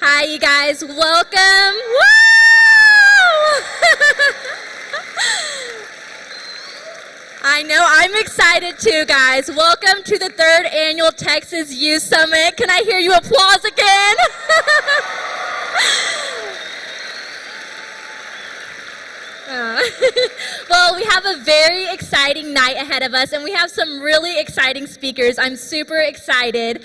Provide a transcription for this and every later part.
Hi, you guys. Welcome. Woo! I know, I'm excited too, guys. Welcome to the 3rd Annual Texas Youth Summit. Can I hear you applause again? Well, we have a very exciting night ahead of us, and we have some really exciting speakers. I'm super excited.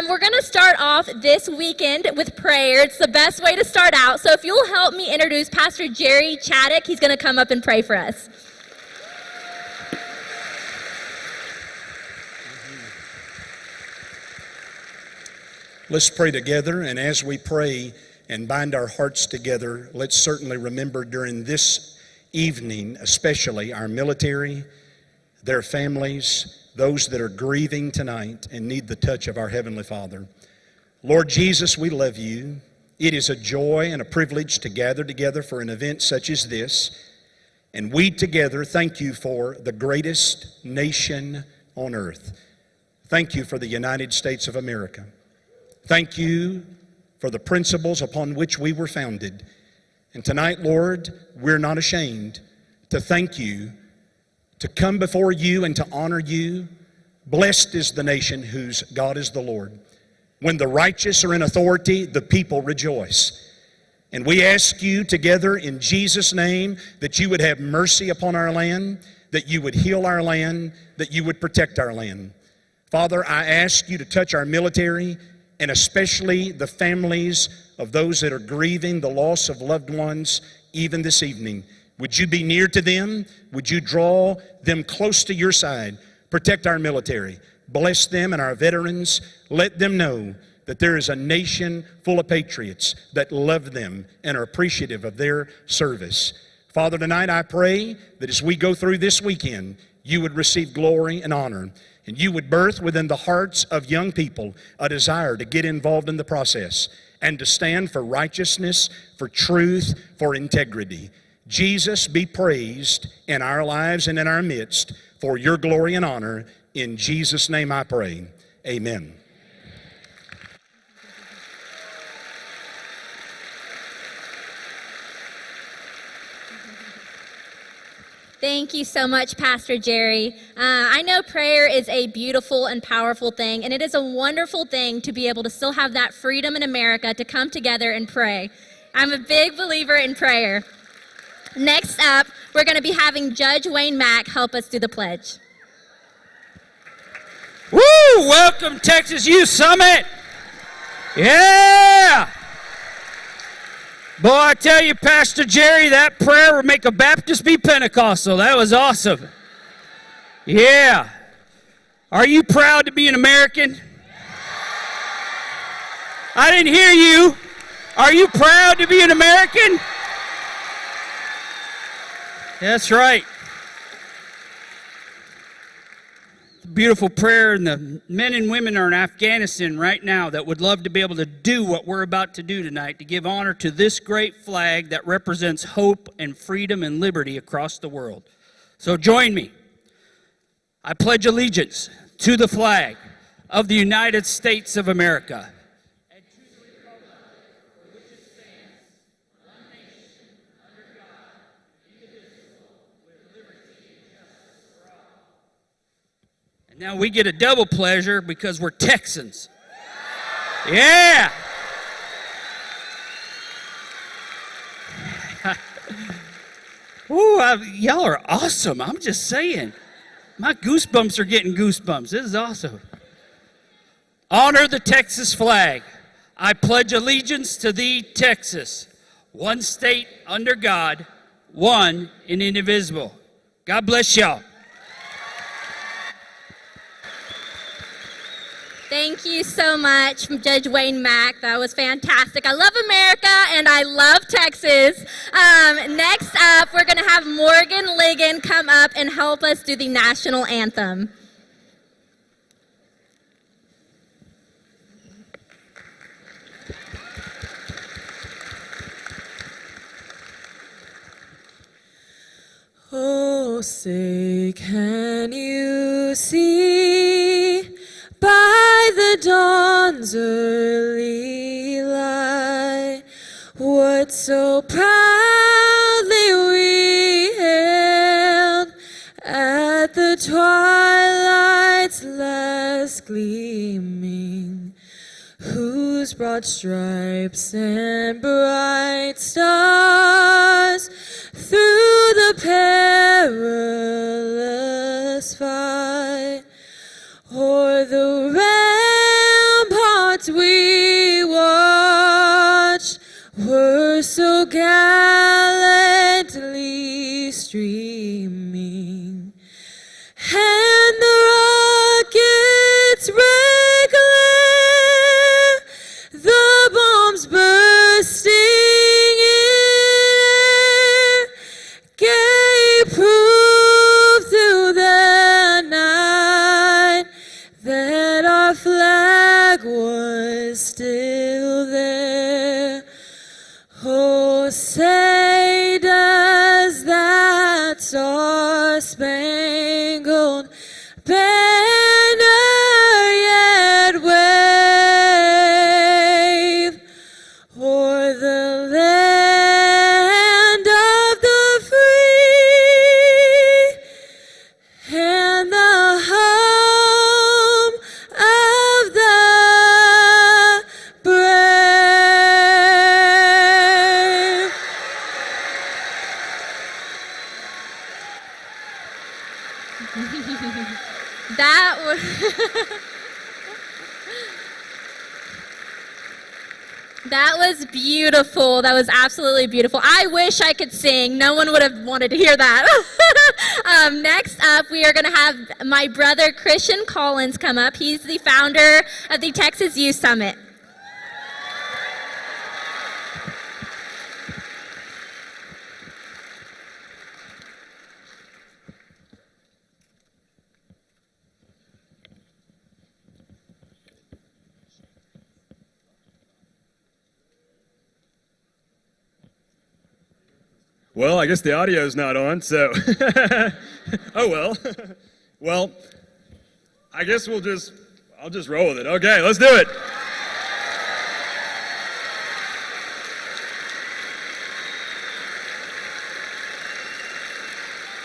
We're going to start off this weekend with prayer. It's the best way to start out. So if you'll help me introduce Pastor Jerry Chaddock, he's going to come up and pray for us. Let's pray together, and as we pray and bind our hearts together, let's certainly remember during this evening, especially our military, their families, those that are grieving tonight and need the touch of our Heavenly Father. Lord Jesus, we love you. It is a joy and a privilege to gather together for an event such as this, and we together thank you for the greatest nation on earth. Thank you for the United States of America. Thank you for the principles upon which we were founded. And tonight, Lord, we're not ashamed to thank you, to come before you and to honor you. Blessed is the nation whose God is the Lord. When the righteous are in authority, the people rejoice. And we ask you together in Jesus' name that you would have mercy upon our land, that you would heal our land, that you would protect our land. Father, I ask you to touch our military, and especially the families of those that are grieving the loss of loved ones even this evening. Would you be near to them? Would you draw them close to your side? Protect our military. Bless them and our veterans. Let them know that there is a nation full of patriots that love them and are appreciative of their service. Father, tonight I pray that as we go through this weekend, you would receive glory and honor. And you would birth within the hearts of young people a desire to get involved in the process and to stand for righteousness, for truth, for integrity. Jesus, be praised in our lives and in our midst for your glory and honor. In Jesus' name I pray. Amen. Thank you so much, Pastor Jerry. I know prayer is a beautiful and powerful thing, and it is a wonderful thing to be able to still have that freedom in America to come together and pray. I'm a big believer in prayer. Next up, we're going to be having Judge Wayne Mack help us do the pledge. Woo! Welcome, Texas Youth Summit. Yeah! Boy, I tell you, Pastor Jerry, that prayer would make a Baptist be Pentecostal. That was awesome. Yeah. Are you proud to be an American? I didn't hear you. Are you proud to be an American? That's right. Beautiful prayer, and the men and women are in Afghanistan right now that would love to be able to do what we're about to do tonight, to give honor to this great flag that represents hope and freedom and liberty across the world. So join me. I pledge allegiance to the flag of the United States of America, and to the republic for which it stands, one nation, under God, indivisible, with liberty and justice for all. And now we get a double pleasure because we're Texans. Yeah! Ooh, y'all are awesome. I'm just saying. My goosebumps are getting goosebumps. This is awesome. Honor the Texas flag. I pledge allegiance to thee, Texas, one state under God, one and indivisible. God bless y'all. Thank you so much, Judge Wayne Mack. That was fantastic. I love America and I love Texas. Next up, we're going to have Morgan Ligon come up and help us do the national anthem. Oh, say, can you see by the dawn's early light what so proudly we hailed at the twilight's last gleaming, whose broad stripes and bright stars through the perilous fight o'er the ramparts we watched were so gallantly streaming, and the rockets red glare, the bombs bursting in air, gave proof through the night that our flag was still there. Oh, say does that star-spangled banner yet wave o'er the land of the free and the home of the brave? That was that was beautiful. That was absolutely beautiful. I wish I could sing. No one would have wanted to hear that. Next up, we are going to have my brother Christian Collins come up. He's the founder of the Texas Youth Summit. Well, I guess the audio's not on, so oh well. Well, I guess I'll just roll with it. Okay, let's do it.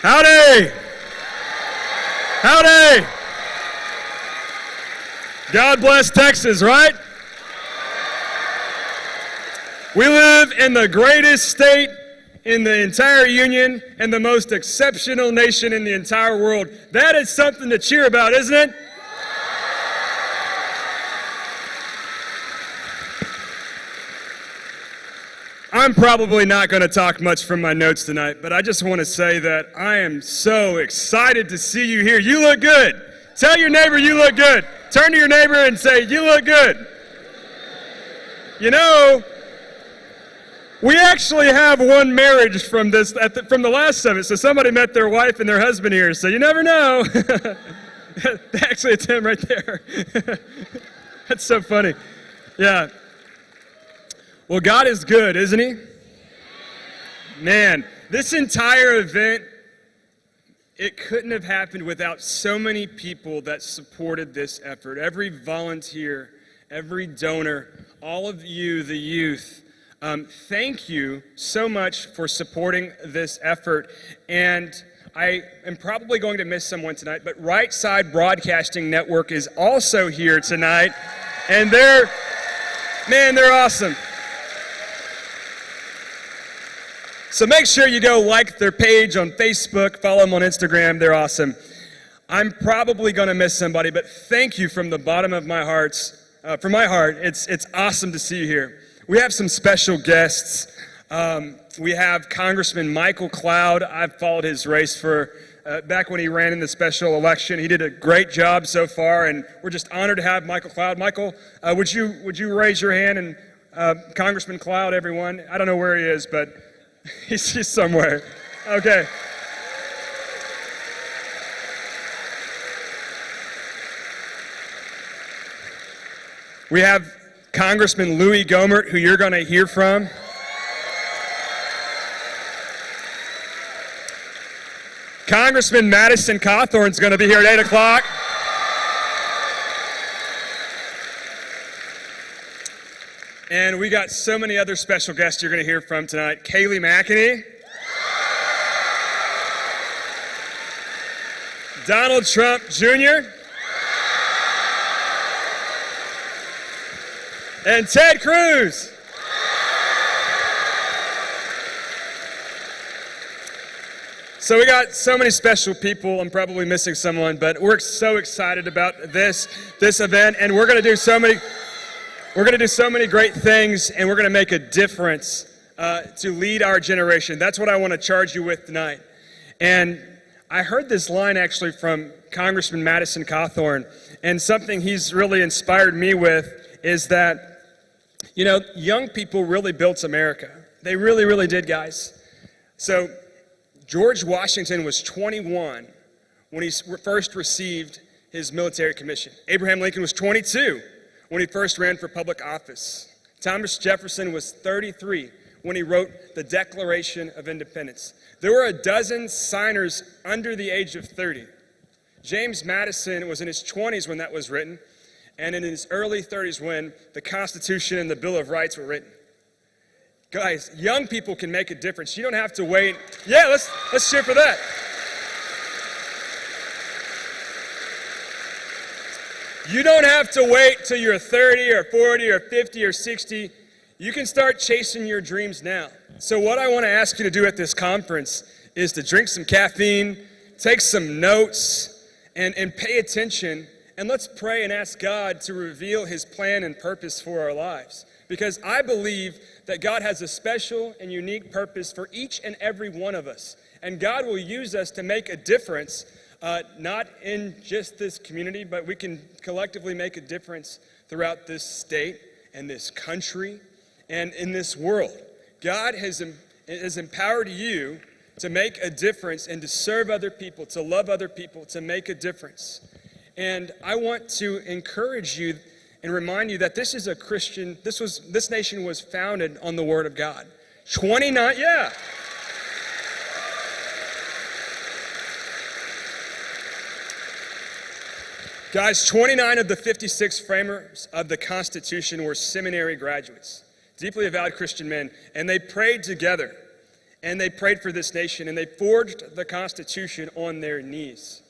Howdy! Howdy! God bless Texas, right? We live in the greatest state in the entire union and the most exceptional nation in the entire world. That is something to cheer about, isn't it? I'm probably not going to talk much from my notes tonight, but I just want to say that I am so excited to see you here. You look good. Tell your neighbor you look good. Turn to your neighbor and say, you look good. You know, we actually have one marriage from the last summit, so somebody met their wife and their husband here, so you never know. Actually, it's him right there. That's so funny. Yeah. Well, God is good, isn't he? Man, this entire event it couldn't have happened without so many people that supported this effort. Every volunteer, every donor, all of you, the youth, thank you so much for supporting this effort. And I am probably going to miss someone tonight, but Right Side Broadcasting Network is also here tonight. And they're awesome. So make sure you go like their page on Facebook, follow them on Instagram. They're awesome. I'm probably going to miss somebody, but thank you from the bottom of my heart. From my heart, it's awesome to see you here. We have some special guests. We have Congressman Michael Cloud. I've followed his race for back when he ran in the special election. He did a great job so far, and we're just honored to have Michael Cloud. Michael, would you raise your hand? And Congressman Cloud, everyone. I don't know where he is, but he's somewhere. Okay. We have Congressman Louie Gohmert, who you're going to hear from. Congressman Madison Cawthorn's going to be here at 8 o'clock. And we got so many other special guests you're going to hear from tonight. Kayleigh McEnany. Donald Trump Jr. And Ted Cruz. So we got so many special people. I'm probably missing someone, but we're so excited about this event, and we're going to do so many great things, and we're going to make a difference to lead our generation. That's what I want to charge you with tonight. And I heard this line actually from Congressman Madison Cawthorn, and something he's really inspired me with is that, you know, young people really built America. They really, really did, guys. So George Washington was 21 when he first received his military commission. Abraham Lincoln was 22 when he first ran for public office. Thomas Jefferson was 33 when he wrote the Declaration of Independence. There were a dozen signers under the age of 30. James Madison was in his 20s when that was written, and in his early 30s when the Constitution and the Bill of Rights were written. Guys, young people can make a difference. You don't have to wait. Yeah, let's cheer for that. You don't have to wait till you're 30 or 40 or 50 or 60. You can start chasing your dreams now. So what I want to ask you to do at this conference is to drink some caffeine, take some notes, and pay attention. And let's pray and ask God to reveal his plan and purpose for our lives. Because I believe that God has a special and unique purpose for each and every one of us. And God will use us to make a difference, not in just this community, but we can collectively make a difference throughout this state and this country and in this world. God has empowered you to make a difference and to serve other people, to love other people, to make a difference. And I want to encourage you and remind you that this is a Christian, this nation was founded on the Word of God. 29, yeah. Guys, 29 of the 56 framers of the Constitution were seminary graduates, deeply avowed Christian men, and they prayed together, and they prayed for this nation, and they forged the Constitution on their knees.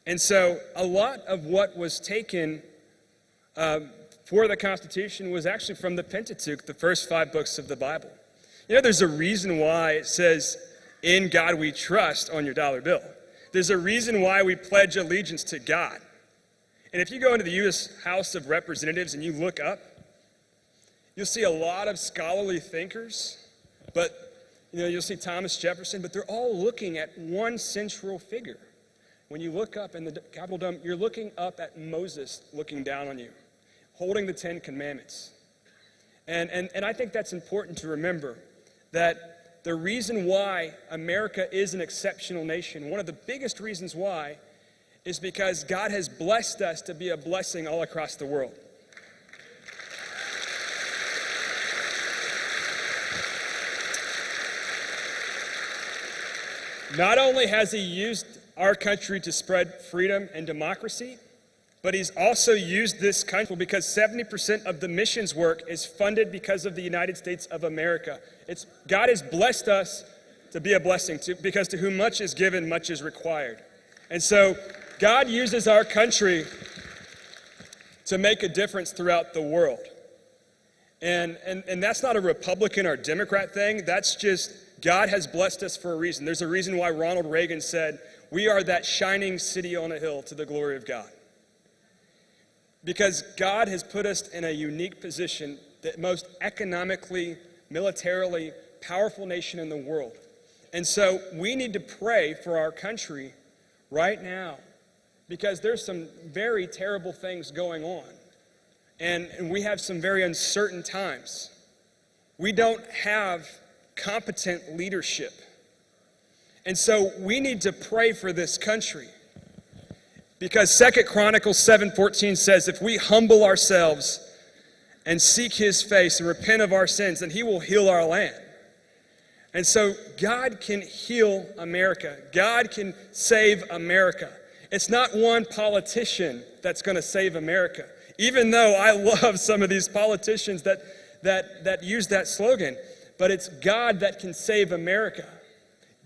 And so a lot of what was taken for the Constitution was actually from the Pentateuch, the first 5 books of the Bible. You know, there's a reason why it says, "In God we trust" on your dollar bill. There's a reason why we pledge allegiance to God. And if you go into the U.S. House of Representatives and you look up, you'll see a lot of scholarly thinkers, but you'll see Thomas Jefferson, but they're all looking at one central figure. When you look up in the Capitol Dome, you're looking up at Moses looking down on you, holding the 10 Commandments. And I think that's important to remember, that the reason why America is an exceptional nation, one of the biggest reasons why, is because God has blessed us to be a blessing all across the world. Not only has he used our country to spread freedom and democracy, but he's also used this country because 70% of the missions work is funded because of the United States of America. God has blessed us to be a blessing, because to whom much is given, much is required. And so God uses our country to make a difference throughout the world. And that's not a Republican or Democrat thing. That's just God has blessed us for a reason. There's a reason why Ronald Reagan said, "We are that shining city on a hill to the glory of God." Because God has put us in a unique position, the most economically, militarily powerful nation in the world. And so we need to pray for our country right now, because there's some very terrible things going on. And we have some very uncertain times. We don't have competent leadership. And so we need to pray for this country. Because 2 Chronicles 7:14 says, if we humble ourselves and seek his face and repent of our sins, then he will heal our land. And so God can heal America. God can save America. It's not one politician that's going to save America. Even though I love some of these politicians that use that slogan, but it's God that can save America.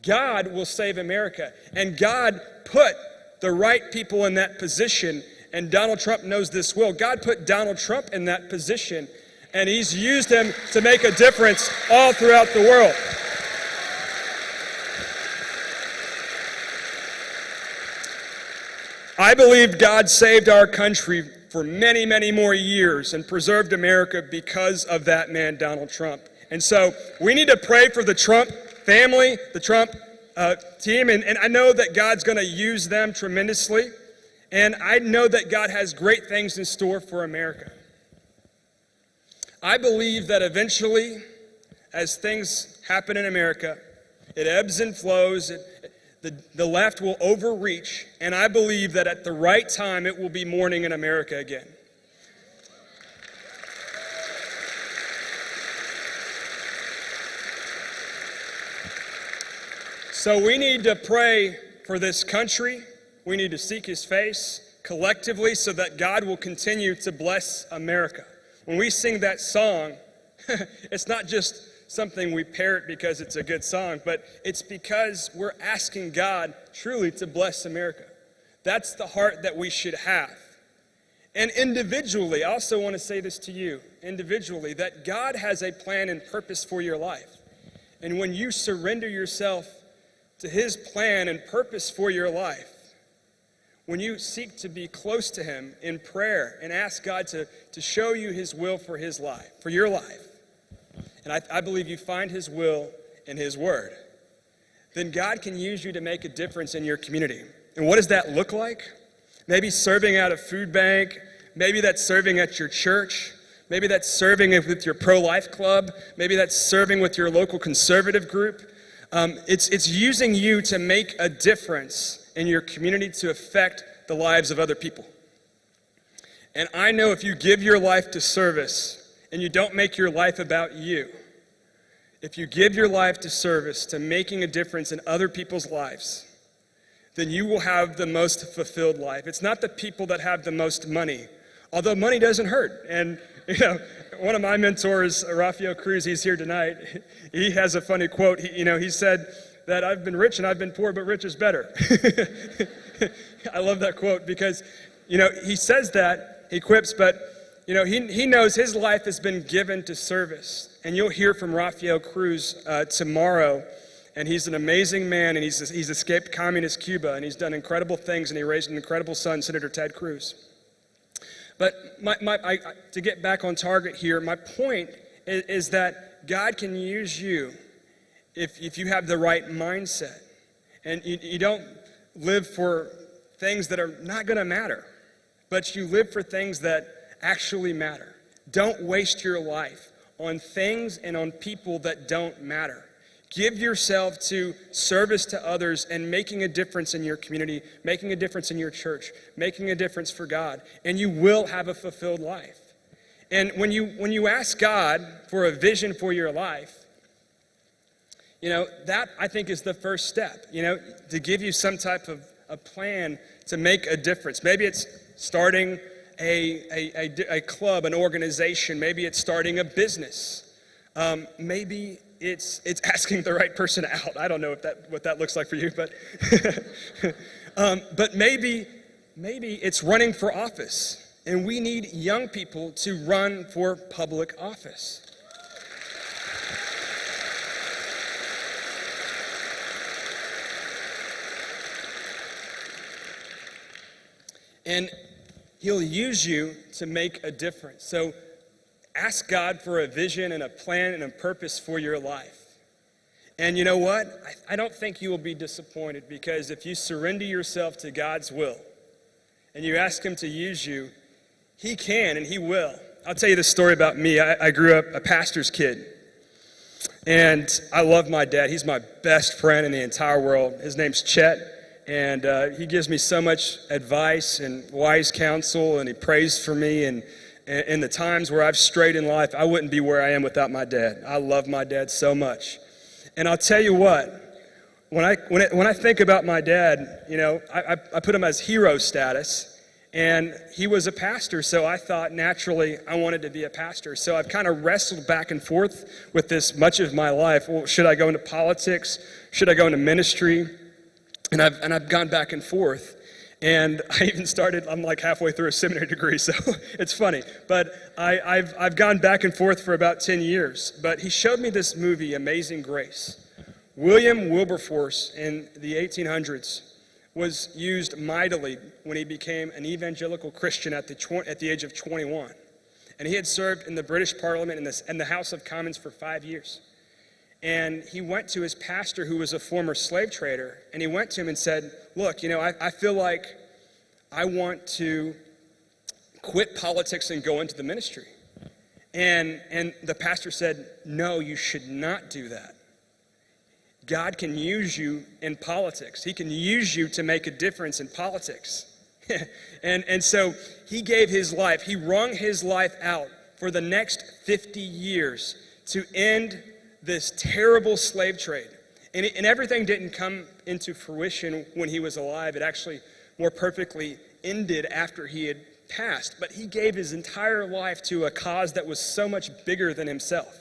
God will save America. And God put the right people in that position, and Donald Trump knows this well. God put Donald Trump in that position, and he's used him to make a difference all throughout the world. I believe God saved our country for many, many more years and preserved America because of that man, Donald Trump. And so we need to pray for the Trump family, the Trump team, and I know that God's going to use them tremendously, and I know that God has great things in store for America. I believe that eventually, as things happen in America, it ebbs and flows, the left will overreach, and I believe that at the right time it will be morning in America again. So we need to pray for this country. We need to seek his face collectively so that God will continue to bless America. When we sing that song, it's not just something we parrot because it's a good song, but it's because we're asking God truly to bless America. That's the heart that we should have. And individually, I also want to say this to you, individually, that God has a plan and purpose for your life. And when you surrender yourself to his plan and purpose for your life, when you seek to be close to him in prayer and ask God to show you his will for his life, for your life, and I believe you find his will in his word, then God can use you to make a difference in your community. And what does that look like? Maybe serving at a food bank. Maybe that's serving at your church. Maybe that's serving with your pro-life club. Maybe that's serving with your local conservative group. It's using you to make a difference in your community to affect the lives of other people. And I know if you give your life to service and you don't make your life about you, if you give your life to service, to making a difference in other people's lives, then you will have the most fulfilled life. It's not the people that have the most money, although money doesn't hurt. And one of my mentors, Rafael Cruz, he's here tonight. He has a funny quote. He said that I've been rich and I've been poor, but rich is better. I love that quote because, he says that, he quips, but, he knows his life has been given to service. And you'll hear from Rafael Cruz tomorrow. And he's an amazing man, and he's escaped communist Cuba, and he's done incredible things, and he raised an incredible son, Senator Ted Cruz. But to get back on target here, my point is that God can use you if you have the right mindset. And you don't live for things that are not going to matter, but you live for things that actually matter. Don't waste your life on things and on people that don't matter. Give yourself to service to others and making a difference in your community, making a difference in your church, making a difference for God, and you will have a fulfilled life. And when you ask God for a vision for your life, that I think is the first step, to give you some type a plan to make a difference. Maybe it's starting a club, an organization. Maybe it's starting a business. Maybe it's asking the right person out. I don't know what that looks like for you, but maybe it's running for office. And we need young people to run for public office. And he'll use you to make a difference. So ask God for a vision and a plan and a purpose for your life. And you know what? I don't think you will be disappointed, because if you surrender yourself to God's will and you ask him to use you, he can and he will. I'll tell you this story about me. I grew up a pastor's kid. And I love my dad. He's my best friend in the entire world. His name's Chet. And he gives me so much advice and wise counsel, and he prays for me. And in the times where I've strayed in life, I wouldn't be where I am without my dad. I love my dad so much. And I'll tell you what, when I think about my dad, you know, I put him as hero status. And he was a pastor, so I thought naturally I wanted to be a pastor. So I've kind of wrestled back and forth with this much of my life. Well, should I go into politics? Should I go into ministry? And I've gone back and forth. And I even started, I'm like halfway through a seminary degree, so it's funny. But I've gone back and forth for about 10 years. But he showed me this movie, Amazing Grace. William Wilberforce in the 1800s was used mightily when he became an evangelical Christian at the age of 21. And he had served in the British Parliament and the House of Commons for 5 years. And he went to his pastor, who was a former slave trader, and he went to him and said, look, you know, I feel like I want to quit politics and go into the ministry. And the pastor said, no, you should not do that. God can use you in politics. He can use you to make a difference in politics. and so he gave his life, he wrung his life out for the next 50 years to end this terrible slave trade. And everything didn't come into fruition when he was alive. It actually more perfectly ended after he had passed. But he gave his entire life to a cause that was so much bigger than himself.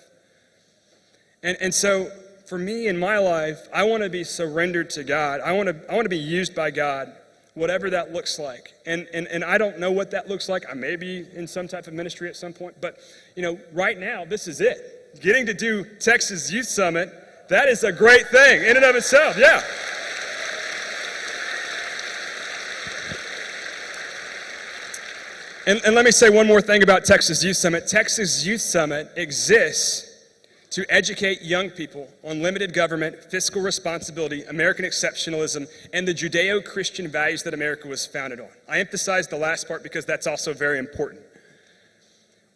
And so for me in my life, I want to be surrendered to God. I want to be used by God, whatever that looks like. And I don't know what that looks like. I may be in some type of ministry at some point, but you know, right now this is it. Getting to do Texas Youth Summit, that is a great thing in and of itself. Yeah. And let me say one more thing about Texas Youth Summit. Texas Youth Summit exists to educate young people on limited government, fiscal responsibility, American exceptionalism, and the Judeo-Christian values that America was founded on. I emphasize the last part because that's also very important.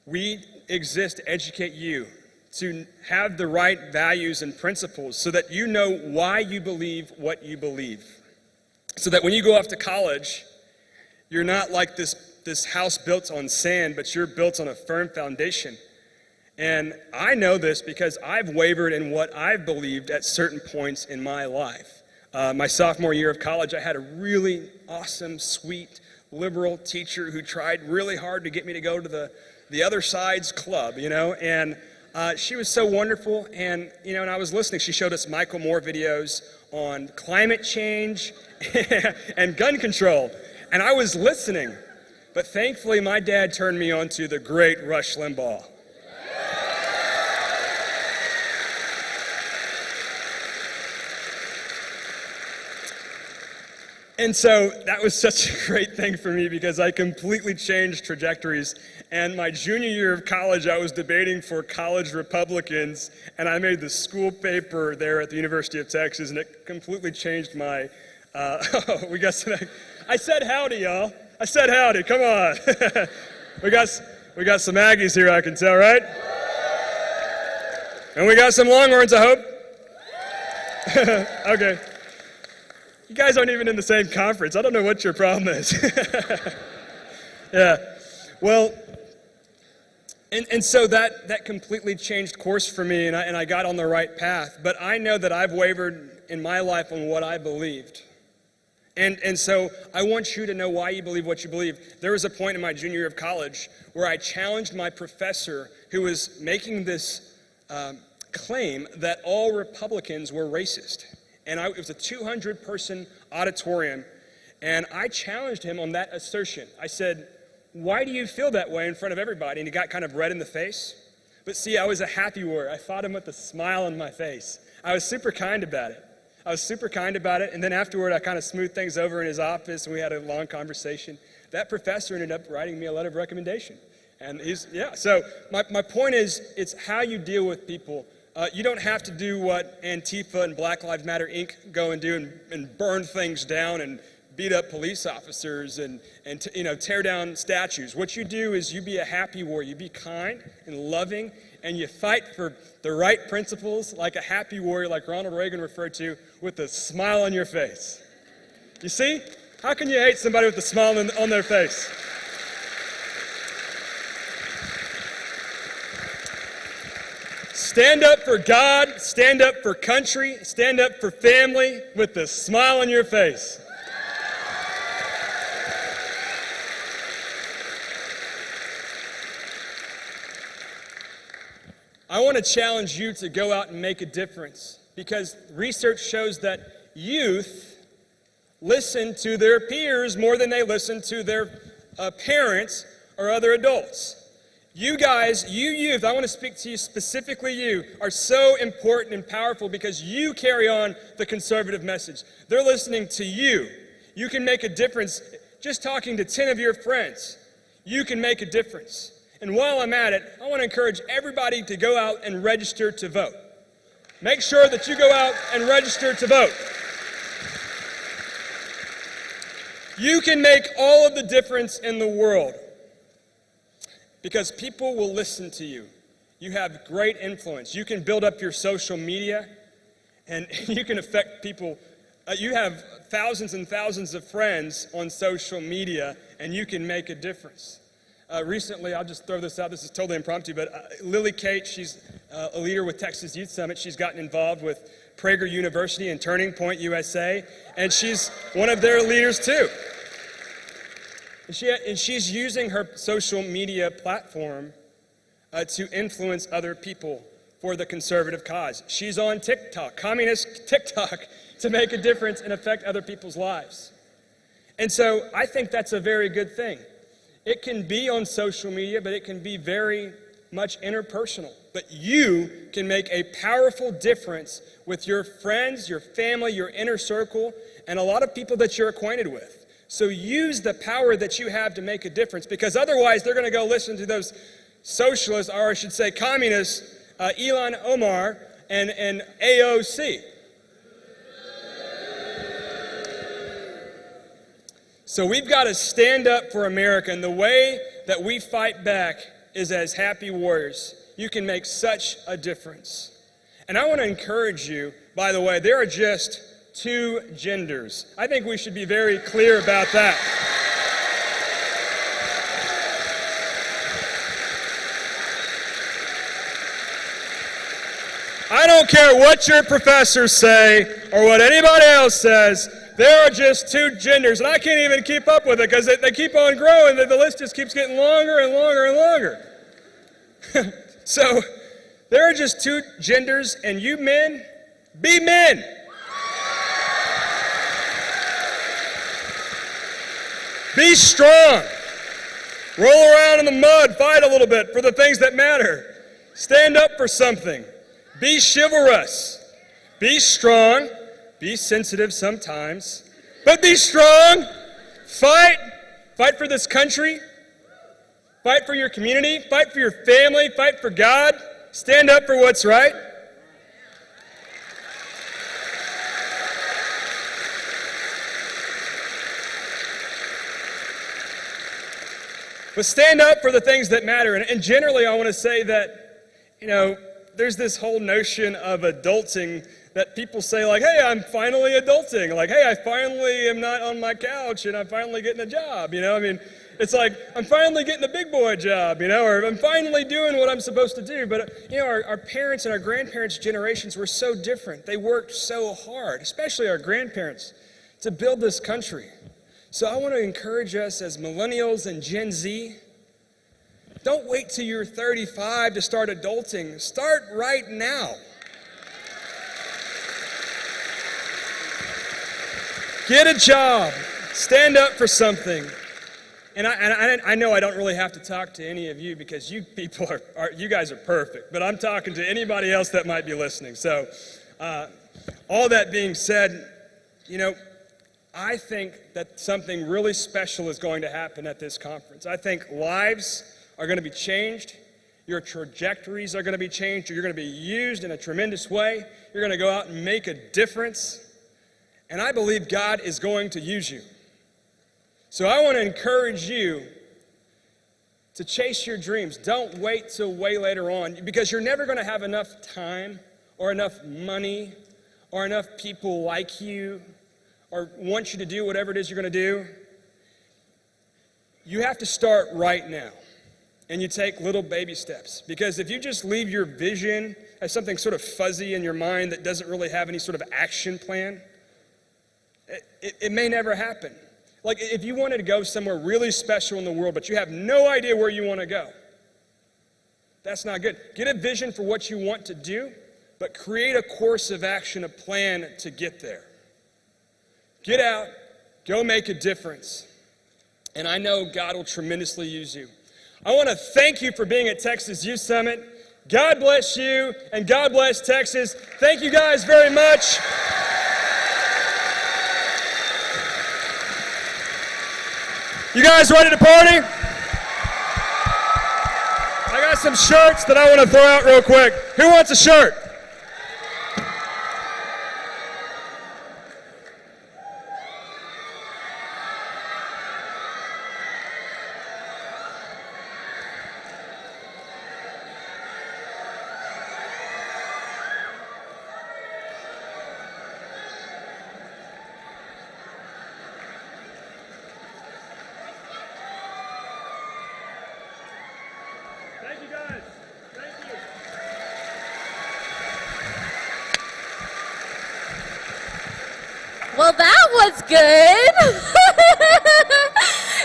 We exist to educate you to have the right values and principles so that you know why you believe what you believe. So that when you go off to college, you're not like this house built on sand, but you're built on a firm foundation. And I know this because I've wavered in what I've believed at certain points in my life. My sophomore year of college, I had a really awesome, sweet, liberal teacher who tried really hard to get me to go to the other side's club, you know, and she was so wonderful. And, you know, and I was listening. She showed us Michael Moore videos on climate change and gun control. And I was listening. But thankfully, my dad turned me on to the great Rush Limbaugh. And so that was such a great thing for me because I completely changed trajectories. And my junior year of college, I was debating for college Republicans, and I made the school paper there at the University of Texas, and it completely changed my, we got some, I said howdy, y'all. I said howdy, come on. we got some Aggies here, I can tell, right? And we got some Longhorns, I hope. Okay. You guys aren't even in the same conference. I don't know what your problem is. Yeah. Well, and so that completely changed course for me, and I got on the right path. But I know that I've wavered in my life on what I believed. And so I want you to know why you believe what you believe. There was a point in my junior year of college where I challenged my professor who was making this claim that all Republicans were racist. And it was a 200-person auditorium, and I challenged him on that assertion. I said, why do you feel that way in front of everybody? And he got kind of red in the face. But see, I was a happy warrior. I fought him with a smile on my face. I was super kind about it. And then afterward, I kind of smoothed things over in his office, and we had a long conversation. That professor ended up writing me a letter of recommendation. And so my point is, it's how you deal with people. You don't have to do what Antifa and Black Lives Matter Inc. go and do and burn things down and beat up police officers and tear down statues. What you do is you be a happy warrior. You be kind and loving, and you fight for the right principles like a happy warrior, like Ronald Reagan referred to, with a smile on your face. You see? How can you hate somebody with a smile on their face? Stand up for God, stand up for country, stand up for family with a smile on your face. I want to challenge you to go out and make a difference, because research shows that youth listen to their peers more than they listen to their parents or other adults. You guys, you youth, I want to speak to you specifically. You are so important and powerful because you carry on the conservative message. They're listening to you. You can make a difference. Just talking to 10 of your friends, you can make a difference. And while I'm at it, I want to encourage everybody to go out and register to vote. Make sure that you go out and register to vote. You can make all of the difference in the world because people will listen to you. You have great influence. You can build up your social media, and you can affect people. You have thousands and thousands of friends on social media, and you can make a difference. Recently, I'll just throw this out, this is totally impromptu, but Lily Kate, she's a leader with Texas Youth Summit. She's gotten involved with Prager University and Turning Point USA, and she's one of their leaders too. And she's using her social media platform to influence other people for the conservative cause. She's on TikTok, communist TikTok, to make a difference and affect other people's lives. And so I think that's a very good thing. It can be on social media, but it can be very much interpersonal. But you can make a powerful difference with your friends, your family, your inner circle, and a lot of people that you're acquainted with. So use the power that you have to make a difference, because otherwise they're going to go listen to those socialists, or I should say communists, Ilhan Omar and AOC. So we've got to stand up for America, and the way that we fight back is as happy warriors. You can make such a difference. And I want to encourage you, by the way, there are just 2 genders. I think we should be very clear about that. I don't care what your professors say or what anybody else says. There are just 2 genders, and I can't even keep up with it because they keep on growing. The list just keeps getting longer and longer and longer. So there are just 2 genders, and you men, be men. Be strong. Roll around in the mud, fight a little bit for the things that matter. Stand up for something. Be chivalrous. Be strong. Be sensitive sometimes, but be strong. Fight. Fight for this country. Fight for your community. Fight for your family. Fight for God. Stand up for what's right. But stand up for the things that matter. And generally, I want to say that, there's this whole notion of adulting that people say, like, hey, I'm finally adulting. Like, hey, I finally am not on my couch and I'm finally getting a job, It's like, I'm finally getting a big boy job, or I'm finally doing what I'm supposed to do. But, our parents and our grandparents' generations were so different. They worked so hard, especially our grandparents, to build this country. So I want to encourage us as millennials and Gen Z, don't wait till you're 35 to start adulting. Start right now. Get a job. Stand up for something. And I know I don't really have to talk to any of you because you people you guys are perfect, but I'm talking to anybody else that might be listening. So all that being said, I think that something really special is going to happen at this conference. I think lives are going to be changed. Your trajectories are going to be changed. You're going to be used in a tremendous way. You're going to go out and make a difference. And I believe God is going to use you. So I want to encourage you to chase your dreams. Don't wait till way later on, because you're never going to have enough time or enough money or enough people like you or want you to do whatever it is you're going to do. You have to start right now, and you take little baby steps. Because if you just leave your vision as something sort of fuzzy in your mind that doesn't really have any sort of action plan, it may never happen. Like if you wanted to go somewhere really special in the world, but you have no idea where you want to go, that's not good. Get a vision for what you want to do, but create a course of action, a plan to get there. Get out, go make a difference. And I know God will tremendously use you. I want to thank you for being at Texas Youth Summit. God bless you, and God bless Texas. Thank you guys very much. You guys ready to party? I got some shirts that I want to throw out real quick. Who wants a shirt? Thank you guys. Thank you. Well, that was good.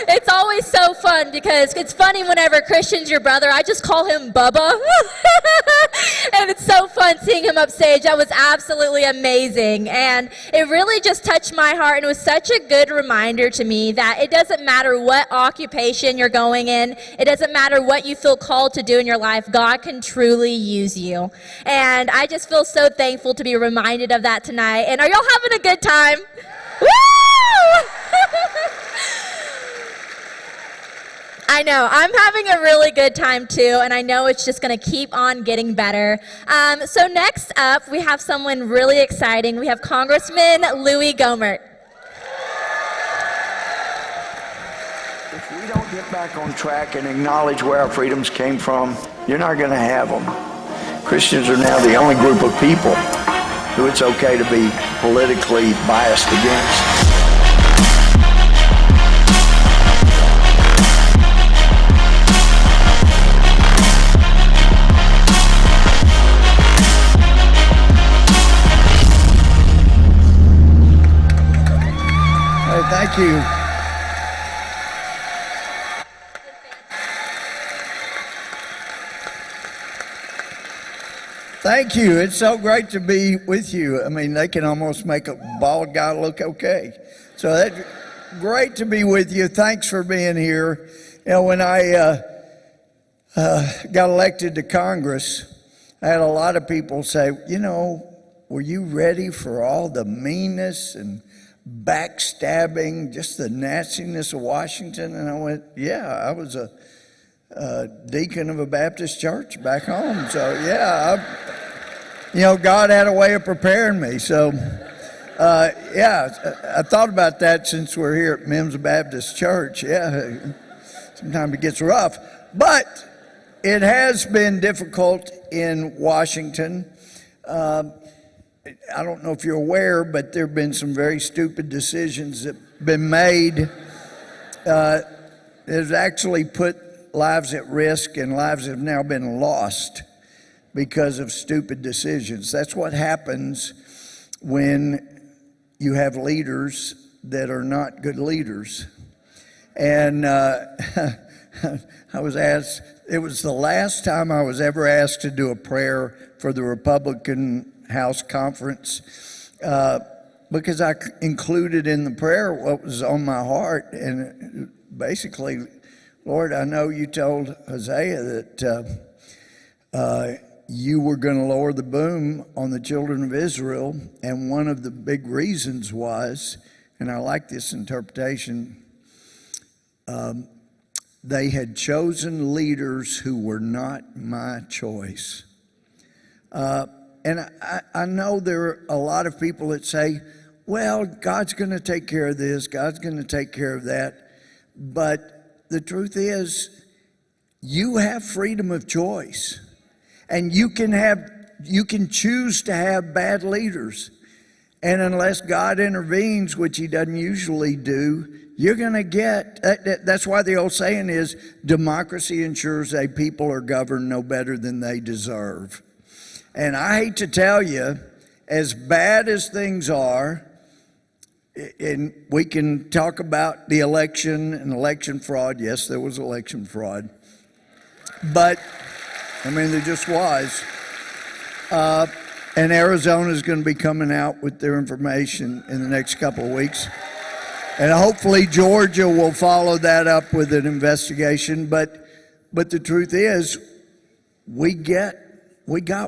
It's always so fun because it's funny whenever Christian's your brother, I just call him Bubba. And it's so fun seeing him upstage. That was absolutely amazing. And it really just touched my heart, and it was such a good reminder to me that it doesn't matter what occupation you're going in. It doesn't matter what you feel called to do in your life. God can truly use you. And I just feel so thankful to be reminded of that tonight. And are y'all having a good time? Woo! I know, I'm having a really good time too, and I know it's just going to keep on getting better. So next up, we have someone really exciting. We have Congressman Louie Gohmert. If we don't get back on track and acknowledge where our freedoms came from, you're not going to have them. Christians are now the only group of people who it's okay to be politically biased against. Thank you. Thank you. It's so great to be with you. I mean, they can almost make a bald guy look okay. So that's great to be with you. Thanks for being here. You know, when I got elected to Congress, I had a lot of people say, you know, were you ready for all the meanness and backstabbing, just the nastiness of Washington? And I went, yeah, I was a deacon of a Baptist church back home. So yeah, God had a way of preparing me. So I thought about that since we're here at Mims Baptist Church. Yeah, sometimes it gets rough, but it has been difficult in Washington. I don't know if you're aware, but there have been some very stupid decisions that have been made that have actually put lives at risk, and lives have now been lost because of stupid decisions. That's what happens when you have leaders that are not good leaders. And I was asked, it was the last time I was ever asked to do a prayer for the Republican House Conference, because I included in the prayer what was on my heart. And basically, Lord, I know you told Hosea that you were going to lower the boom on the children of Israel, and one of the big reasons was, and I like this interpretation, they had chosen leaders who were not my choice. And I know there are a lot of people that say, well, God's going to take care of this, God's going to take care of that. But the truth is, you have freedom of choice. And you can choose to have bad leaders. And unless God intervenes, which he doesn't usually do, you're going to get, that's why the old saying is, democracy ensures a people are governed no better than they deserve. And I hate to tell you, as bad as things are, and we can talk about the election and election fraud. Yes, there was election fraud. But, I mean, there just was. And Arizona is going to be coming out with their information in the next couple of weeks. And hopefully Georgia will follow that up with an investigation. But the truth is, we got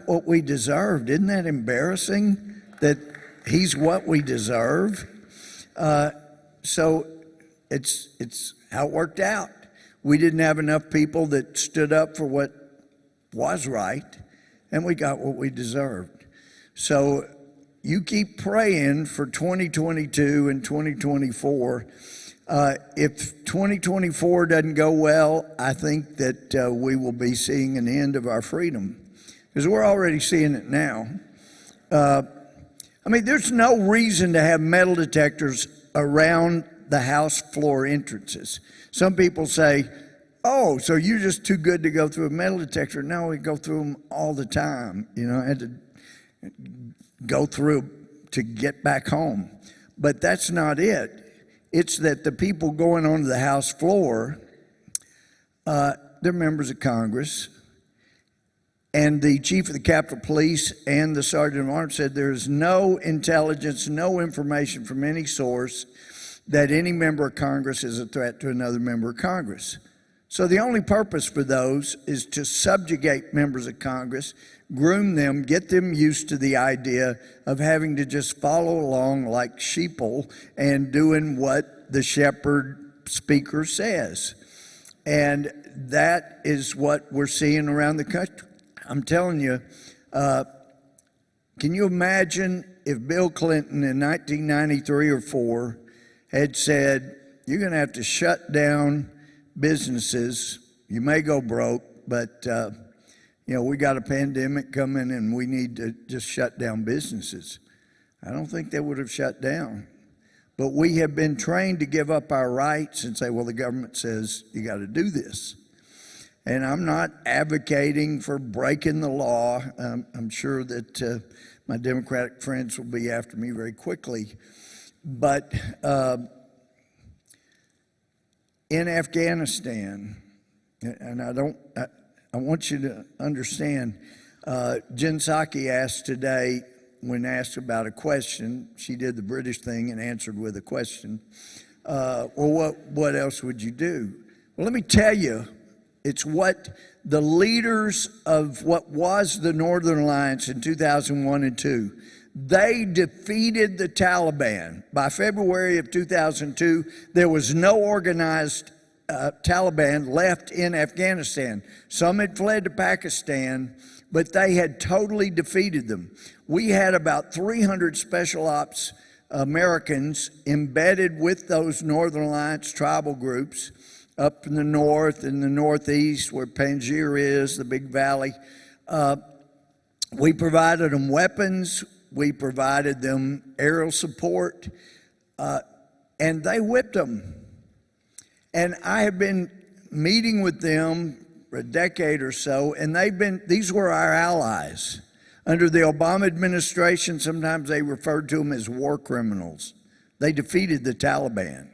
what we deserved. Isn't that embarrassing that he's what we deserve? So it's how it worked out. We didn't have enough people that stood up for what was right, and we got what we deserved. So you keep praying for 2022 and 2024. If 2024 doesn't go well, I think that we will be seeing an end of our freedom, because we're already seeing it now. I mean, there's no reason to have metal detectors around the House floor entrances. Some people say, oh, so you're just too good to go through a metal detector. No, we go through them all the time. You know, I had to go through to get back home. But that's not it. It's that the people going onto the House floor, they're members of Congress. And the chief of the Capitol Police and the sergeant of arms said there is no intelligence, no information from any source that any member of Congress is a threat to another member of Congress. So the only purpose for those is to subjugate members of Congress, groom them, get them used to the idea of having to just follow along like sheeple and doing what the shepherd speaker says. And that is what we're seeing around the country. I'm telling you, can you imagine if Bill Clinton in 1993 or 4 had said, you're going to have to shut down businesses. You may go broke, but we got a pandemic coming and we need to just shut down businesses. I don't think they would have shut down. But we have been trained to give up our rights and say, well, the government says you got to do this. And I'm not advocating for breaking the law. I'm sure that my Democratic friends will be after me very quickly. But in Afghanistan, and I want you to understand, Jen Psaki asked today, when asked about a question, she did the British thing and answered with a question. Well, what else would you do? Well, let me tell you, it's what the leaders of what was the Northern Alliance in 2001 and 2, they defeated the Taliban. By February of 2002, there was no organized Taliban left in Afghanistan. Some had fled to Pakistan, but they had totally defeated them. We had about 300 special ops Americans embedded with those Northern Alliance tribal groups up in the north and the northeast where Panjshir is, the big valley. We provided them weapons. We provided them aerial support, and they whipped them. And I have been meeting with them for a decade or so, and these were our allies. Under the Obama administration, sometimes they referred to them as war criminals. They defeated the Taliban.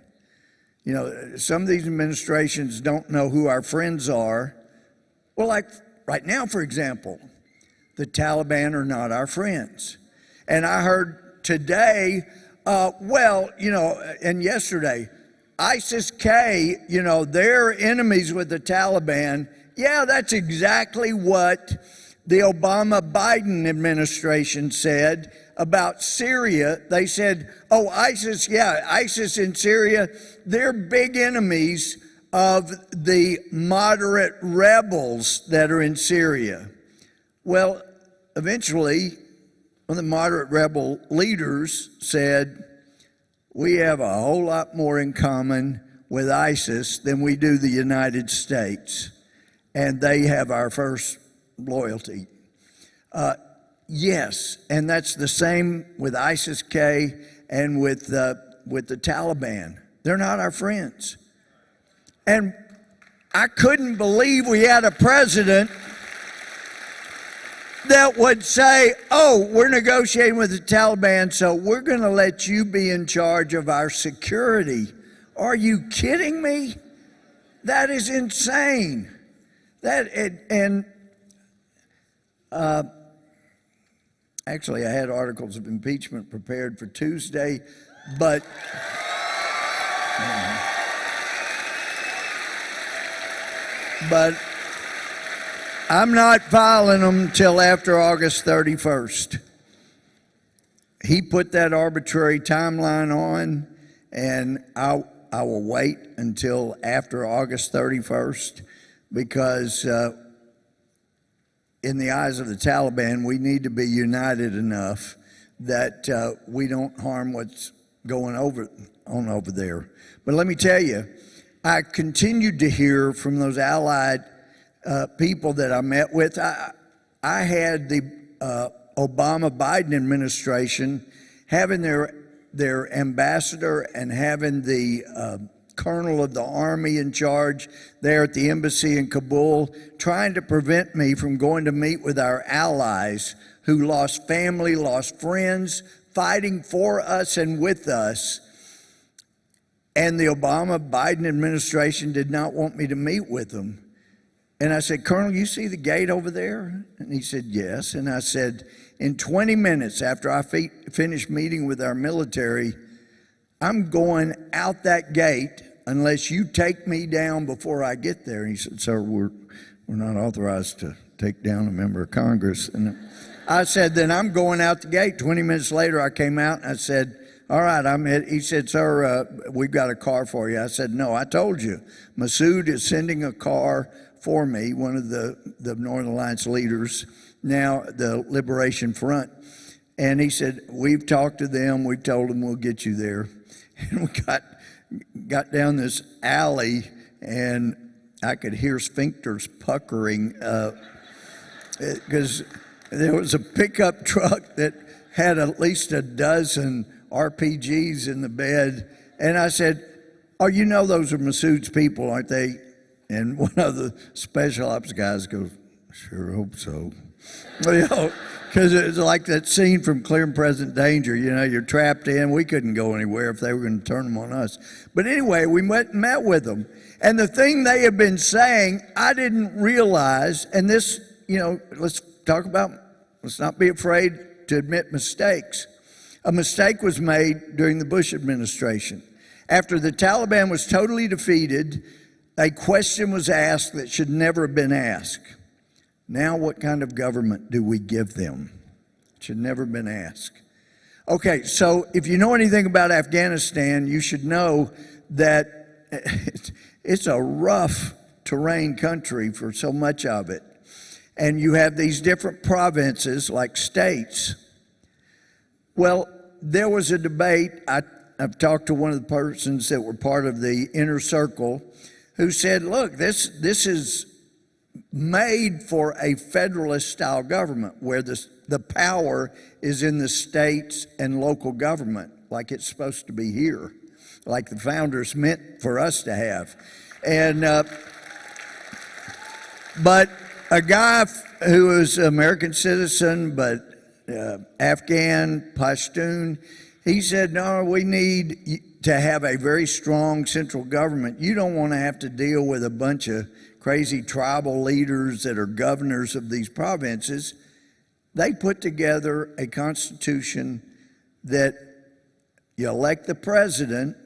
You know, some of these administrations don't know who our friends are. Well, like right now, for example, the Taliban are not our friends. And I heard today, and yesterday, ISIS-K, they're enemies with the Taliban. Yeah, that's exactly what the Obama-Biden administration said about Syria. They said, ISIS in Syria, they're big enemies of the moderate rebels that are in Syria. Well, eventually, one of the moderate rebel leaders said, we have a whole lot more in common with ISIS than we do the United States, and they have our first loyalty. Yes, and that's the same with ISIS-K and with the Taliban. They're not our friends. And I couldn't believe we had a president that would say, we're negotiating with the Taliban, so we're going to let you be in charge of our security. Are you kidding me? That is insane. Actually, I had articles of impeachment prepared for Tuesday, but I'm not filing them until after August 31st. He put that arbitrary timeline on, and I will wait until after August 31st because in the eyes of the Taliban, we need to be united enough that we don't harm what's going on over there. But let me tell you, I continued to hear from those allied people that I met with. I had the Obama-Biden administration having their ambassador and having the colonel of the army in charge there at the embassy in Kabul, trying to prevent me from going to meet with our allies who lost family, lost friends, fighting for us and with us. And the Obama-Biden administration did not want me to meet with them. And I said, Colonel, you see the gate over there? And he said, yes. And I said, in 20 minutes after I finish meeting with our military, I'm going out that gate unless you take me down before I get there. And he said, sir, we're not authorized to take down a member of Congress. And I said, then I'm going out the gate. 20 minutes later, I came out and I said, all right, I'm it. He said, sir, we've got a car for you. I said, no, I told you. Masood is sending a car for me, one of the Northern Alliance leaders, now the Liberation Front. And he said, we've talked to them. We've told them we'll get you there. And we got down this alley, and I could hear sphincters puckering because there was a pickup truck that had at least a dozen RPGs in the bed. And I said, oh, you know those are Masood's people, aren't they? And one of the special ops guys goes, sure hope so. Because it's like that scene from Clear and Present Danger. You're trapped in. We couldn't go anywhere if they were going to turn them on us. But anyway, we went and met with them. And the thing they have been saying, I didn't realize, and this, let's not be afraid to admit mistakes. A mistake was made during the Bush administration. After the Taliban was totally defeated, a question was asked that should never have been asked. Now, what kind of government do we give them? It should never have been asked. Okay, so if you know anything about Afghanistan, you should know that it's a rough terrain country for so much of it. And you have these different provinces like states. Well, there was a debate. I've talked to one of the persons that were part of the inner circle who said, look, this is made for a federalist style government where the power is in the states and local government like it's supposed to be here, like the founders meant for us to have. And but a guy who is an American citizen but Afghan, Pashtun, He said, no, we need to have a very strong central government. You don't want to have to deal with a bunch of crazy tribal leaders that are governors of these provinces. They put together a constitution that you elect the president,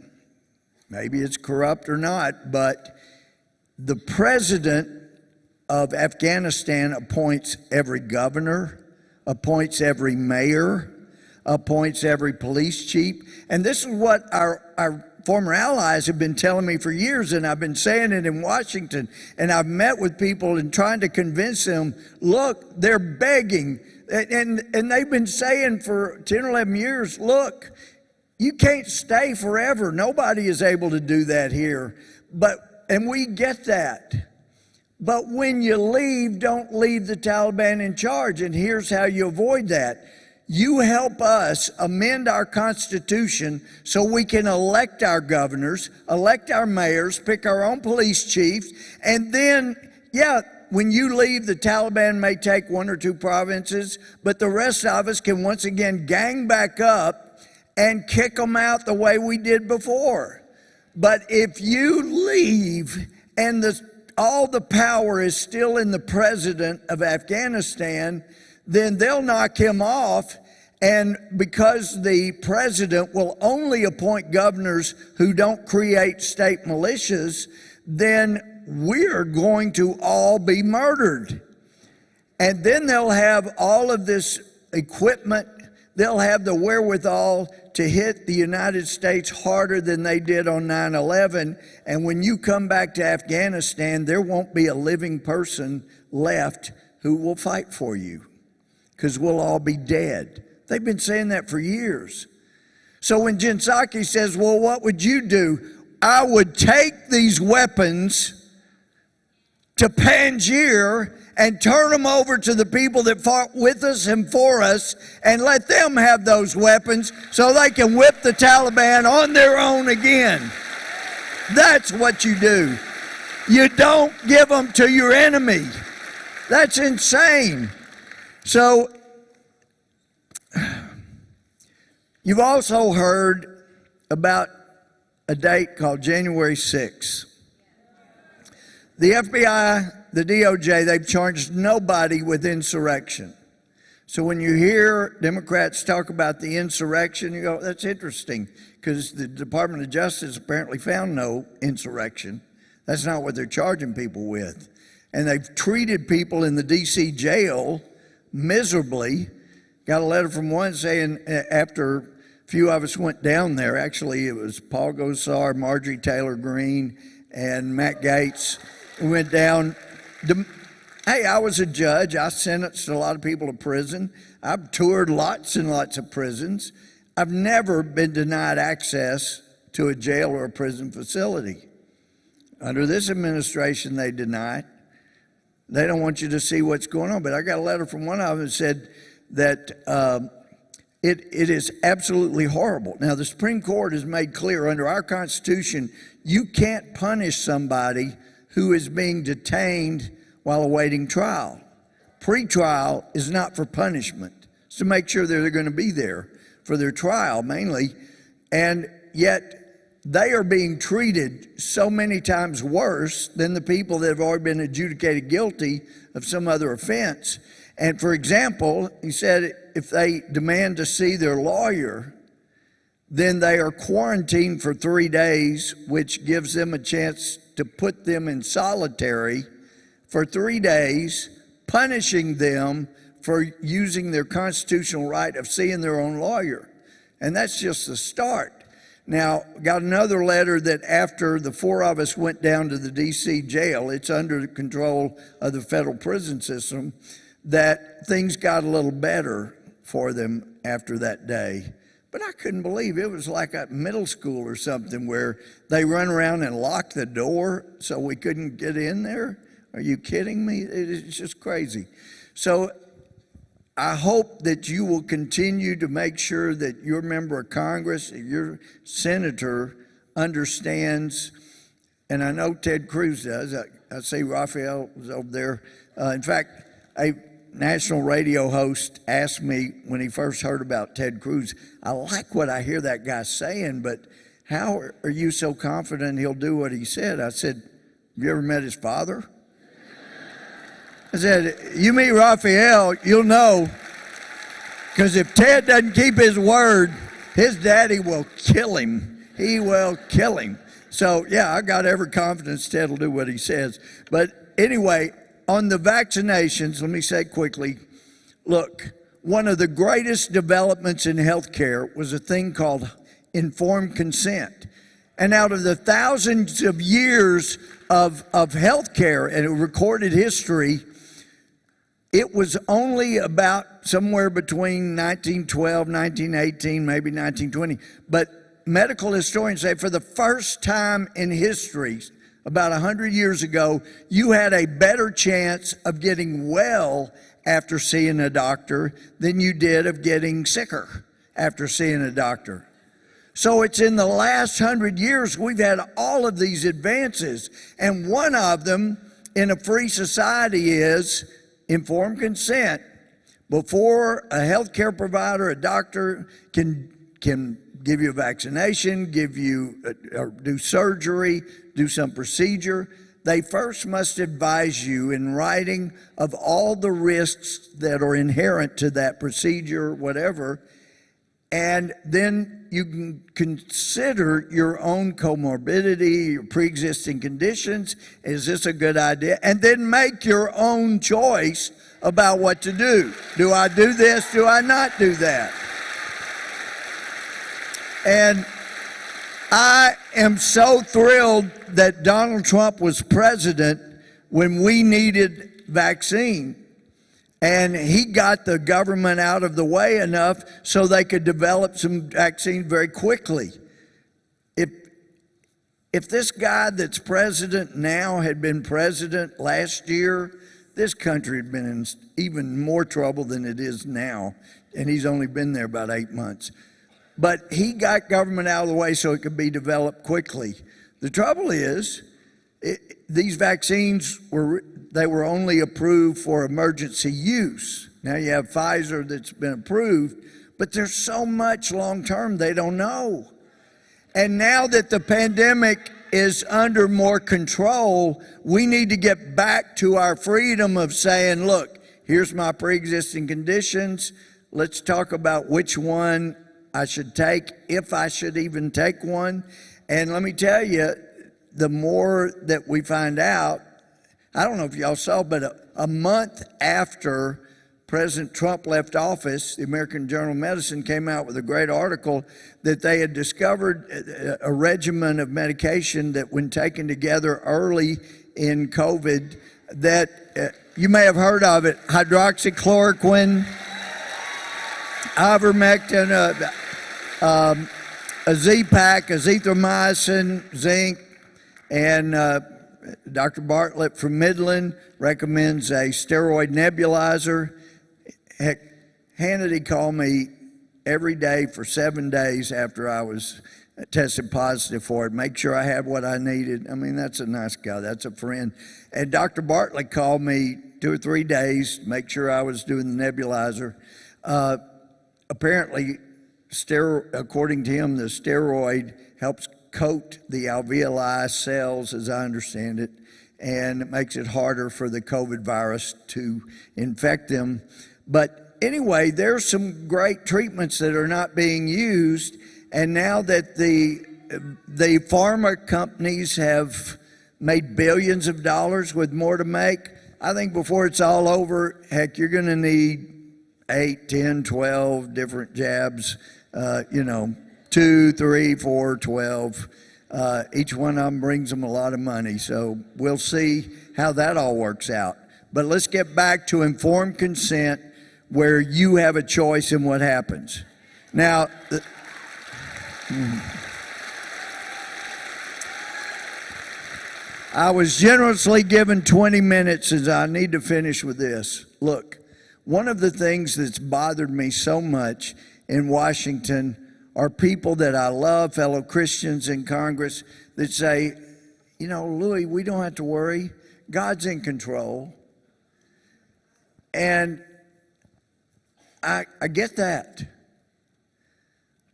maybe it's corrupt or not, but the president of Afghanistan appoints every governor, appoints every mayor, appoints every police chief. And this is what our former allies have been telling me for years, and I've been saying it in Washington, and I've met with people and trying to convince them, look, they're begging, and they've been saying for 10 or 11 years, look, you can't stay forever. Nobody is able to do that here. And we get that. But when you leave, don't leave the Taliban in charge. And here's how you avoid that. You help us amend our Constitution so we can elect our governors, elect our mayors, pick our own police chiefs, and then, when you leave, the Taliban may take 1 or 2 provinces, but the rest of us can once again gang back up and kick them out the way we did before. But if you leave and all the power is still in the president of Afghanistan, then they'll knock him off. And because the president will only appoint governors who don't create state militias, then we're going to all be murdered. And then they'll have all of this equipment. They'll have the wherewithal to hit the United States harder than they did on 9/11. And when you come back to Afghanistan, there won't be a living person left who will fight for you, because we'll all be dead. They've been saying that for years. So when Jen Psaki says, well, what would you do? I would take these weapons to Panjshir and turn them over to the people that fought with us and for us, and let them have those weapons so they can whip the Taliban on their own again. That's what you do. You don't give them to your enemy. That's insane. So, you've also heard about a date called January 6th. The FBI, the DOJ, they've charged nobody with insurrection. So when you hear Democrats talk about the insurrection, you go, that's interesting, because the Department of Justice apparently found no insurrection. That's not what they're charging people with. And they've treated people in the D.C. jail miserably. Got a letter from one saying after a few of us went down there, actually it was Paul Gosar, Marjorie Taylor Greene, and Matt Gaetz. We went down. Hey, I was a judge. I sentenced a lot of people to prison. I've toured lots and lots of prisons. I've never been denied access to a jail or a prison facility. Under this administration, they deny it. They don't want you to see what's going on. But I got a letter from one of them that said that it is absolutely horrible. Now, the Supreme Court has made clear under our Constitution, you can't punish somebody who is being detained while awaiting trial. Pre-trial is not for punishment. It's to make sure that they're going to be there for their trial mainly. And yet they are being treated so many times worse than the people that have already been adjudicated guilty of some other offense. And for example, he said if they demand to see their lawyer, then they are quarantined for 3 days, which gives them a chance to put them in solitary for 3 days, punishing them for using their constitutional right of seeing their own lawyer. And that's just the start. Now, got another letter that after the 4 of us went down to the D.C. jail, it's under the control of the federal prison system, that things got a little better for them after that day. But I couldn't believe it was like a middle school or something where they run around and lock the door so we couldn't get in there. Are you kidding me? It's just crazy. So I hope that you will continue to make sure that your member of Congress, your senator understands, and I know Ted Cruz does. I see Raphael was over there. In fact, national radio host asked me when he first heard about Ted Cruz, I like what I hear that guy saying, but how are you so confident he'll do what he said? I said, have you ever met his father? I said, you meet Raphael, you'll know, because if Ted doesn't keep his word, his daddy will kill him. He will kill him. So, yeah, I got every confidence Ted will do what he says. But anyway, on the vaccinations, let me say quickly, look, one of the greatest developments in healthcare was a thing called informed consent. And out of the thousands of years of healthcare and recorded history, it was only about somewhere between 1912, 1918, maybe 1920. But medical historians say for the first time in history, about 100 years ago, you had a better chance of getting well after seeing a doctor than you did of getting sicker after seeing a doctor. So it's in the last 100 years we've had all of these advances, and one of them in a free society is informed consent. Before a healthcare provider, a doctor can give you a vaccination, give you or do surgery, do some procedure, they first must advise you in writing of all the risks that are inherent to that procedure, whatever, and then you can consider your own comorbidity, your pre-existing conditions. Is this a good idea? And then make your own choice about what to do. Do I do this? Do I not do that? And I am so thrilled that Donald Trump was president when we needed vaccine. And he got the government out of the way enough so they could develop some vaccine very quickly. If this guy that's president now had been president last year, this country had been in even more trouble than it is now. And he's only been there about 8 months. But he got government out of the way so it could be developed quickly. The trouble is, these vaccines were only approved for emergency use. Now you have Pfizer that's been approved, but there's so much long-term they don't know. And now that the pandemic is under more control, we need to get back to our freedom of saying, look, here's my pre-existing conditions. Let's talk about which one I should take, if I should even take one. And let me tell you, the more that we find out, I don't know if y'all saw, but a month after President Trump left office, the American Journal of Medicine came out with a great article that they had discovered a regimen of medication that when taken together early in COVID, that you may have heard of it, hydroxychloroquine, ivermectin, a Z-Pak, azithromycin, zinc, and Dr. Bartlett from Midland recommends a steroid nebulizer. Heck, Hannity called me every day for 7 days after I was tested positive for it, make sure I had what I needed. I mean, that's a nice guy. That's a friend. And Dr. Bartlett called me 2 or 3 days, make sure I was doing the nebulizer. Apparently, according to him, the steroid helps coat the alveoli cells, as I understand it, and it makes it harder for the COVID virus to infect them. But anyway, there's some great treatments that are not being used, and now that the pharma companies have made billions of dollars with more to make, I think before it's all over, heck, you're going to need 8, 10, 12 different jabs, 2, 3, 4, 12. Each one of them brings them a lot of money. So we'll see how that all works out. But let's get back to informed consent where you have a choice in what happens. Now, I was generously given 20 minutes as I need to finish with this. Look, one of the things that's bothered me so much in Washington are people that I love, fellow Christians in Congress, that say, Louie, we don't have to worry. God's in control. And I get that.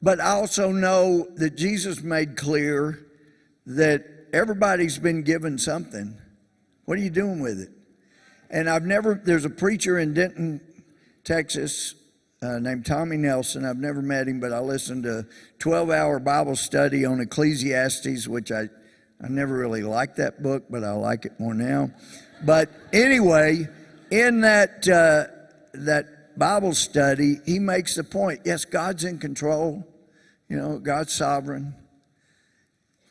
But I also know that Jesus made clear that everybody's been given something. What are you doing with it? And there's a preacher in Denton, Texas, named Tommy Nelson. I've never met him, but I listened to a 12-hour Bible study on Ecclesiastes, which I never really liked that book, but I like it more now. But anyway, in that Bible study, he makes the point, yes, God's in control. You know, God's sovereign.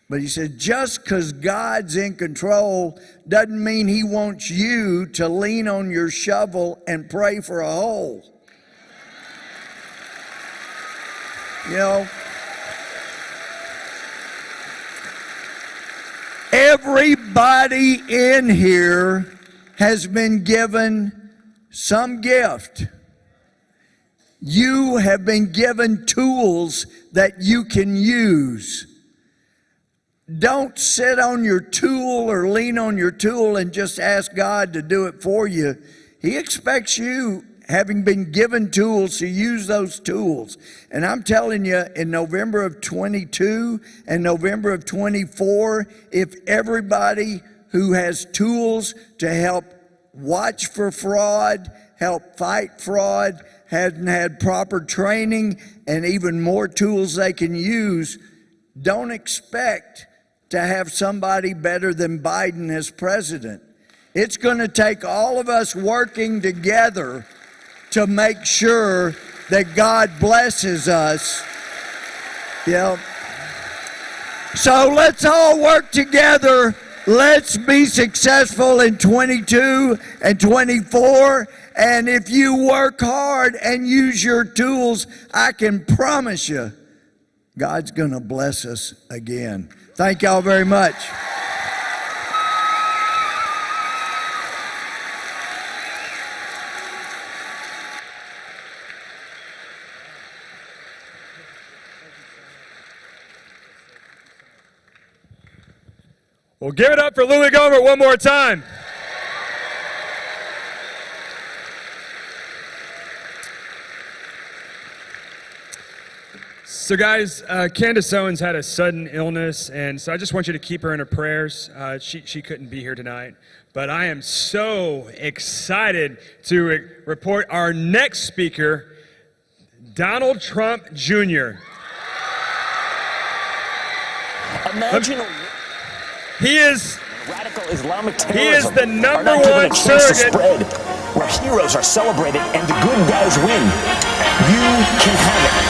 But he said, just because God's in control doesn't mean he wants you to lean on your shovel and pray for a hole. You know, everybody in here has been given some gift. You have been given tools that you can use. Don't sit on your tool or lean on your tool and just ask God to do it for you. He expects you, having been given tools, to use those tools. And I'm telling you, in November of 22 and November of 24, if everybody who has tools to help watch for fraud, help fight fraud, hadn't had proper training and even more tools they can use, don't expect to have somebody better than Biden as president. It's going to take all of us working together to make sure that God blesses us. Yeah. So let's all work together. Let's be successful in 22 and 24. And if you work hard and use your tools, I can promise you, God's going to bless us again. Thank y'all very much. Well, give it up for Louie Gohmert one more time. So guys, Candace Owens had a sudden illness, and so I just want you to keep her in her prayers. She couldn't be here tonight, but I am so excited to report our next speaker, Donald Trump Jr. Imagine He is radical Islamic terrorism. He is the are number not given one a chance to surrogate. spread, where heroes are celebrated and the good guys win. You can have it.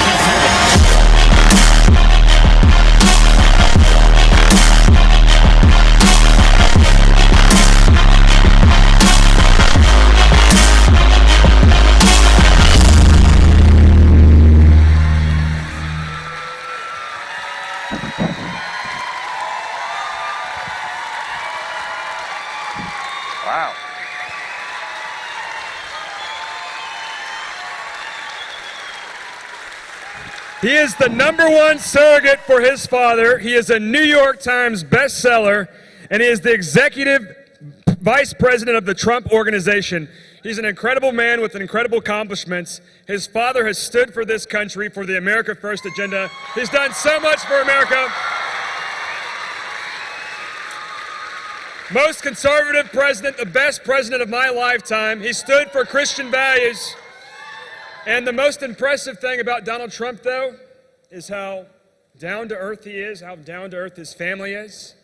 Wow. He is the number one surrogate for his father. He is a New York Times bestseller, and he is the executive vice president of the Trump Organization. He's an incredible man with incredible accomplishments. His father has stood for this country, for the America First agenda. He's done so much for America. Most conservative president, the best president of my lifetime. He stood for Christian values. And the most impressive thing about Donald Trump, though, is how down to earth he is, how down to earth his family is.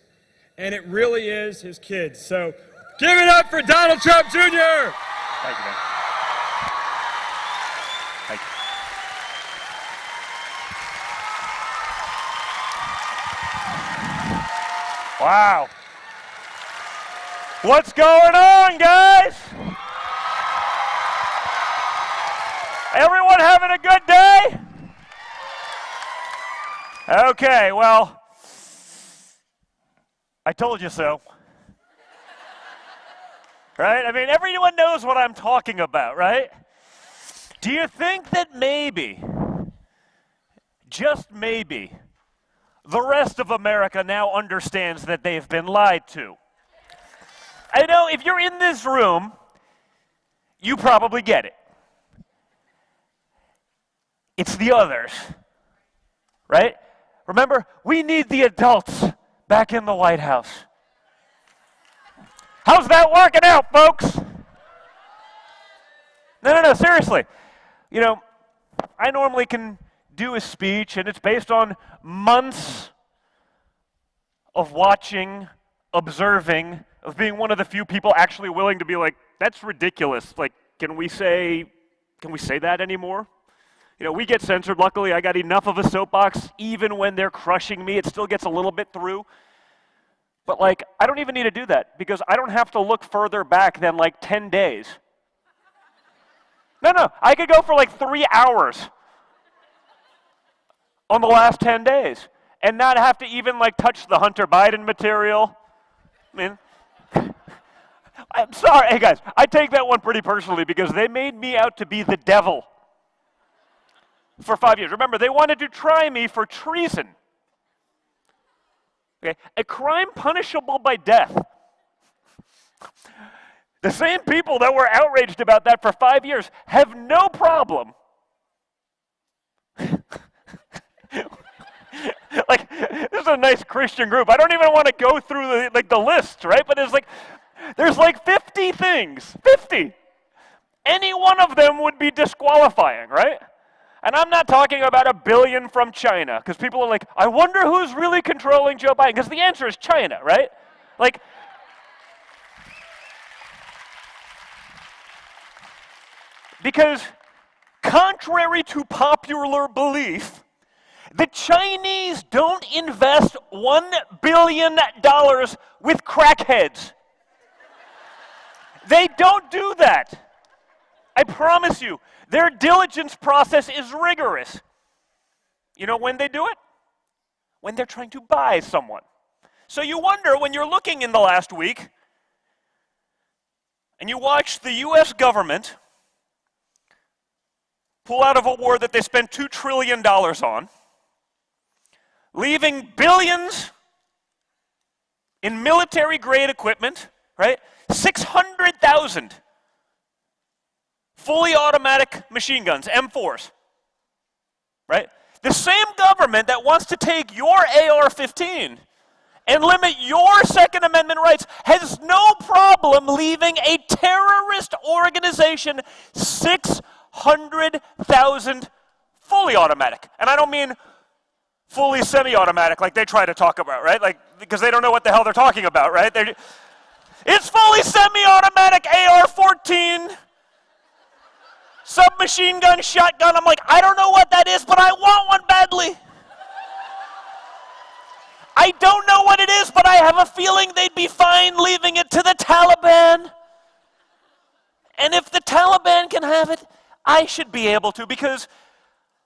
And it really is his kids. So give it up for Donald Trump Jr. Thank you, man. Thank you. Wow. What's going on, guys? Everyone having a good day? Okay, well, I told you so. Right? I mean, everyone knows what I'm talking about, right? Do you think that maybe, just maybe, the rest of America now understands that they've been lied to? I know if you're in this room, You probably get it. It's the others, right? Remember, we need the adults back in the White House. How's that working out, folks? No, seriously. You know, I normally can do a speech, and it's based on months of watching, observing, of being one of the few people actually willing to be like, that's ridiculous. Like, can we say that anymore? You know, we get censored. Luckily, I got enough of a soapbox. Even when they're crushing me, it still gets a little bit through. But like, I don't even need to do that because I don't have to look further back than like 10 days. No, I could go for like 3 hours on the last 10 days and not have to even like touch the Hunter Biden material. I mean, I'm sorry. Hey guys, I take that one pretty personally because they made me out to be the devil for 5 years. Remember, they wanted to try me for treason. Okay, a crime punishable by death. The same people that were outraged about that for 5 years have no problem. Like, this is a nice Christian group. I don't even want to go through the list, right? But there's like 50 things, 50. Any one of them would be disqualifying, right? And I'm not talking about $1 billion from China, because people are like, I wonder who's really controlling Joe Biden, because the answer is China, right? Like, because contrary to popular belief, the Chinese don't invest $1 billion with crackheads. They don't do that. I promise you. Their diligence process is rigorous. You know when they do it? When they're trying to buy someone. So you wonder when you're looking in the last week and you watch the US government pull out of a war that they spent $2 trillion on, leaving billions in military-grade equipment, right? 600,000 fully automatic machine guns, M4s, right? The same government that wants to take your AR-15 and limit your Second Amendment rights has no problem leaving a terrorist organization 600,000 fully automatic. And I don't mean fully semi-automatic like they try to talk about, right? Like, because they don't know what the hell they're talking about, right? It's fully semi-automatic AR-14 submachine gun, shotgun. I'm like, I don't know what that is, but I want one badly. I don't know what it is, but I have a feeling they'd be fine leaving it to the Taliban. And if the Taliban can have it, I should be able to, because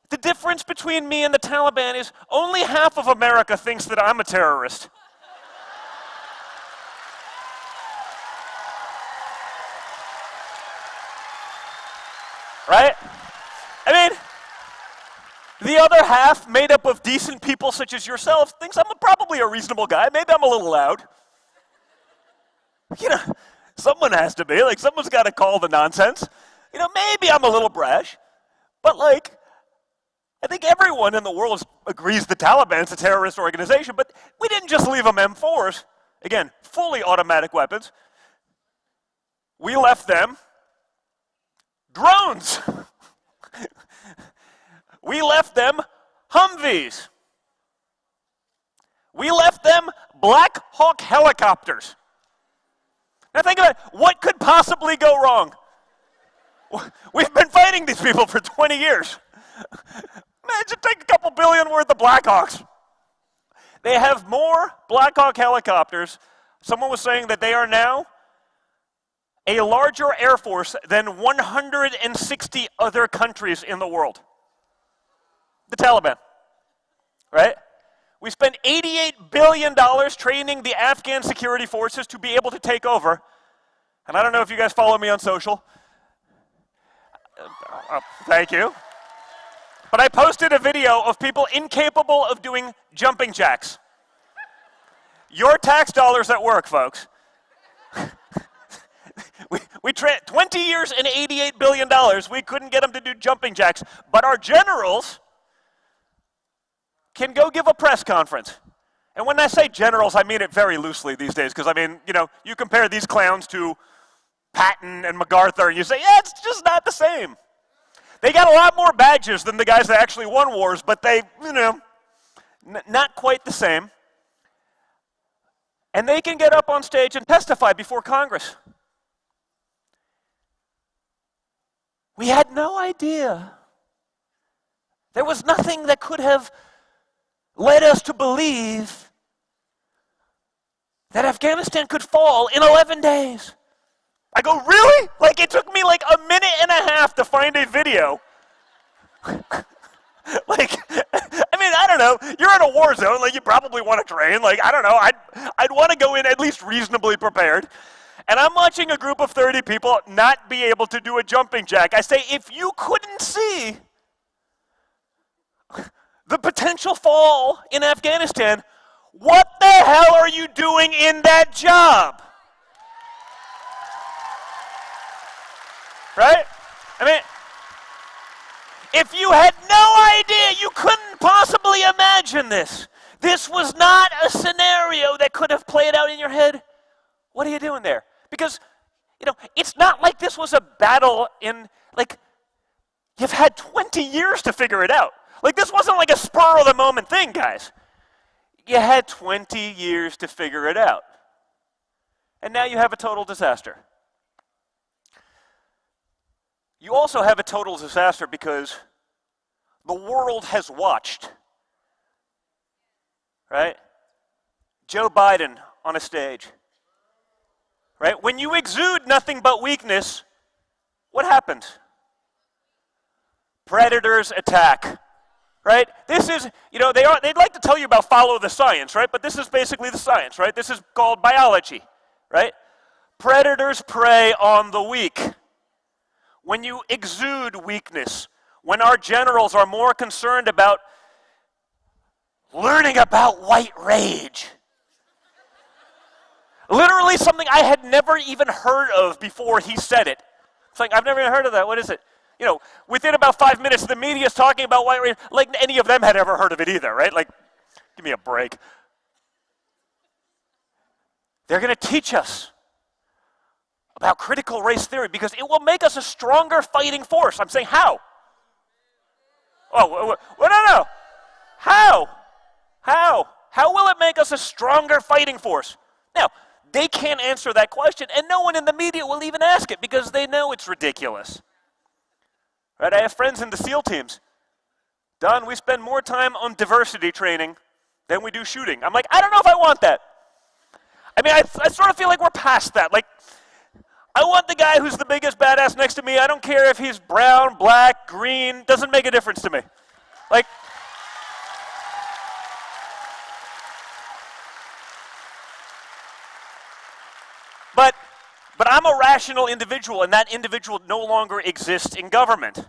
the difference between me and the Taliban is only half of America thinks that I'm a terrorist. Right? I mean, the other half, made up of decent people such as yourself, thinks I'm probably a reasonable guy. Maybe I'm a little loud. You know, someone has to be. Like, someone's got to call the nonsense. You know, maybe I'm a little brash. But, like, I think everyone in the world agrees the Taliban's a terrorist organization. But we didn't just leave them M4s. Again, fully automatic weapons. We left them drones. We left them Humvees. We left them Black Hawk helicopters. Now think about it. What could possibly go wrong? We've been fighting these people for 20 years. Imagine take a couple billion worth of Black Hawks. They have more Black Hawk helicopters. Someone was saying that they are now a larger air force than 160 other countries in the world. The Taliban, right? We spent $88 billion training the Afghan security forces to be able to take over. And I don't know if you guys follow me on social. Thank you. But I posted a video of people incapable of doing jumping jacks. Your tax dollars at work, folks. 20 years and $88 billion, we couldn't get them to do jumping jacks. But our generals can go give a press conference. And when I say generals, I mean it very loosely these days, because, I mean, you know, you compare these clowns to Patton and MacArthur, and you say, yeah, it's just not the same. They got a lot more badges than the guys that actually won wars, but they, you know, not quite the same. And they can get up on stage and testify before Congress. We had no idea. There was nothing that could have led us to believe that Afghanistan could fall in 11 days. I go, really? Like, it took me like a minute and a half to find a video. Like, I mean, I don't know. You're in a war zone. Like, you probably want to train. Like, I don't know. I'd want to go in at least reasonably prepared. And I'm watching a group of 30 people not be able to do a jumping jack. I say, if you couldn't see the potential fall in Afghanistan, what the hell are you doing in that job? Right? I mean, if you had no idea, you couldn't possibly imagine this. This was not a scenario that could have played out in your head. What are you doing there? Because, you know, it's not like this was a battle in, like, you've had 20 years to figure it out. Like, this wasn't like a spur of the moment thing, guys. You had 20 years to figure it out. And now you have a total disaster. You also have a total disaster because the world has watched, right? Joe Biden on a stage, right? When you exude nothing but weakness, what happens? Predators attack, right? This is, you know, they'd like to tell you about follow the science, right? But this is basically the science, right? This is called biology, right? Predators prey on the weak. When you exude weakness, when our generals are more concerned about learning about white rage, literally something I had never even heard of before he said it. It's like, I've never even heard of that. What is it? You know, within about 5 minutes, the media's talking about white rage, like any of them had ever heard of it either, right? Like, give me a break. They're going to teach us about critical race theory because it will make us a stronger fighting force. I'm saying, how? Oh, no. How? How will it make us a stronger fighting force? Now, they can't answer that question, and no one in the media will even ask it because they know it's ridiculous. Right? I have friends in the SEAL teams. Don, we spend more time on diversity training than we do shooting. I'm like, I don't know if I want that. I mean, I sort of feel like we're past that. Like, I want the guy who's the biggest badass next to me. I don't care if he's brown, black, green. Doesn't make a difference to me. Like, but I'm a rational individual, and that individual no longer exists in government,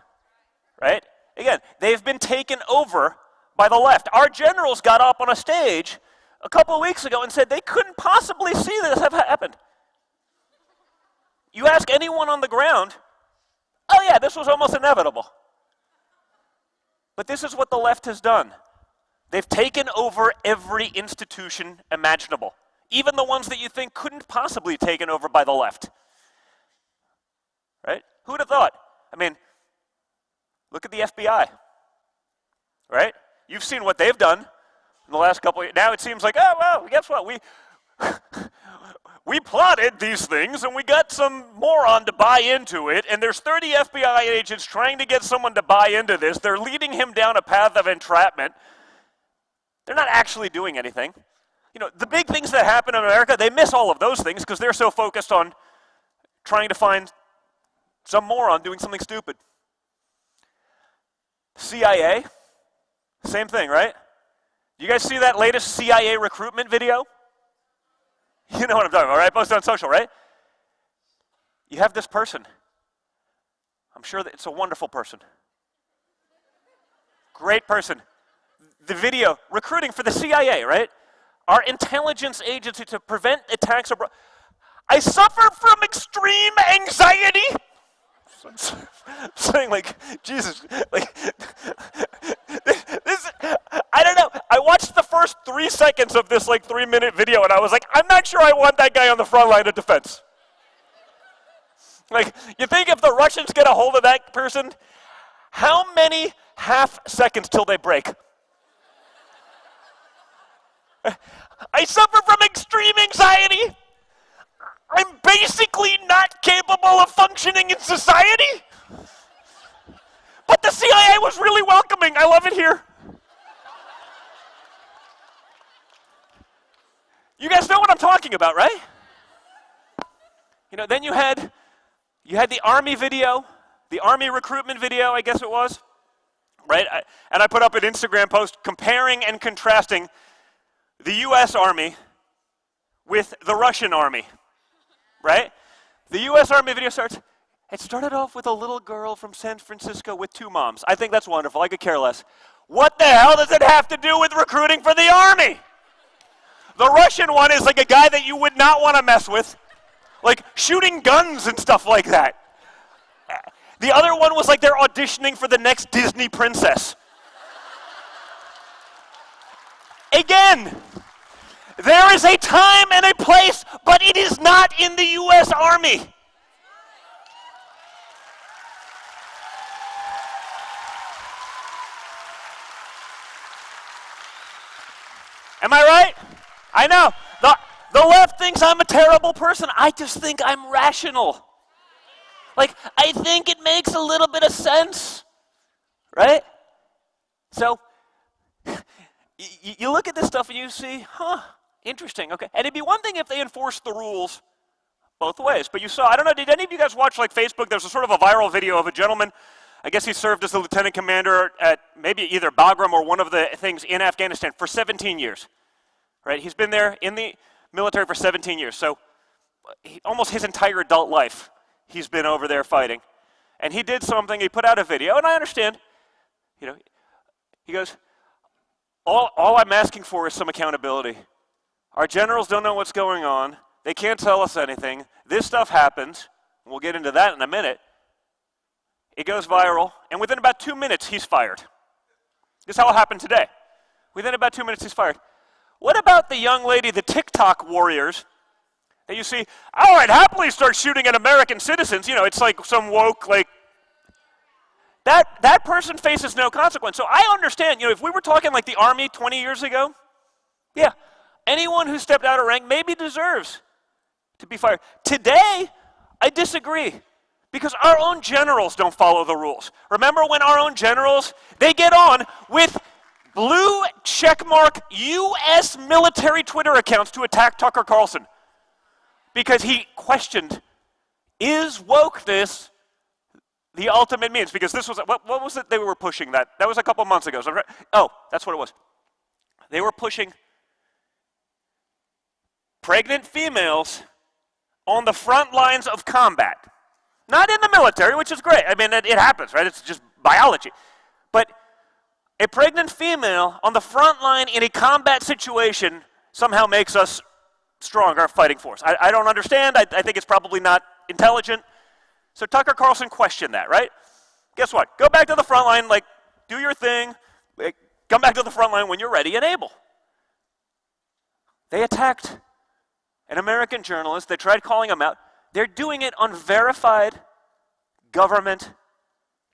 right? Again, they've been taken over by the left. Our generals got up on a stage a couple of weeks ago and said they couldn't possibly see this have happened. You ask anyone on the ground, oh yeah, this was almost inevitable. But this is what the left has done. They've taken over every institution imaginable, even the ones that you think couldn't possibly be taken over by the left. Right? Who would have thought? I mean, look at the FBI. Right? You've seen what they've done in the last couple of years. Now it seems like, oh, well, guess what? We plotted these things, and we got some moron to buy into it, and there's 30 FBI agents trying to get someone to buy into this. They're leading him down a path of entrapment. They're not actually doing anything. You know, the big things that happen in America, they miss all of those things because they're so focused on trying to find some moron doing something stupid. CIA, same thing, right? You guys see that latest CIA recruitment video? You know what I'm talking about, right? Posted on social, right? You have this person. I'm sure that it's a wonderful person. Great person. The video, recruiting for the CIA, right? Our intelligence agency to prevent attacks abroad. I suffer from extreme anxiety. Saying like, Jesus, like, this, I don't know. I watched the first 3 seconds of this like 3-minute video and I was like, I'm not sure I want that guy on the front line of defense. Like, you think if the Russians get a hold of that person, how many half seconds till they break? I suffer from extreme anxiety. I'm basically not capable of functioning in society. But the CIA was really welcoming. I love it here. You guys know what I'm talking about, right? You know, then you had the Army video, the Army recruitment video, I guess it was, right? And I put up an Instagram post comparing and contrasting the U.S. Army with the Russian Army. Right? The U.S. Army video starts, it started off with a little girl from San Francisco with 2 moms. I think that's wonderful. I could care less. What the hell does it have to do with recruiting for the Army? The Russian one is like a guy that you would not want to mess with, like shooting guns and stuff like that. The other one was like they're auditioning for the next Disney princess. Again, there is a time and a place, but it is not in the U.S. Army. Am I right? I know. The left thinks I'm a terrible person. I just think I'm rational. Like, I think it makes a little bit of sense, right? So, you look at this stuff and you see, interesting, okay. And it'd be one thing if they enforced the rules both ways. But you saw, I don't know, did any of you guys watch like Facebook? There's a sort of a viral video of a gentleman, I guess he served as the lieutenant commander at maybe either Bagram or one of the things in Afghanistan for 17 years, right? He's been there in the military for 17 years. So almost his entire adult life, he's been over there fighting. And he did something, he put out a video, and I understand, you know, he goes, all I'm asking for is some accountability. Our generals don't know what's going on. They can't tell us anything. This stuff happens. We'll get into that in a minute. It goes viral, and within about 2 minutes, he's fired. This is how it happened today. Within about 2 minutes, he's fired. What about the young lady, the TikTok warriors, that you see, all right, happily start shooting at American citizens. You know, it's like some woke, like, that person faces no consequence. So I understand, you know, if we were talking like the Army 20 years ago, yeah, anyone who stepped out of rank maybe deserves to be fired. Today, I disagree, because our own generals don't follow the rules. Remember when our own generals, they get on with blue checkmark U.S. military Twitter accounts to attack Tucker Carlson because he questioned, is wokeness the ultimate means? Because this was, what was it they were pushing that? That was a couple months ago. Oh, that's what it was. They were pushing pregnant females on the front lines of combat. Not in the military, which is great. I mean, it happens, right? It's just biology. But a pregnant female on the front line in a combat situation somehow makes us stronger fighting force. I don't understand. I think it's probably not intelligent. So Tucker Carlson questioned that, right? Guess what? Go back to the front line, like, do your thing. Come back to the front line when you're ready and able. They attacked an American journalist. They tried calling him out. They're doing it on verified government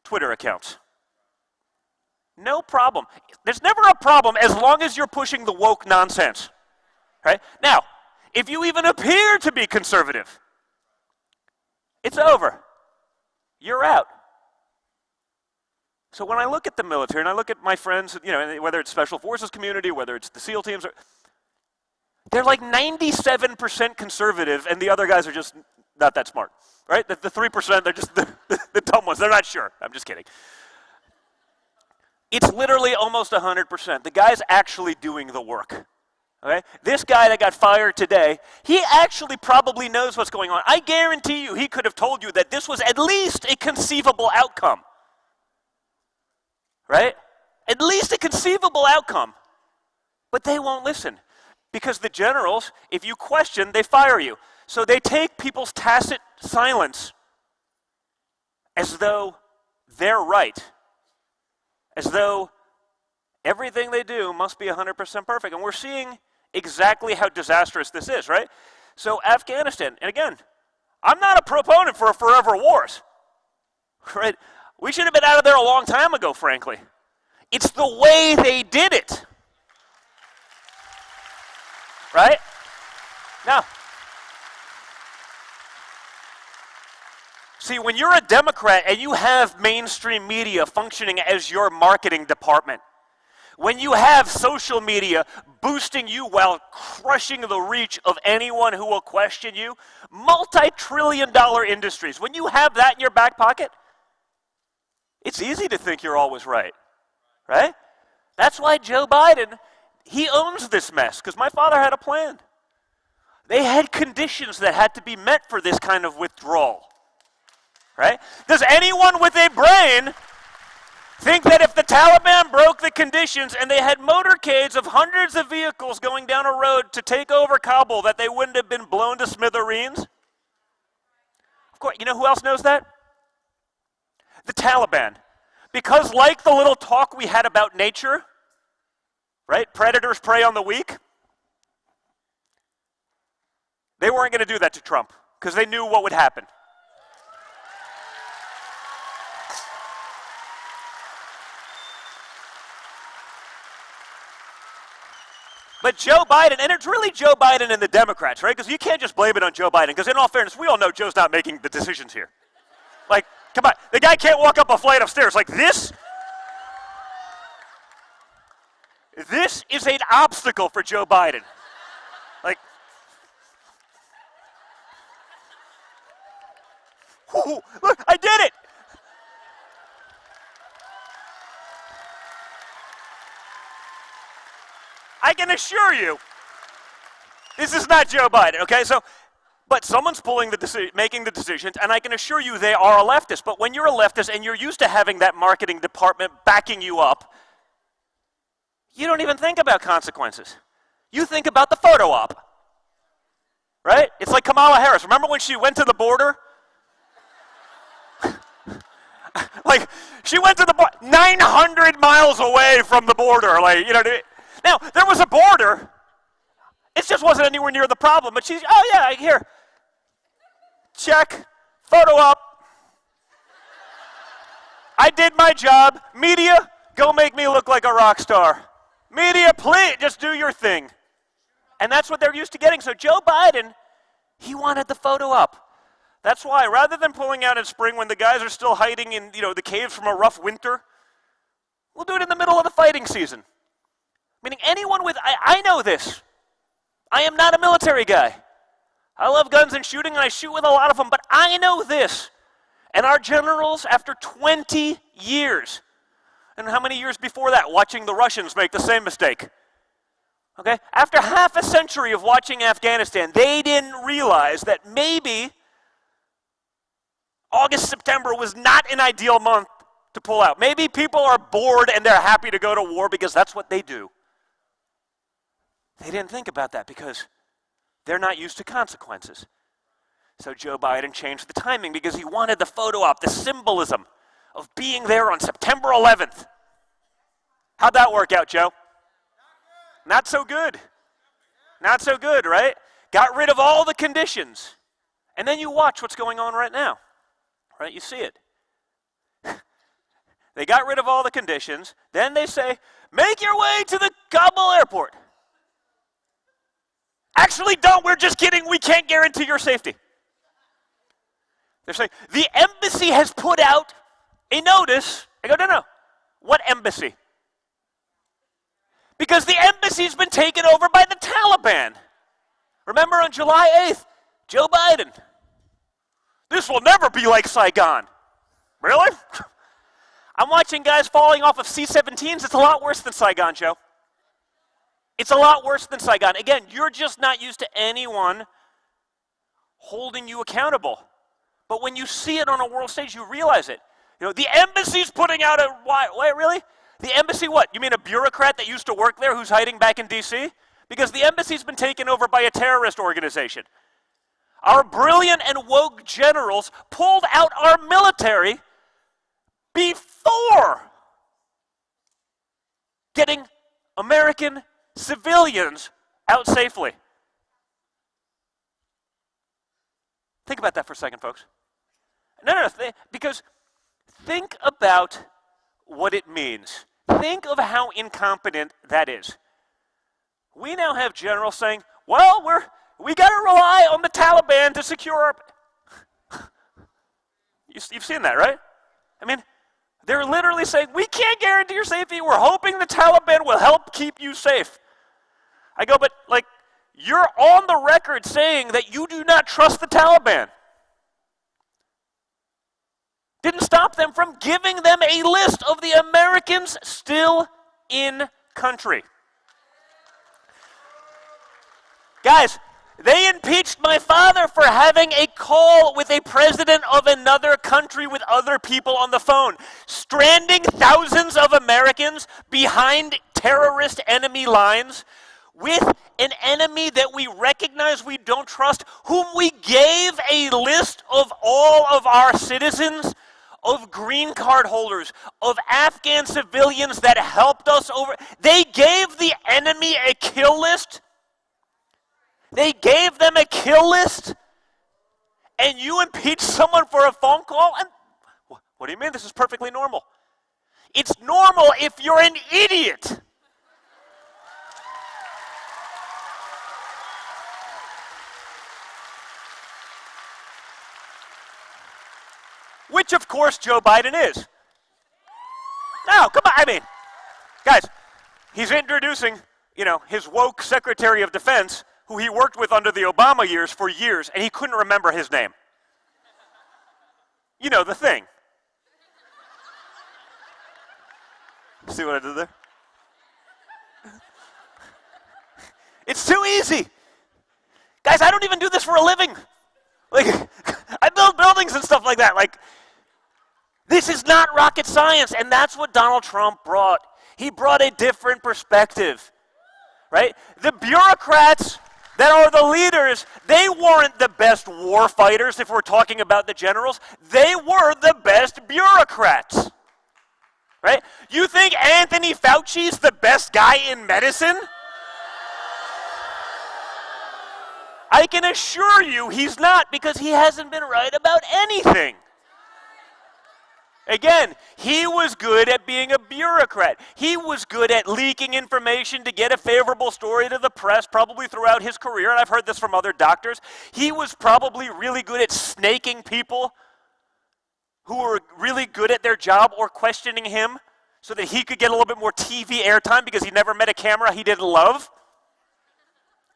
Twitter accounts. No problem. There's never a problem as long as you're pushing the woke nonsense, right? Now, if you even appear to be conservative, it's over. You're out. So when I look at the military and I look at my friends, you know, whether it's Special Forces community, whether it's the SEAL teams, they're like 97% conservative, and the other guys are just not that smart, right? The 3%, they're just the dumb ones. They're not sure. I'm just kidding. It's literally almost 100%. The guy's actually doing the work. Okay? This guy that got fired today, he actually probably knows what's going on. I guarantee you he could have told you that this was at least a conceivable outcome. Right? At least a conceivable outcome. But they won't listen. Because the generals, if you question, they fire you. So they take people's tacit silence as though they're right, as though everything they do must be 100% perfect. And we're seeing exactly how disastrous this is, right? So Afghanistan, and again, I'm not a proponent for forever wars, right? We should have been out of there a long time ago, frankly. It's the way they did it, right? Now, see, when you're a Democrat and you have mainstream media functioning as your marketing department, when you have social media boosting you while crushing the reach of anyone who will question you, multi-trillion-dollar industries, when you have that in your back pocket, it's easy to think you're always right, right? That's why Joe Biden, he owns this mess, because my father had a plan. They had conditions that had to be met for this kind of withdrawal, right? Does anyone with a brain think that if the Taliban broke the conditions and they had motorcades of hundreds of vehicles going down a road to take over Kabul, that they wouldn't have been blown to smithereens? Of course, you know who else knows that? The Taliban. Because like the little talk we had about nature, right? Predators prey on the weak. They weren't going to do that to Trump because they knew what would happen. But Joe Biden, and it's really Joe Biden and the Democrats, right? Because you can't just blame it on Joe Biden, because in all fairness, we all know Joe's not making the decisions here. Like, come on, the guy can't walk up a flight of stairs like this. This is an obstacle for Joe Biden. Like, ooh, look, I did it. I can assure you, this is not Joe Biden, okay? So, but someone's making the decisions, and I can assure you they are a leftist. But when you're a leftist and you're used to having that marketing department backing you up, you don't even think about consequences. You think about the photo op, right? It's like Kamala Harris. Remember when she went to the border? Like, she went to the border, 900 miles away from the border, like, you know what I mean? Now, there was a border. It just wasn't anywhere near the problem. But she's, oh yeah, here. Check. Photo op. I did my job. Media, go make me look like a rock star. Media, please, just do your thing. And that's what they're used to getting. So Joe Biden, he wanted the photo op. That's why, rather than pulling out in spring when the guys are still hiding in, the caves from a rough winter, we'll do it in the middle of the fighting season. Meaning anyone with, I know this. I am not a military guy. I love guns and shooting, and I shoot with a lot of them, but I know this. And our generals, after 20 years, and how many years before that, watching the Russians make the same mistake, okay? After half a century of watching Afghanistan, they didn't realize that maybe August, September was not an ideal month to pull out. Maybe people are bored and they're happy to go to war because that's what they do. They didn't think about that because they're not used to consequences. So Joe Biden changed the timing because he wanted the photo op, the symbolism of being there on September 11th. How'd that work out, Joe? Not so good. Not so good, right? Got rid of all the conditions. And then you watch what's going on right now, right? You see it. They got rid of all the conditions. Then they say, make your way to the Kabul airport. Actually, don't. We're just kidding. We can't guarantee your safety. They're saying, the embassy has put out a notice. I go, no. What embassy? Because the embassy's been taken over by the Taliban. Remember on July 8th, Joe Biden. This will never be like Saigon. Really? I'm watching guys falling off of C-17s. It's a lot worse than Saigon, Joe. It's a lot worse than Saigon. Again, you're just not used to anyone holding you accountable. But when you see it on a world stage, you realize it. The embassy's putting out a, wait, really? The embassy what? You mean a bureaucrat that used to work there who's hiding back in D.C.? Because the embassy's been taken over by a terrorist organization. Our brilliant and woke generals pulled out our military before getting American civilians out safely. Think about that for a second, folks. No, because think about what it means. Think of how incompetent that is. We now have generals saying, well, we got to rely on the Taliban to secure our... You've seen that, right? I mean, they're literally saying, we can't guarantee your safety. We're hoping the Taliban will help keep you safe. I go, but like, you're on the record saying that you do not trust the Taliban. Didn't stop them from giving them a list of the Americans still in country. Guys, they impeached my father for having a call with a president of another country with other people on the phone, stranding thousands of Americans behind terrorist enemy lines with an enemy that we recognize we don't trust, whom we gave a list of all of our citizens, of green card holders, of Afghan civilians that helped us over. They gave the enemy a kill list. They gave them a kill list, and you impeach someone for a phone call? And what do you mean? This is perfectly normal. It's normal if you're an idiot. Which, of course, Joe Biden is. No, come on, I mean, guys, he's introducing, his woke Secretary of Defense, who he worked with under the Obama years for years, and he couldn't remember his name. You know, the thing. See what I did there? It's too easy. Guys, I don't even do this for a living. Like, I build buildings and stuff like that. Like, this is not rocket science, and that's what Donald Trump brought. He brought a different perspective, right? The bureaucrats that are the leaders, they weren't the best war fighters if we're talking about the generals. They were the best bureaucrats, right? You think Anthony Fauci's the best guy in medicine? I can assure you he's not, because he hasn't been right about anything. Again, he was good at being a bureaucrat. He was good at leaking information to get a favorable story to the press, probably throughout his career, and I've heard this from other doctors. He was probably really good at snaking people who were really good at their job or questioning him so that he could get a little bit more TV airtime because he never met a camera he didn't love.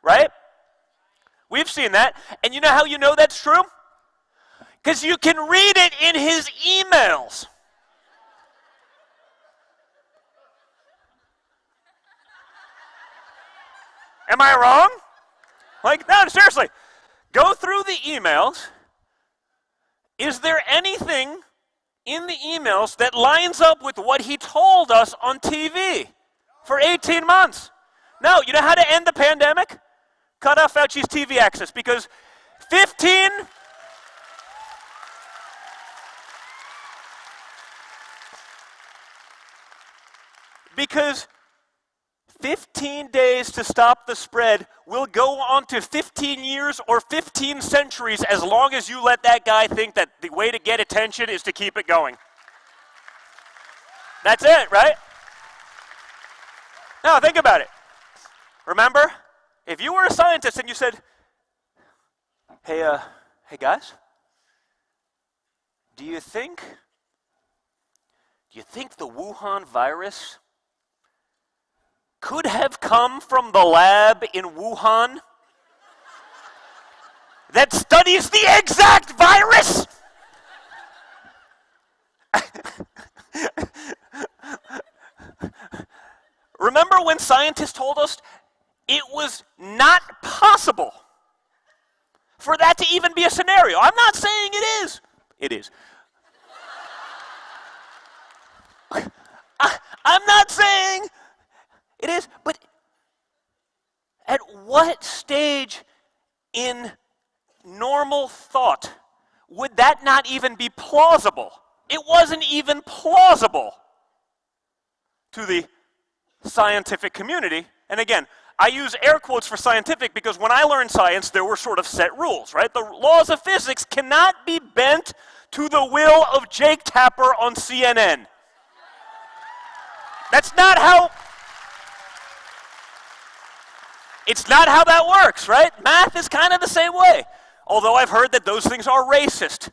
Right? We've seen that. And you know how you know that's true? Because you can read it in his emails. Am I wrong? Like, no, seriously. Go through the emails. Is there anything in the emails that lines up with what he told us on TV for 18 months? No, you know how to end the pandemic? Cut off Fauci's TV access, because 15 days to stop the spread will go on to 15 years or 15 centuries as long as you let that guy think that the way to get attention is to keep it going. That's it, right? Now, think about it. Remember, if you were a scientist and you said, hey guys, do you think the Wuhan virus could have come from the lab in Wuhan that studies the exact virus? Remember when scientists told us it was not possible for that to even be a scenario? I'm not saying it is. It is. I'm not saying it is, but at what stage in normal thought, would that not even be plausible? It wasn't even plausible to the scientific community. And again, I use air quotes for scientific because when I learned science, there were sort of set rules, right? The laws of physics cannot be bent to the will of Jake Tapper on CNN. That's not how... It's not how that works, right? Math is kind of the same way. Although I've heard that those things are racist.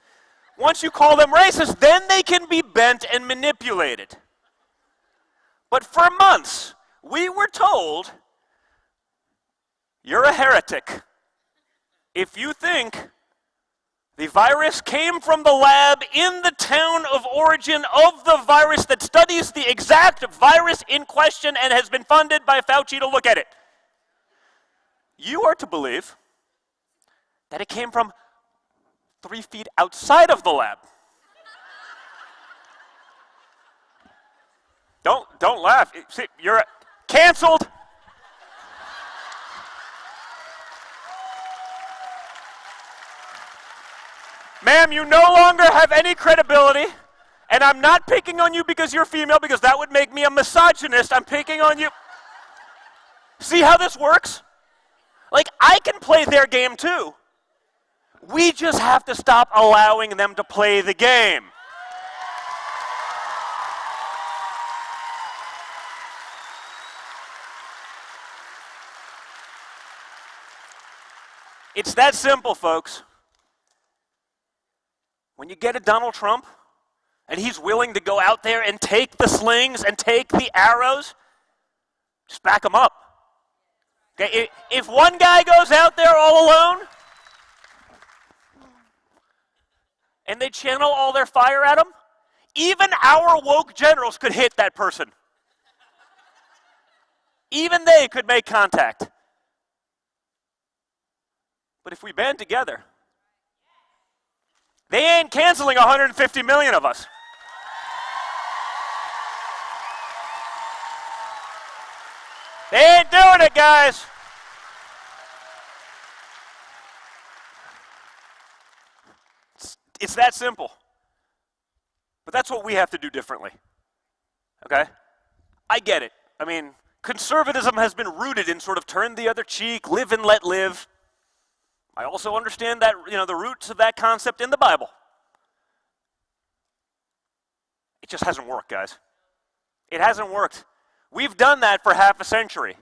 Once you call them racist, then they can be bent and manipulated. But for months, we were told, you're a heretic if you think the virus came from the lab in the town of origin of the virus that studies the exact virus in question and has been funded by Fauci to look at it. You are to believe that it came from 3 feet outside of the lab. Don't laugh. See, you're canceled. Ma'am, you no longer have any credibility, and I'm not picking on you because you're female, because that would make me a misogynist. I'm picking on you. See how this works? Like, I can play their game too. We just have to stop allowing them to play the game. It's that simple, folks. When you get a Donald Trump, and he's willing to go out there and take the slings and take the arrows, just back him up. Okay, if one guy goes out there all alone, and they channel all their fire at him, even our woke generals could hit that person. Even they could make contact. But if we band together, they ain't canceling 150 million of us. They ain't doing it, guys. It's that simple. But that's what we have to do differently. Okay? I get it. I mean, conservatism has been rooted in sort of turn the other cheek, live and let live. I also understand that, the roots of that concept in the Bible. It just hasn't worked, guys. It hasn't worked. We've done that for half a century.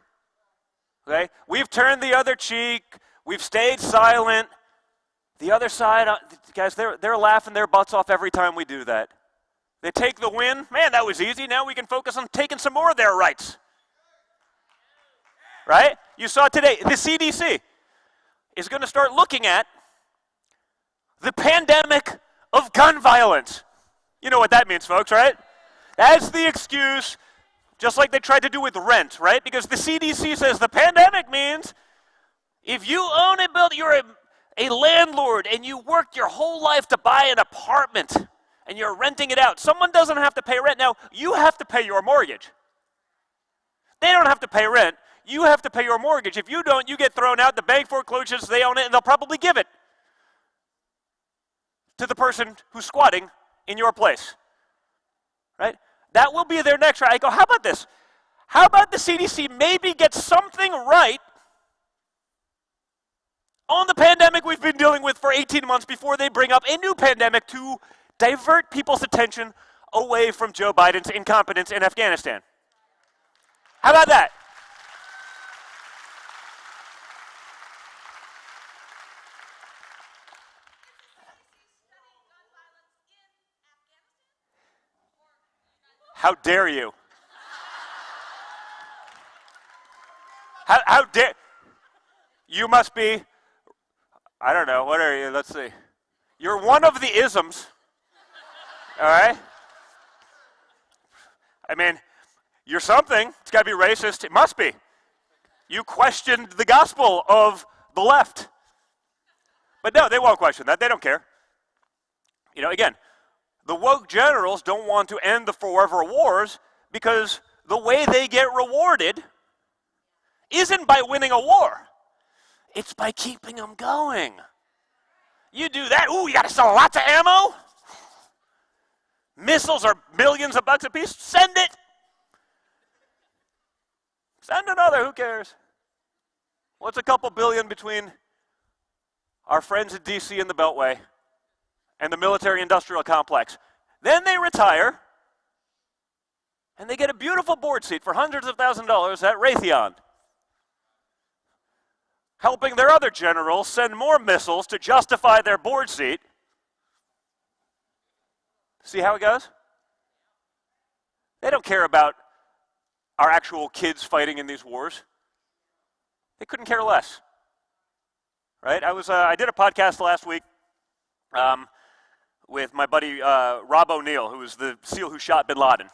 Okay? We've turned the other cheek. We've stayed silent. The other side, guys, they're laughing their butts off every time we do that. They take the win. Man, that was easy. Now we can focus on taking some more of their rights. Right? You saw today, the CDC is going to start looking at the pandemic of gun violence. You know what that means, folks, right? That's the excuse, just like they tried to do with rent, right? Because the CDC says the pandemic means if you own a building, you're a landlord and you worked your whole life to buy an apartment and you're renting it out. Someone doesn't have to pay rent. Now, you have to pay your mortgage. They don't have to pay rent. You have to pay your mortgage. If you don't, you get thrown out. The bank forecloses, they own it, and they'll probably give it to the person who's squatting in your place. Right? That will be their next right. I go, how about this? How about the CDC maybe get something right on the pandemic we've been dealing with for 18 months before they bring up a new pandemic to divert people's attention away from Joe Biden's incompetence in Afghanistan? How about that? How dare you? How dare you? Must be, I don't know, what are you? Let's see. You're one of the isms. All right? I mean, you're something. It's got to be racist. It must be. You questioned the gospel of the left. But no, they won't question that. They don't care. Again, the woke generals don't want to end the forever wars because the way they get rewarded isn't by winning a war. It's by keeping them going. You do that, ooh, you got to sell lots of ammo? Missiles are millions of bucks a piece? Send it. Send another, who cares? What's a couple billion between our friends in D.C. and the Beltway and the military-industrial complex? Then they retire, and they get a beautiful board seat for hundreds of thousands of dollars at Raytheon, helping their other generals send more missiles to justify their board seat. See how it goes? They don't care about our actual kids fighting in these wars. They couldn't care less, right? I did a podcast last week with my buddy Rob O'Neill, who was the SEAL who shot bin Laden.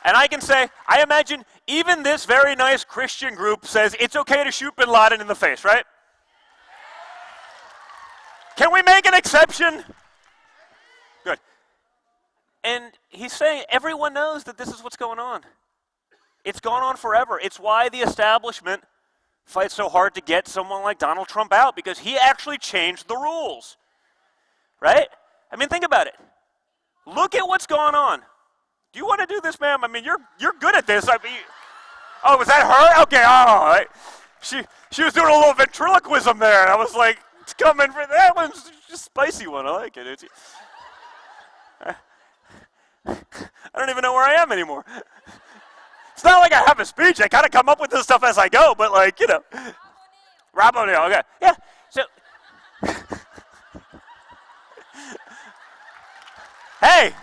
And I can say, I imagine even this very nice Christian group says it's okay to shoot bin Laden in the face, right? Can we make an exception? Good. And he's saying everyone knows that this is what's going on. It's gone on forever. It's why the establishment fights so hard to get someone like Donald Trump out, because he actually changed the rules, right? I mean, think about it. Look at what's going on. Do you want to do this, ma'am? I mean, you're good at this. I mean, oh, was that her? Okay, all right. She was doing a little ventriloquism there, and I was like, it's coming for that one's just a spicy one. I like it. I don't even know where I am anymore. It's not like I have a speech. I kind of come up with this stuff as I go, but like, you know. Rob O'Neill, okay. Yeah, so. Hey.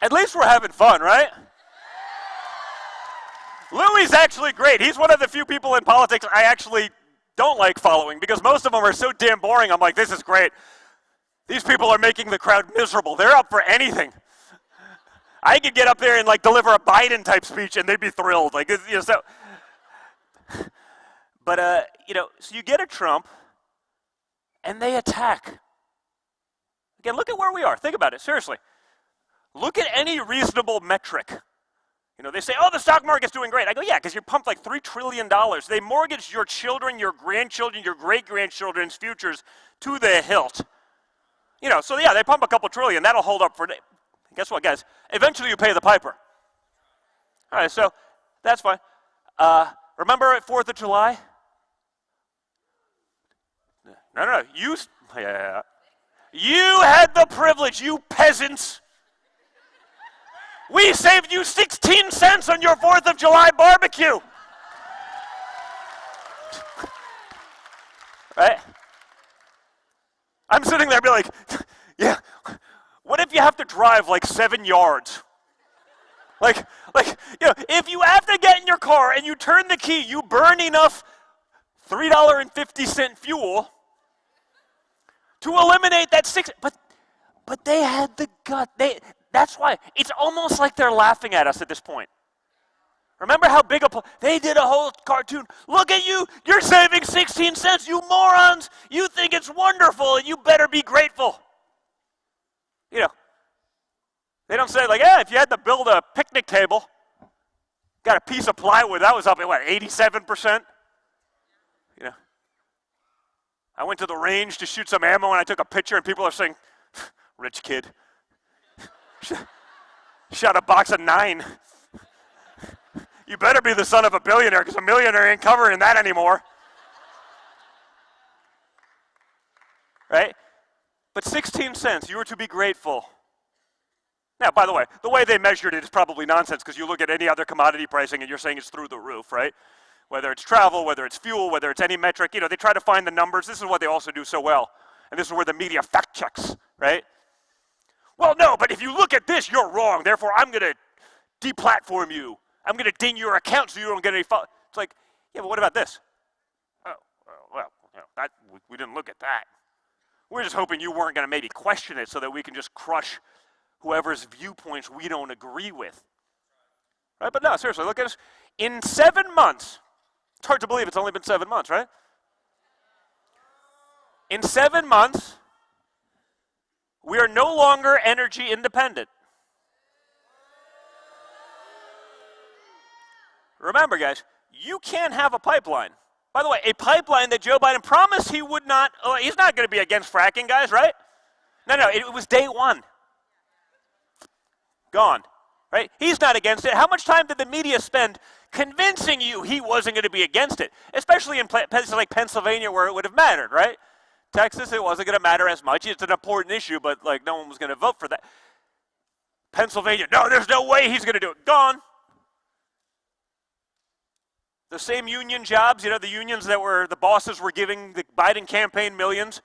At least we're having fun, right? Louie's actually great. He's one of the few people in politics I actually don't like following, because most of them are so damn boring. I'm like, this is great. These people are making the crowd miserable. They're up for anything. I could get up there and like deliver a Biden type speech and they'd be thrilled. Like, you know, so. But you know, so you get a Trump, and they attack. Again, look at where we are. Think about it seriously. Look at any reasonable metric. You know, they say, oh, the stock market's doing great. I go, yeah, because you pumped like $3 trillion. They mortgaged your children, your grandchildren, your great-grandchildren's futures to the hilt. You know, so yeah, they pump a couple trillion. That'll hold up for, guess what, guys? Eventually you pay the piper. All right, so that's fine. Remember at 4th of July? No. You had the privilege, you peasants. We saved you 16 cents on your 4th of July barbecue. Right? I'm sitting there and be like, yeah, what if you have to drive like 7 yards? Like, you know, if you have to get in your car and you turn the key, you burn enough $3.50 fuel to eliminate that but they had the gut. That's why it's almost like they're laughing at us at this point. Remember how big they did a whole cartoon. Look at you, you're saving 16 cents, you morons. You think it's wonderful and you better be grateful. You know, they don't say like, yeah, if you had to build a picnic table, got a piece of plywood, that was up at what, 87%? You know, I went to the range to shoot some ammo and I took a picture and people are saying, rich kid. Shot a box of 9. You better be the son of a billionaire, because a millionaire ain't covering that anymore. Right? But 16 cents, you were to be grateful. Now, by the way they measured it is probably nonsense, because you look at any other commodity pricing and you're saying it's through the roof, right? Whether it's travel, whether it's fuel, whether it's any metric, you know, they try to find the numbers. This is what they also do so well. And this is where the media fact checks, right? Well, no, but if you look at this, you're wrong. Therefore, I'm going to deplatform you. I'm going to ding your account so you don't get any follow. It's like, yeah, but what about this? Oh, well, you know, we didn't look at that. We're just hoping you weren't going to maybe question it so that we can just crush whoever's viewpoints we don't agree with. Right? But no, seriously, look at us. In 7 months, it's hard to believe it's only been 7 months, right? In 7 months, we are no longer energy independent. remember, guys, you can't have a pipeline. By the way, a pipeline that Joe Biden promised he would not, he's not going to be against fracking, guys, right? No, it was day one. Gone, right? He's not against it. How much time did the media spend convincing you he wasn't going to be against it? Especially in places like Pennsylvania where it would have mattered, right? Texas, it wasn't going to matter as much. It's an important issue, but like no one was going to vote for that. Pennsylvania, no, there's no way he's going to do it. Gone. The same union jobs, the unions that the bosses were giving the Biden campaign millions,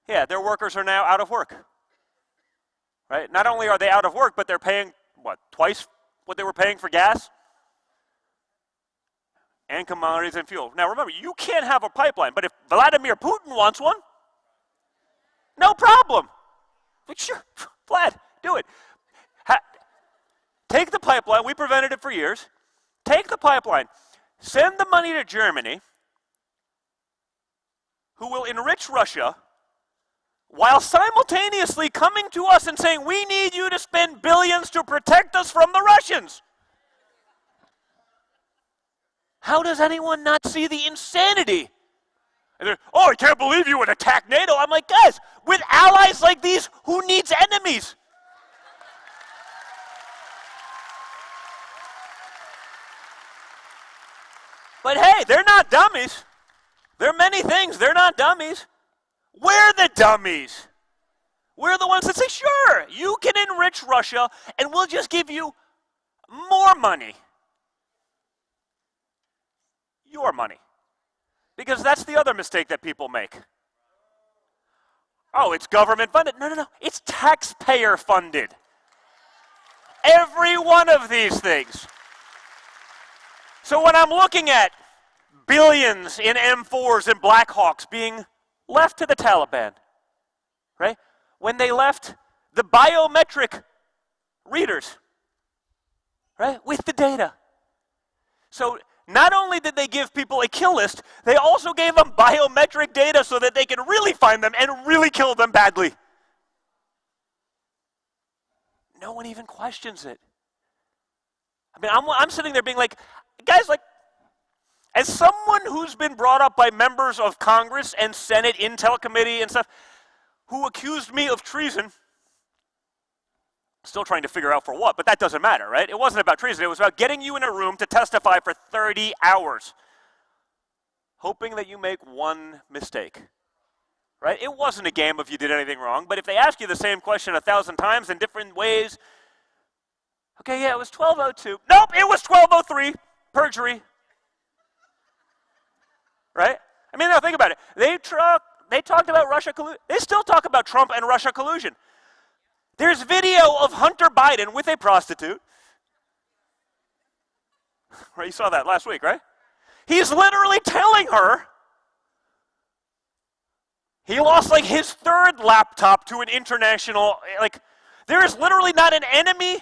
yeah, their workers are now out of work. Right? Not only are they out of work, but they're paying, twice what they were paying for gas and commodities and fuel. Now remember, you can't have a pipeline, but if Vladimir Putin wants one, no problem. Like, sure, Vlad, do it. Take the pipeline. We prevented it for years. Take the pipeline. Send the money to Germany, who will enrich Russia, while simultaneously coming to us and saying, we need you to spend billions to protect us from the Russians. How does anyone not see the insanity? And I can't believe you would attack NATO. I'm like, guys, with allies like these, who needs enemies? But hey, they're not dummies. There are many things. They're not dummies. We're the dummies. We're the ones that say, sure, you can enrich Russia and we'll just give you more money. Your money. Because that's the other mistake that people make. Oh, it's government funded. No. It's taxpayer funded. Every one of these things. So when I'm looking at billions in M4s and Blackhawks being left to the Taliban, right? When they left the biometric readers, right, with the data. So not only did they give people a kill list, they also gave them biometric data so that they could really find them and really kill them badly. No one even questions it. I mean, I'm sitting there being like, guys, like, as someone who's been brought up by members of Congress and Senate Intel Committee and stuff, who accused me of treason, still trying to figure out for what, but that doesn't matter, right? It wasn't about treason. It was about getting you in a room to testify for 30 hours, hoping that you make one mistake, right? It wasn't a game if you did anything wrong, but if they ask you the same question 1,000 times in different ways, okay, yeah, it was 1202. Nope, it was 1203. Perjury. Right? I mean, now think about it. They talked about Russia collusion. They still talk about Trump and Russia collusion. There's video of Hunter Biden with a prostitute. Right, you saw that last week, right? He's literally telling her he lost like his third laptop to an international, like, there is literally not an enemy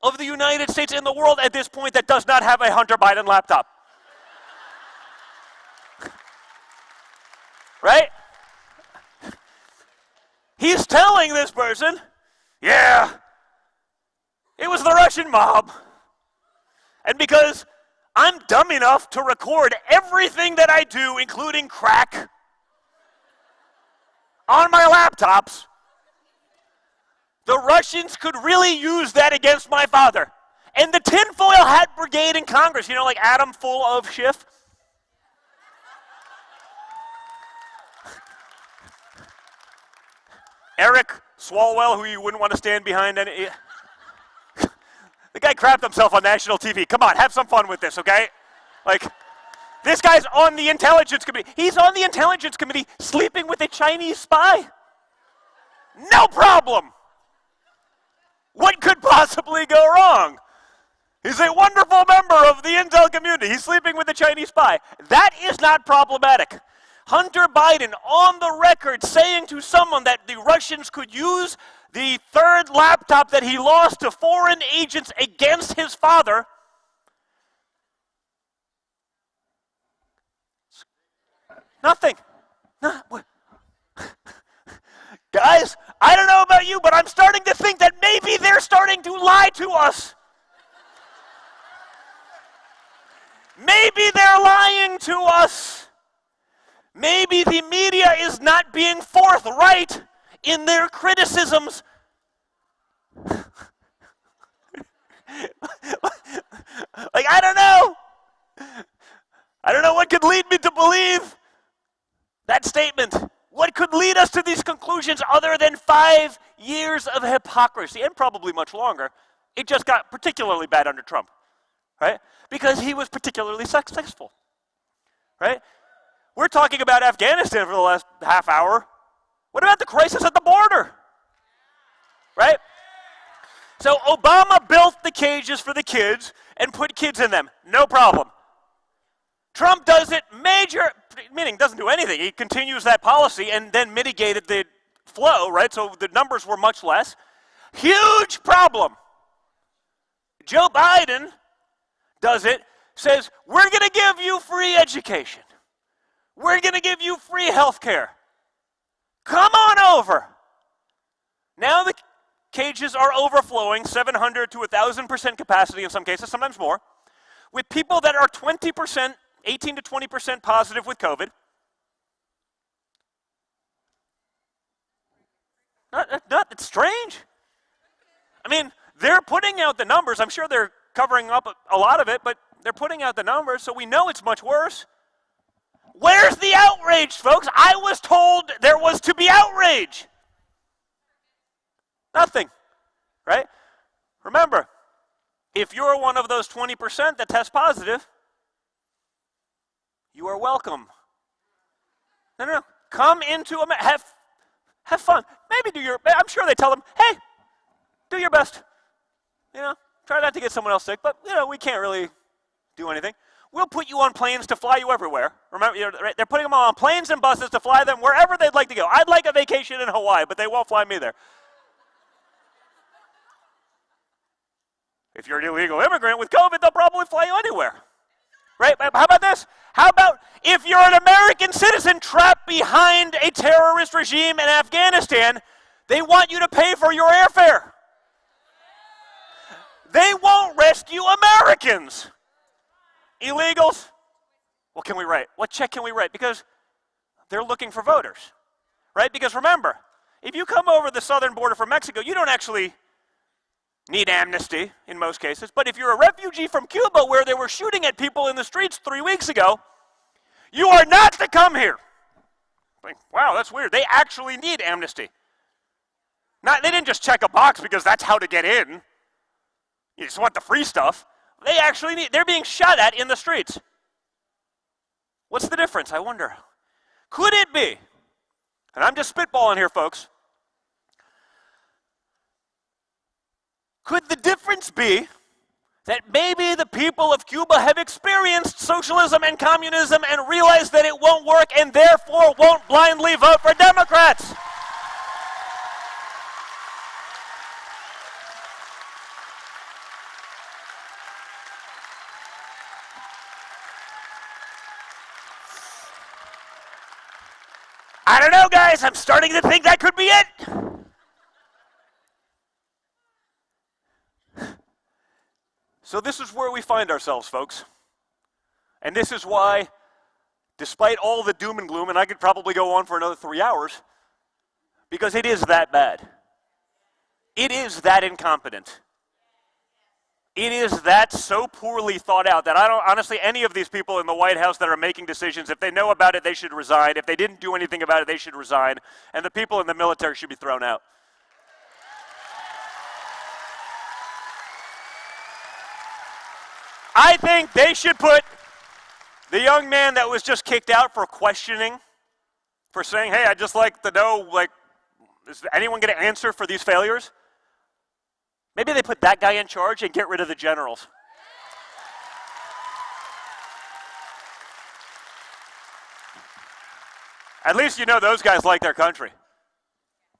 of the United States in the world at this point that does not have a Hunter Biden laptop. Right? He's telling this person, yeah, it was the Russian mob. And because I'm dumb enough to record everything that I do, including crack, on my laptops, the Russians could really use that against my father. And the tinfoil hat brigade in Congress, like Adam full of Schiff. Eric Swalwell, who you wouldn't want to stand behind any. The guy crapped himself on national TV. Come on, have some fun with this, okay? Like, this guy's on the intelligence committee. He's on the intelligence committee sleeping with a Chinese spy. No problem. What could possibly go wrong? He's a wonderful member of the intel community. He's sleeping with a Chinese spy. That is not problematic. Hunter Biden on the record saying to someone that the Russians could use the third laptop that he lost to foreign agents against his father. Nothing. Guys, I don't know about you, but I'm starting to think that maybe they're starting to lie to us. Maybe they're lying to us. Maybe the media is not being forthright in their criticisms. I don't know. I don't know what could lead me to believe that statement. What could lead us to these conclusions other than 5 years of hypocrisy, and probably much longer? It just got particularly bad under Trump, right? Because he was particularly successful, right? We're talking about Afghanistan for the last half hour. What about the crisis at the border, right? So Obama built the cages for the kids and put kids in them. No problem. Trump does it meaning doesn't do anything. He continues that policy and then mitigated the flow, right? So the numbers were much less. Huge problem. Joe Biden does it, says, we're going to give you free education. We're going to give you free health care. Come on over. Now the cages are overflowing, 700 to 1,000% capacity in some cases, sometimes more, with people that are 20%, 18 to 20% positive with COVID. It's strange. I mean, they're putting out the numbers. I'm sure they're covering up a lot of it, but they're putting out the numbers, so we know it's much worse. Where's the outrage, folks? I was told there was to be outrage. Nothing, right? Remember, if you're one of those 20% that test positive, you are welcome. No. Come into America. Have fun. Maybe I'm sure they tell them, hey, do your best. Try not to get someone else sick, but, we can't really do anything. We'll put you on planes to fly you everywhere. Remember, they're putting them on planes and buses to fly them wherever they'd like to go. I'd like a vacation in Hawaii, but they won't fly me there. If you're an illegal immigrant with COVID, they'll probably fly you anywhere. Right? How about this? How about if you're an American citizen trapped behind a terrorist regime in Afghanistan, they want you to pay for your airfare. They won't rescue Americans. Illegals? What can we write? What check can we write? Because they're looking for voters, right? Because remember, if you come over the southern border from Mexico, you don't actually need amnesty in most cases. But if you're a refugee from Cuba where they were shooting at people in the streets 3 weeks ago, you are not to come here. Wow, that's weird. They actually need amnesty. They didn't just check a box because that's how to get in. You just want the free stuff. They actually they're being shot at in the streets. What's the difference, I wonder? Could it be, and I'm just spitballing here, folks, could the difference be that maybe the people of Cuba have experienced socialism and communism and realized that it won't work and therefore won't blindly vote for Democrats? I don't know, guys. I'm starting to think that could be it. So this is where we find ourselves, folks. And this is why, despite all the doom and gloom, and I could probably go on for another 3 hours, because it is that bad. It is that incompetent. It is that so poorly thought out that honestly, any of these people in the White House that are making decisions, if they know about it, they should resign. If they didn't do anything about it, they should resign. And the people in the military should be thrown out. I think they should put the young man that was just kicked out for questioning, for saying, hey, I'd just like to know, is anyone going to answer for these failures? Maybe they put that guy in charge and get rid of the generals. At least those guys like their country.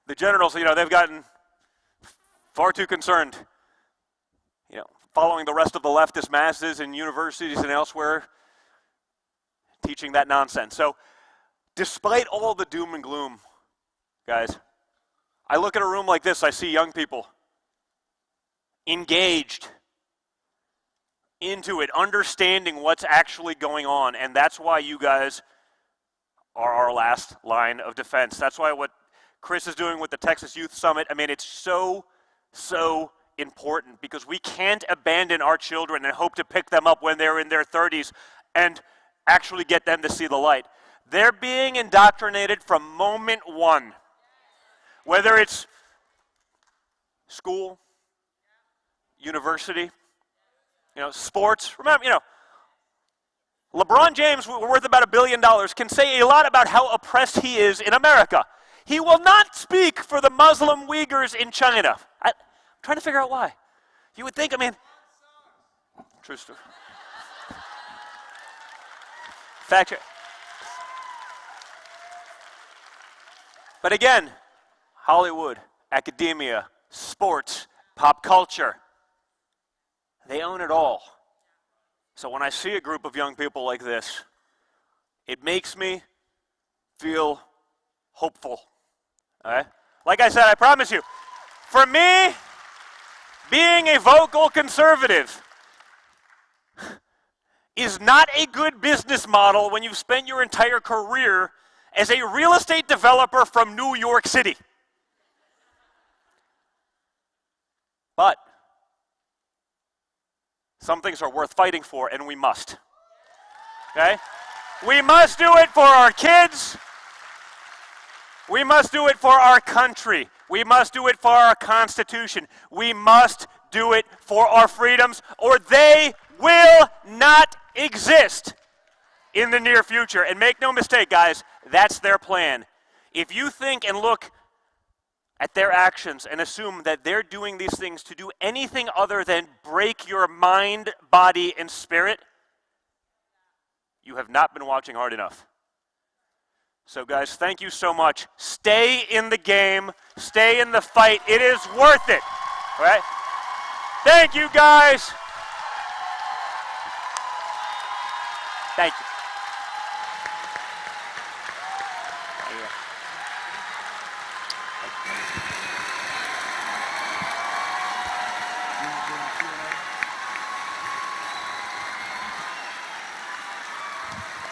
The generals, they've gotten far too concerned, following the rest of the leftist masses in universities and elsewhere, teaching that nonsense. So, despite all the doom and gloom, guys, I look at a room like this, I see young people engaged, into it, understanding what's actually going on. And that's why you guys are our last line of defense. That's why what Chris is doing with the Texas Youth Summit, I mean, it's so important, because we can't abandon our children and hope to pick them up when they're in their 30s and actually get them to see the light. They're being indoctrinated from moment one, whether it's school, university, sports. Remember, LeBron James, worth about $1 billion, can say a lot about how oppressed he is in America. He will not speak for the Muslim Uyghurs in China. I'm trying to figure out why. You would think, true story. Fact check. But again, Hollywood, academia, sports, pop culture, they own it all. So when I see a group of young people like this, it makes me feel hopeful. All right? Like I said, I promise you, for me, being a vocal conservative is not a good business model when you've spent your entire career as a real estate developer from New York City. But some things are worth fighting for, and we must. Okay? We must do it for our kids. We must do it for our country. We must do it for our Constitution. We must do it for our freedoms, or they will not exist in the near future. And make no mistake, guys, that's their plan. If you think and look at their actions and assume that they're doing these things to do anything other than break your mind, body, and spirit, you have not been watching hard enough. So guys, thank you so much. Stay in the game. Stay in the fight. It is worth it. All right? Thank you, guys. Thank you.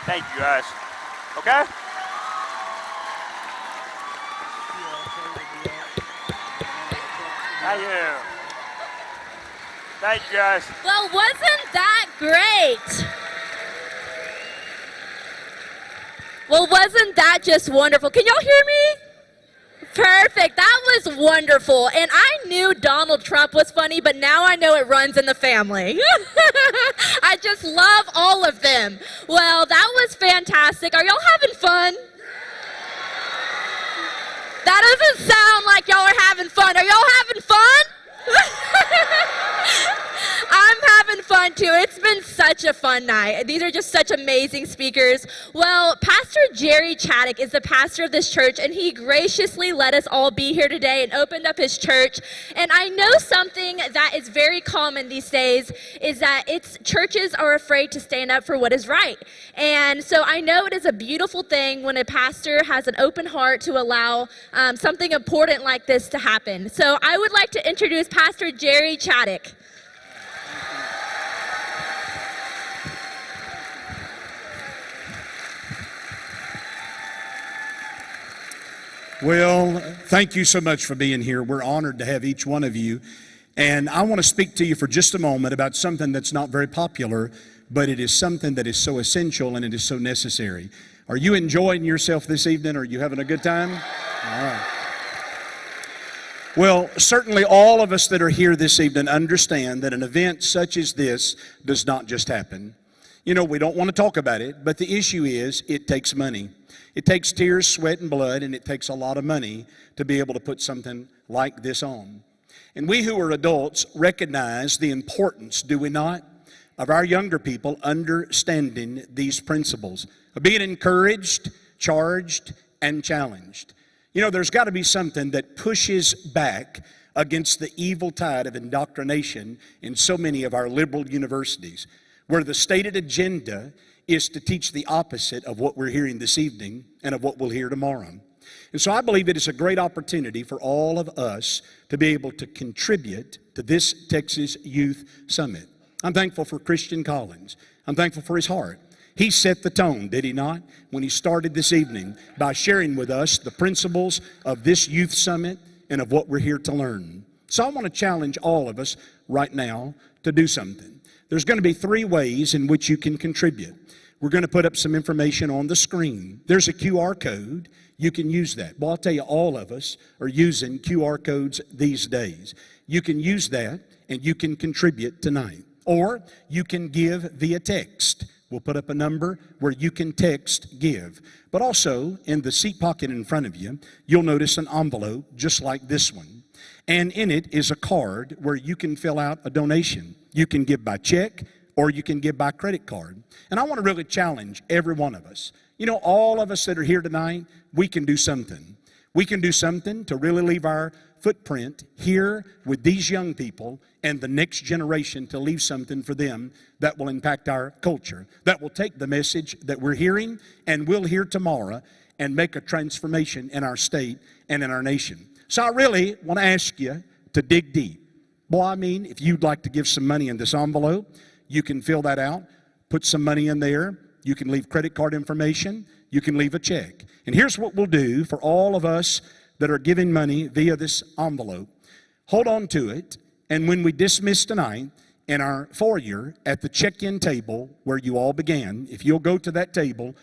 Thank you, guys. Okay? Thank you. Thank you, guys. Well, wasn't that great? Well, wasn't that just wonderful? Can y'all hear me? Perfect. That was wonderful. And I knew Donald Trump was funny, but now I know it runs in the family. I just love all of them. Well, that was fantastic. Are y'all having fun? That doesn't sound like y'all are having fun. Are y'all having fun? I'm having fun too. It's been such a fun night. These are just such amazing speakers. Well, Pastor Jerry Chaddock is the pastor of this church, and he graciously let us all be here today and opened up his church. And I know something that is very common these days is that churches are afraid to stand up for what is right. And so I know it is a beautiful thing when a pastor has an open heart to allow something important like this to happen. So I would like to introduce Pastor Jerry Chaddock. Well, thank you so much for being here. We're honored to have each one of you. And I want to speak to you for just a moment about something that's not very popular, but it is something that is so essential and it is so necessary. Are you enjoying yourself this evening? Are you having a good time? All right. Well, certainly all of us that are here this evening understand that an event such as this does not just happen. You know, we don't want to talk about it, but the issue is it takes money. It takes tears, sweat, and blood, and it takes a lot of money to be able to put something like this on. And we who are adults recognize the importance, do we not, of our younger people understanding these principles, of being encouraged, charged, and challenged. You know, there's got to be something that pushes back against the evil tide of indoctrination in so many of our liberal universities, where the stated agenda is to teach the opposite of what we're hearing this evening and of what we'll hear tomorrow. And so I believe it is a great opportunity for all of us to be able to contribute to this Texas Youth Summit. I'm thankful for Christian Collins. I'm thankful for his heart. He set the tone, did he not, when he started this evening by sharing with us the principles of this youth summit and of what we're here to learn. So I want to challenge all of us right now to do something. There's going to be 3 ways in which you can contribute. We're going to put up some information on the screen. There's a QR code. You can use that. Well, I'll tell you, all of us are using QR codes these days. You can use that and you can contribute tonight. Or you can give via text. We'll put up a number where you can text give. But also, in the seat pocket in front of you, you'll notice an envelope just like this one. And in it is a card where you can fill out a donation. You can give by check or you can give by credit card. And I want to really challenge every one of us. You know, all of us that are here tonight, we can do something. We can do something to really leave our footprint here with these young people and the next generation, to leave something for them that will impact our culture, that will take the message that we're hearing and we'll hear tomorrow and make a transformation in our state and in our nation. So I really want to ask you to dig deep. Boy, I mean, if you'd like to give some money in this envelope, you can fill that out, put some money in there. You can leave credit card information. You can leave a check. And here's what we'll do for all of us that are giving money via this envelope. Hold on to it, and when we dismiss tonight, in our foyer at the check-in table where you all began, if you'll go to that table,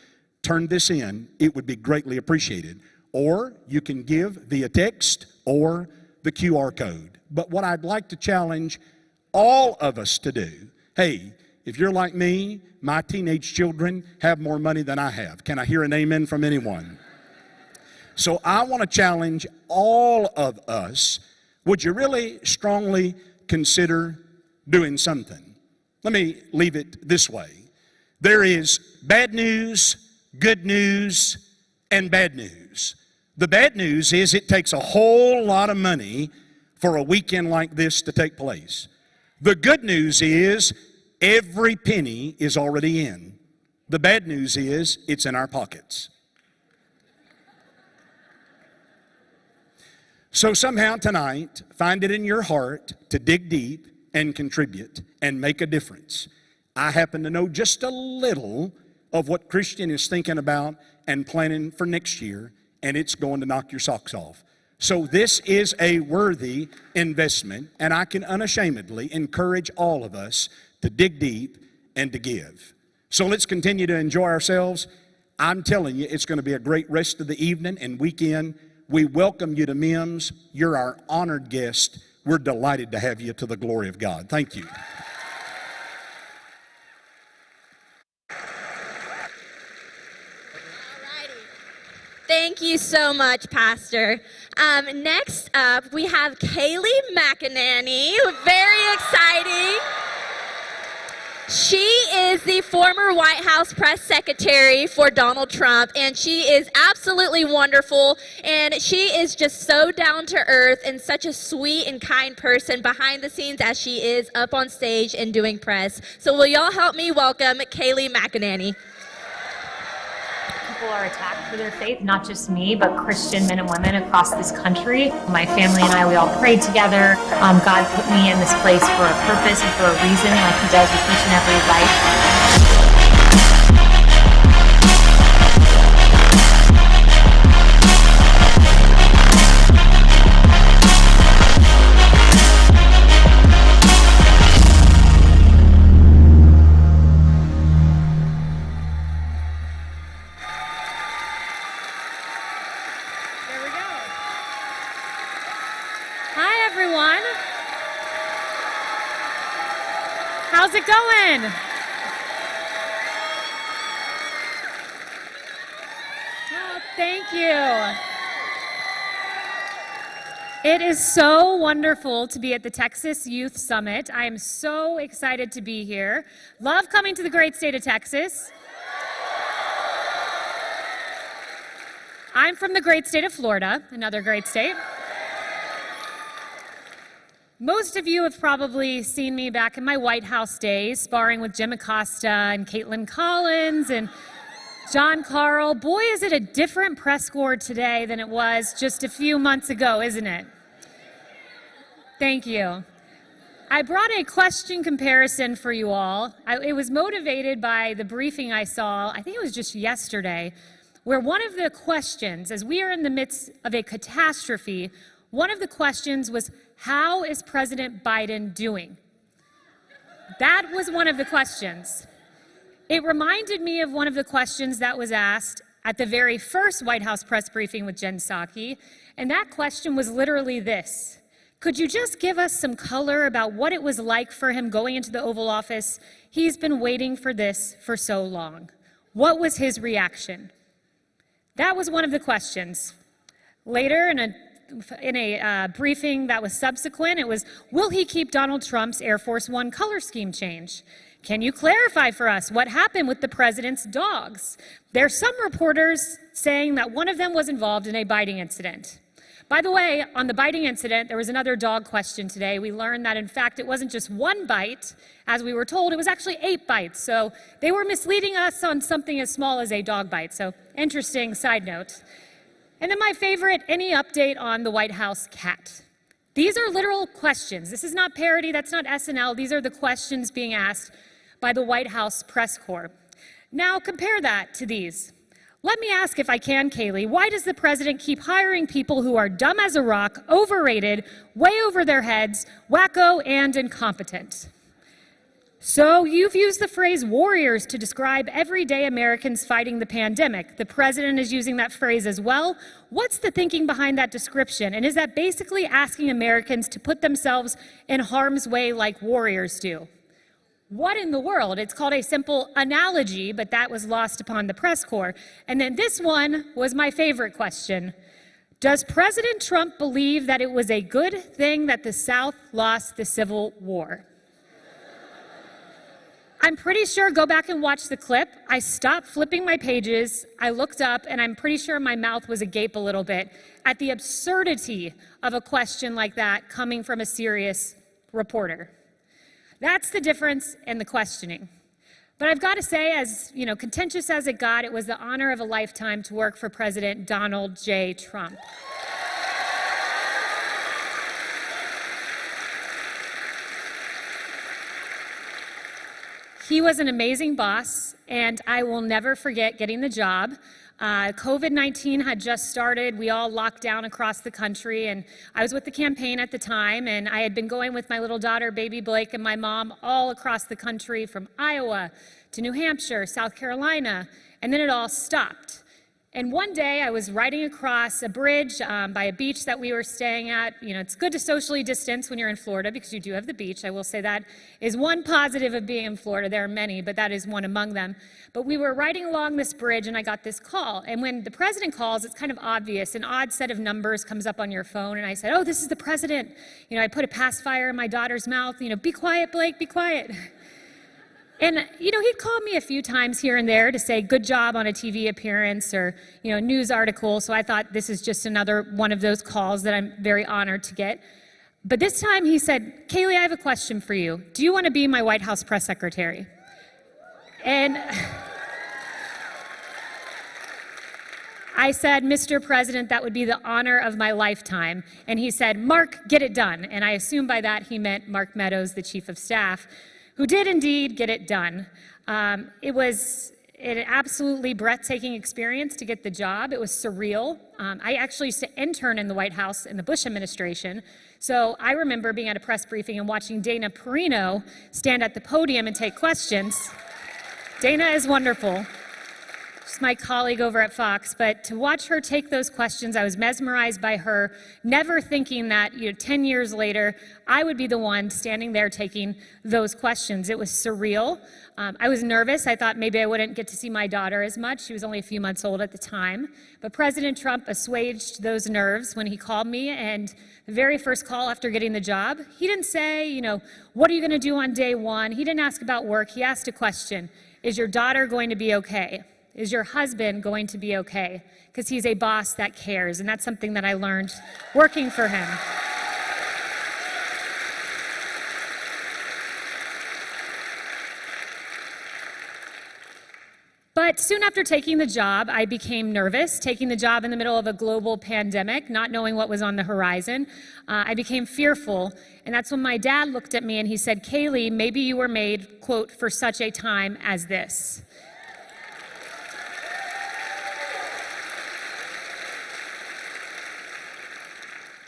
turn this in, it would be greatly appreciated. Or you can give via text or the QR code. But what I'd like to challenge all of us to do, hey, if you're like me, my teenage children have more money than I have. Can I hear an amen from anyone? So I want to challenge all of us. Would you really strongly consider doing something? Let me leave it this way. There is bad news, good news, and bad news. The bad news is it takes a whole lot of money for a weekend like this to take place. The good news is every penny is already in. The bad news is it's in our pockets. So somehow tonight, find it in your heart to dig deep and contribute and make a difference. I happen to know just a little of what Christian is thinking about and planning for next year, and it's going to knock your socks off. So this is a worthy investment, and I can unashamedly encourage all of us to dig deep and to give. So let's continue to enjoy ourselves. I'm telling you, it's going to be a great rest of the evening and weekend. We welcome you to MIMS. You're our honored guest. We're delighted to have you, to the glory of God. Thank you. Thank you so much, Pastor. Next up, we have Kayleigh McEnany. Very exciting. She is the former White House press secretary for Donald Trump, and she is absolutely wonderful, and she is just so down to earth and such a sweet and kind person behind the scenes as she is up on stage and doing press. So will y'all help me welcome Kayleigh McEnany? People are attacked for their faith, not just me, but Christian men and women across this country. My family and I, we all prayed together. God put me in this place for a purpose and for a reason, like He does with each and every life. How's it going? Oh, thank you. It is so wonderful to be at the Texas Youth Summit. I am so excited to be here. Love coming to the great state of Texas. I'm from the great state of Florida, another great state. Most of you have probably seen me back in my White House days, sparring with Jim Acosta and Caitlin Collins and John Carl. Boy, is it a different press corps today than it was just a few months ago, isn't it? Thank you. I brought a question comparison for you all. It was motivated by the briefing I saw, I think it was just yesterday, where one of the questions, as we are in the midst of a catastrophe, one of the questions was, how is President Biden doing? That was one of the questions. It reminded me of one of the questions that was asked at the very first White House press briefing with Jen Psaki, and that question was literally this: could you just give us some color about what it was like for him going into the Oval Office? He's been waiting for this for so long. What was his reaction? That was one of the questions. Later, in a briefing that was subsequent, it was, will he keep Donald Trump's Air Force One color scheme change? Can you clarify for us what happened with the president's dogs? There's some reporters saying that one of them was involved in a biting incident. By the way, on the biting incident, there was another dog question today. We learned that, in fact, it wasn't just one bite, as we were told, it was actually 8 bites. So they were misleading us on something as small as a dog bite. So interesting side note. And then my favorite, any update on the White House cat? These are literal questions. This is not parody, that's not SNL. These are the questions being asked by the White House press corps. Now compare that to these. Let me ask, if I can, Kayleigh, why does the president keep hiring people who are dumb as a rock, overrated, way over their heads, wacko, and incompetent? So you've used the phrase warriors to describe everyday Americans fighting the pandemic. The president is using that phrase as well. What's the thinking behind that description? And is that basically asking Americans to put themselves in harm's way like warriors do? What in the world? It's called a simple analogy, but that was lost upon the press corps. And then this one was my favorite question. Does President Trump believe that it was a good thing that the South lost the Civil War? I'm pretty sure, go back and watch the clip. I stopped flipping my pages, I looked up, and I'm pretty sure my mouth was agape a little bit at the absurdity of a question like that coming from a serious reporter. That's the difference in the questioning. But I've got to say, as contentious as it got, it was the honor of a lifetime to work for President Donald J. Trump. He was an amazing boss, and I will never forget getting the job. COVID-19 had just started. We all locked down across the country, and I was with the campaign at the time, and I had been going with my little daughter, baby Blake, and my mom all across the country, from Iowa to New Hampshire, South Carolina, and then it all stopped. And one day I was riding across a bridge by a beach that we were staying at. It's good to socially distance when you're in Florida because you do have the beach. I will say that is one positive of being in Florida. There are many, but that is one among them. But we were riding along this bridge and I got this call. And when the president calls, it's kind of obvious. An odd set of numbers comes up on your phone. And I said, oh, this is the president. I put a pacifier in my daughter's mouth. Be quiet, Blake, be quiet. And, he'd called me a few times here and there to say good job on a TV appearance or, a news article. So I thought this is just another one of those calls that I'm very honored to get. But this time he said, Kayleigh, I have a question for you. Do you want to be my White House press secretary? And I said, Mr. President, that would be the honor of my lifetime. And he said, Mark, get it done. And I assume by that he meant Mark Meadows, the chief of staff, who did indeed get it done. It was an absolutely breathtaking experience to get the job. It was surreal. I actually used to intern in the White House in the Bush administration. So I remember being at a press briefing and watching Dana Perino stand at the podium and take questions. Dana is wonderful. She's my colleague over at Fox, but to watch her take those questions, I was mesmerized by her, never thinking that 10 years later, I would be the one standing there taking those questions. It was surreal. I was nervous. I thought maybe I wouldn't get to see my daughter as much. She was only a few months old at the time. But President Trump assuaged those nerves when he called me, and the very first call after getting the job, he didn't say, what are you going to do on day one? He didn't ask about work. He asked a question. Is your daughter going to be okay? Is your husband going to be okay? Because he's a boss that cares, and that's something that I learned working for him. But But soon after taking the job, I became nervous, taking the job in the middle of a global pandemic, not knowing what was on the horizon. I became fearful, and that's when my dad looked at me and he said, "Kayleigh, maybe you were made, quote, for such a time as this."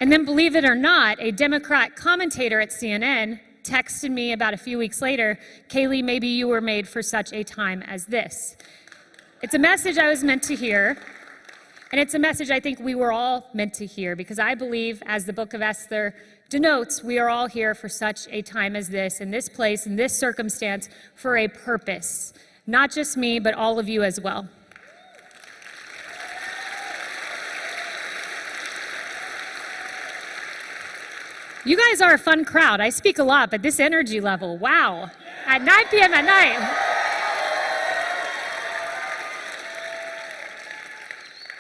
And then, believe it or not, a Democrat commentator at CNN texted me about a few weeks later, "Kayleigh, maybe you were made for such a time as this." It's a message I was meant to hear, and it's a message I think we were all meant to hear, because I believe, as the book of Esther denotes, we are all here for such a time as this, in this place, in this circumstance, for a purpose. Not just me, but all of you as well. You guys are a fun crowd. I speak a lot, but this energy level, wow. At 9 p.m. at night.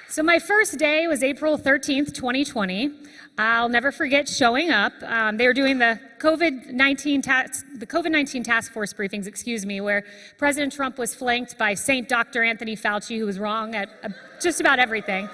So my first day was April 13th, 2020. I'll never forget showing up. They were doing the COVID-19 task force briefings, where President Trump was flanked by Saint Dr. Anthony Fauci, who was wrong at just about everything.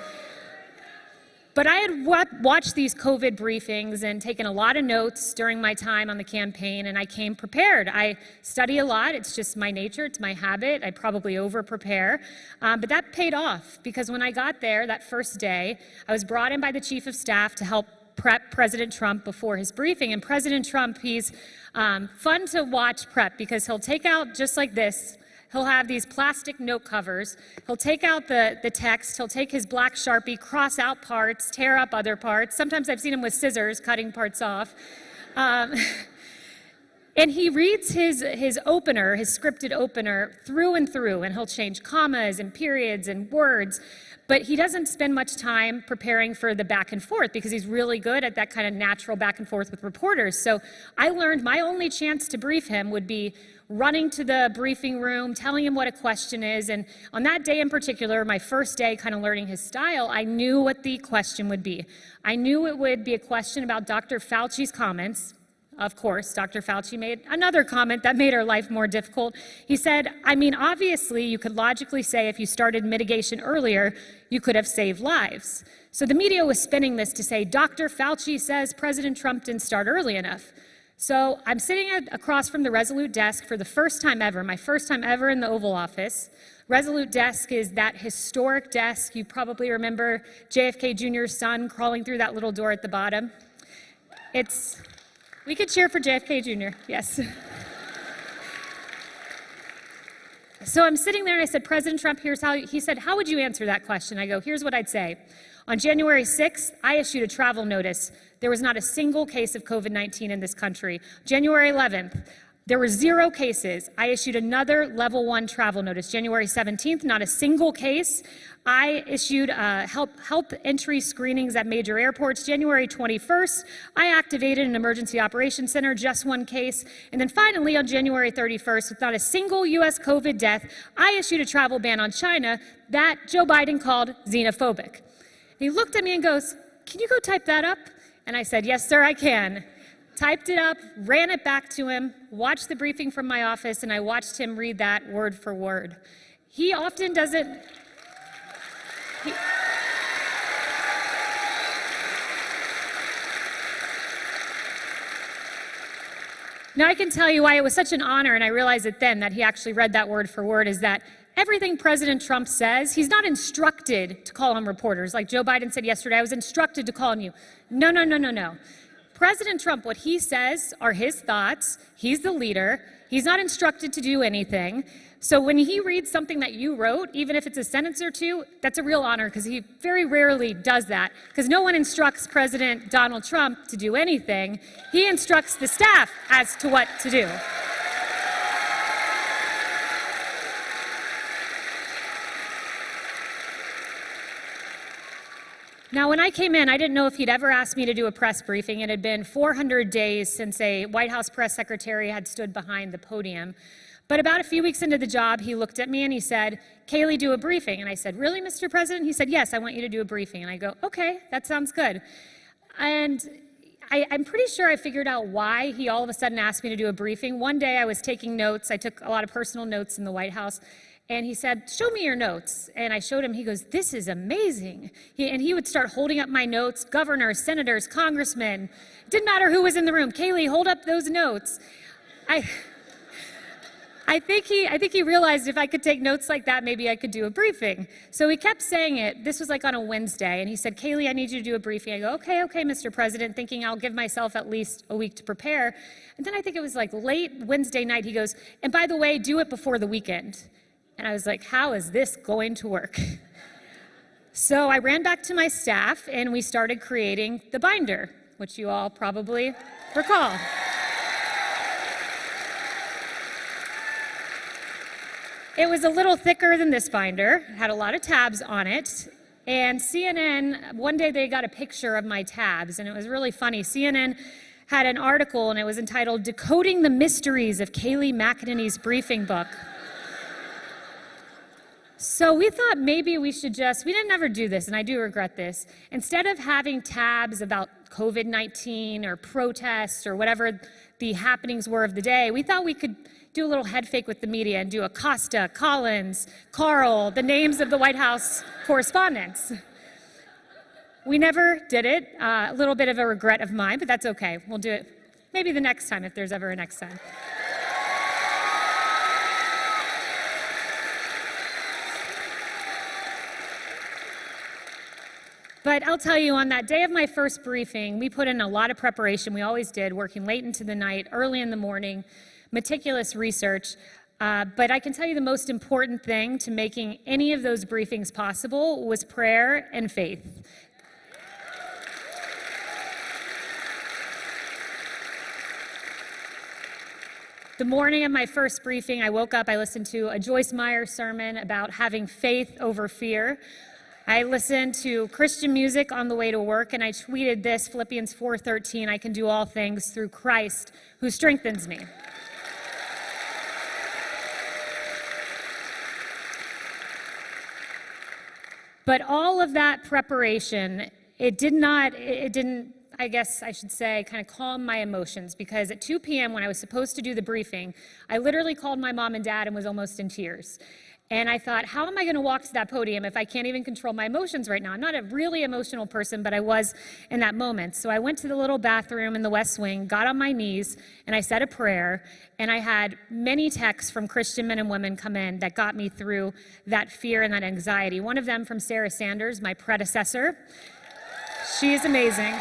But I had watched these COVID briefings and taken a lot of notes during my time on the campaign, and I came prepared. I study a lot. It's just my nature. It's my habit. I probably over-prepare. But that paid off, because when I got there that first day, I was brought in by the chief of staff to help prep President Trump before his briefing. And President Trump, he's fun to watch prep, because he'll take out, just like this, he'll have these plastic note covers. He'll take out the text. He'll take his black Sharpie, cross out parts, tear up other parts. Sometimes I've seen him with scissors cutting parts off. And he reads his opener, his scripted opener, through and through, and he'll change commas and periods and words. But he doesn't spend much time preparing for the back and forth, because he's really good at that kind of natural back and forth with reporters. So I learned my only chance to brief him would be running to the briefing room, telling him what a question is. And on that day in particular, my first day kind of learning his style, I knew what the question would be. I knew it would be a question about Dr. Fauci's comments. Of course, Dr. Fauci made another comment that made our life more difficult. He said, "I mean, obviously, you could logically say if you started mitigation earlier, you could have saved lives." So the media was spinning this to say, Dr. Fauci says President Trump didn't start early enough. So I'm sitting across from the Resolute desk for the first time ever, my first time ever in the Oval Office. Resolute desk is that historic desk. You probably remember JFK Jr.'s son crawling through that little door at the bottom. We could cheer for JFK Jr., yes. So I'm sitting there and I said, President Trump, here's how, he said, how would you answer that question? I go, here's what I'd say. On January 6th, I issued a travel notice. There was not a single case of COVID-19 in this country. January 11th, there were 0 cases. I issued another level 1 travel notice. January 17th, not a single case. I issued health entry screenings at major airports. January 21st, I activated an emergency operations center, just 1 case. And then finally, on January 31st, with not a single U.S. COVID death, I issued a travel ban on China that Joe Biden called xenophobic. He looked at me and goes, "Can you go type that up?" And I said, "Yes, sir, I can." Typed it up, ran it back to him, watched the briefing from my office, and I watched him read that word for word. He often doesn't... Now, I can tell you why it was such an honor, and I realized it then, that he actually read that word for word, is that everything President Trump says, he's not instructed to call on reporters. Like Joe Biden said yesterday, I was instructed to call on you. No, no, no, no, no. President Trump, what he says are his thoughts. He's the leader. He's not instructed to do anything. So when he reads something that you wrote, even if it's a sentence or two, that's a real honor, because he very rarely does that, because no one instructs President Donald Trump to do anything. He instructs the staff as to what to do. Now, when I came in, I didn't know if he'd ever asked me to do a press briefing. It had been 400 days since a White House press secretary had stood behind the podium. But about a few weeks into the job, he looked at me and he said, "Kayleigh, do a briefing." And I said, "Really, Mr. President?" He said, "Yes, I want you to do a briefing." And I go, "Okay, that sounds good." And I'm pretty sure I figured out why he all of a sudden asked me to do a briefing. One day I was taking notes. I took a lot of personal notes in the White House. And he said, show me your notes. And I showed him, he goes, this is amazing. He would start holding up my notes, governors, senators, congressmen. It didn't matter who was in the room. Kayleigh, hold up those notes. I think he realized if I could take notes like that, maybe I could do a briefing. So he kept saying it. This was like on a Wednesday, and he said, Kayleigh, I need you to do a briefing. I go, okay, Mr. President, thinking I'll give myself at least a week to prepare. And then I think it was like late Wednesday night, he goes, and by the way, do it before the weekend. And I was like, how is this going to work? So I ran back to my staff, and we started creating the binder, which you all probably recall. It was a little thicker than this binder, it had a lot of tabs on it, and CNN, one day they got a picture of my tabs, and it was really funny. CNN had an article, and it was entitled, Decoding the Mysteries of Kayleigh McEnany's Briefing Book. So we thought maybe we should we didn't ever do this, and I do regret this. Instead of having tabs about COVID-19 or protests or whatever the happenings were of the day, we thought we could do a little head fake with the media and do Acosta, Collins, Carl, the names of the White House correspondents. We never did it. A little bit of a regret of mine, but that's okay. We'll do it maybe the next time if there's ever a next time. But I'll tell you, on that day of my first briefing, we put in a lot of preparation. We always did, working late into the night, early in the morning, meticulous research. But I can tell you the most important thing to making any of those briefings possible was prayer and faith. The morning of my first briefing, I woke up, I listened to a Joyce Meyer sermon about having faith over fear. I listened to Christian music on the way to work, and I tweeted this, Philippians 4:13, I can do all things through Christ who strengthens me. But all of that preparation, it didn't, I guess I should say, kind of calm my emotions, because at 2 p.m. when I was supposed to do the briefing, I literally called my mom and dad and was almost in tears. And I thought, how am I going to walk to that podium if I can't even control my emotions right now? I'm not a really emotional person, but I was in that moment. So I went to the little bathroom in the West Wing, got on my knees, and I said a prayer. And I had many texts from Christian men and women come in that got me through that fear and that anxiety. One of them from Sarah Sanders, my predecessor. She is amazing.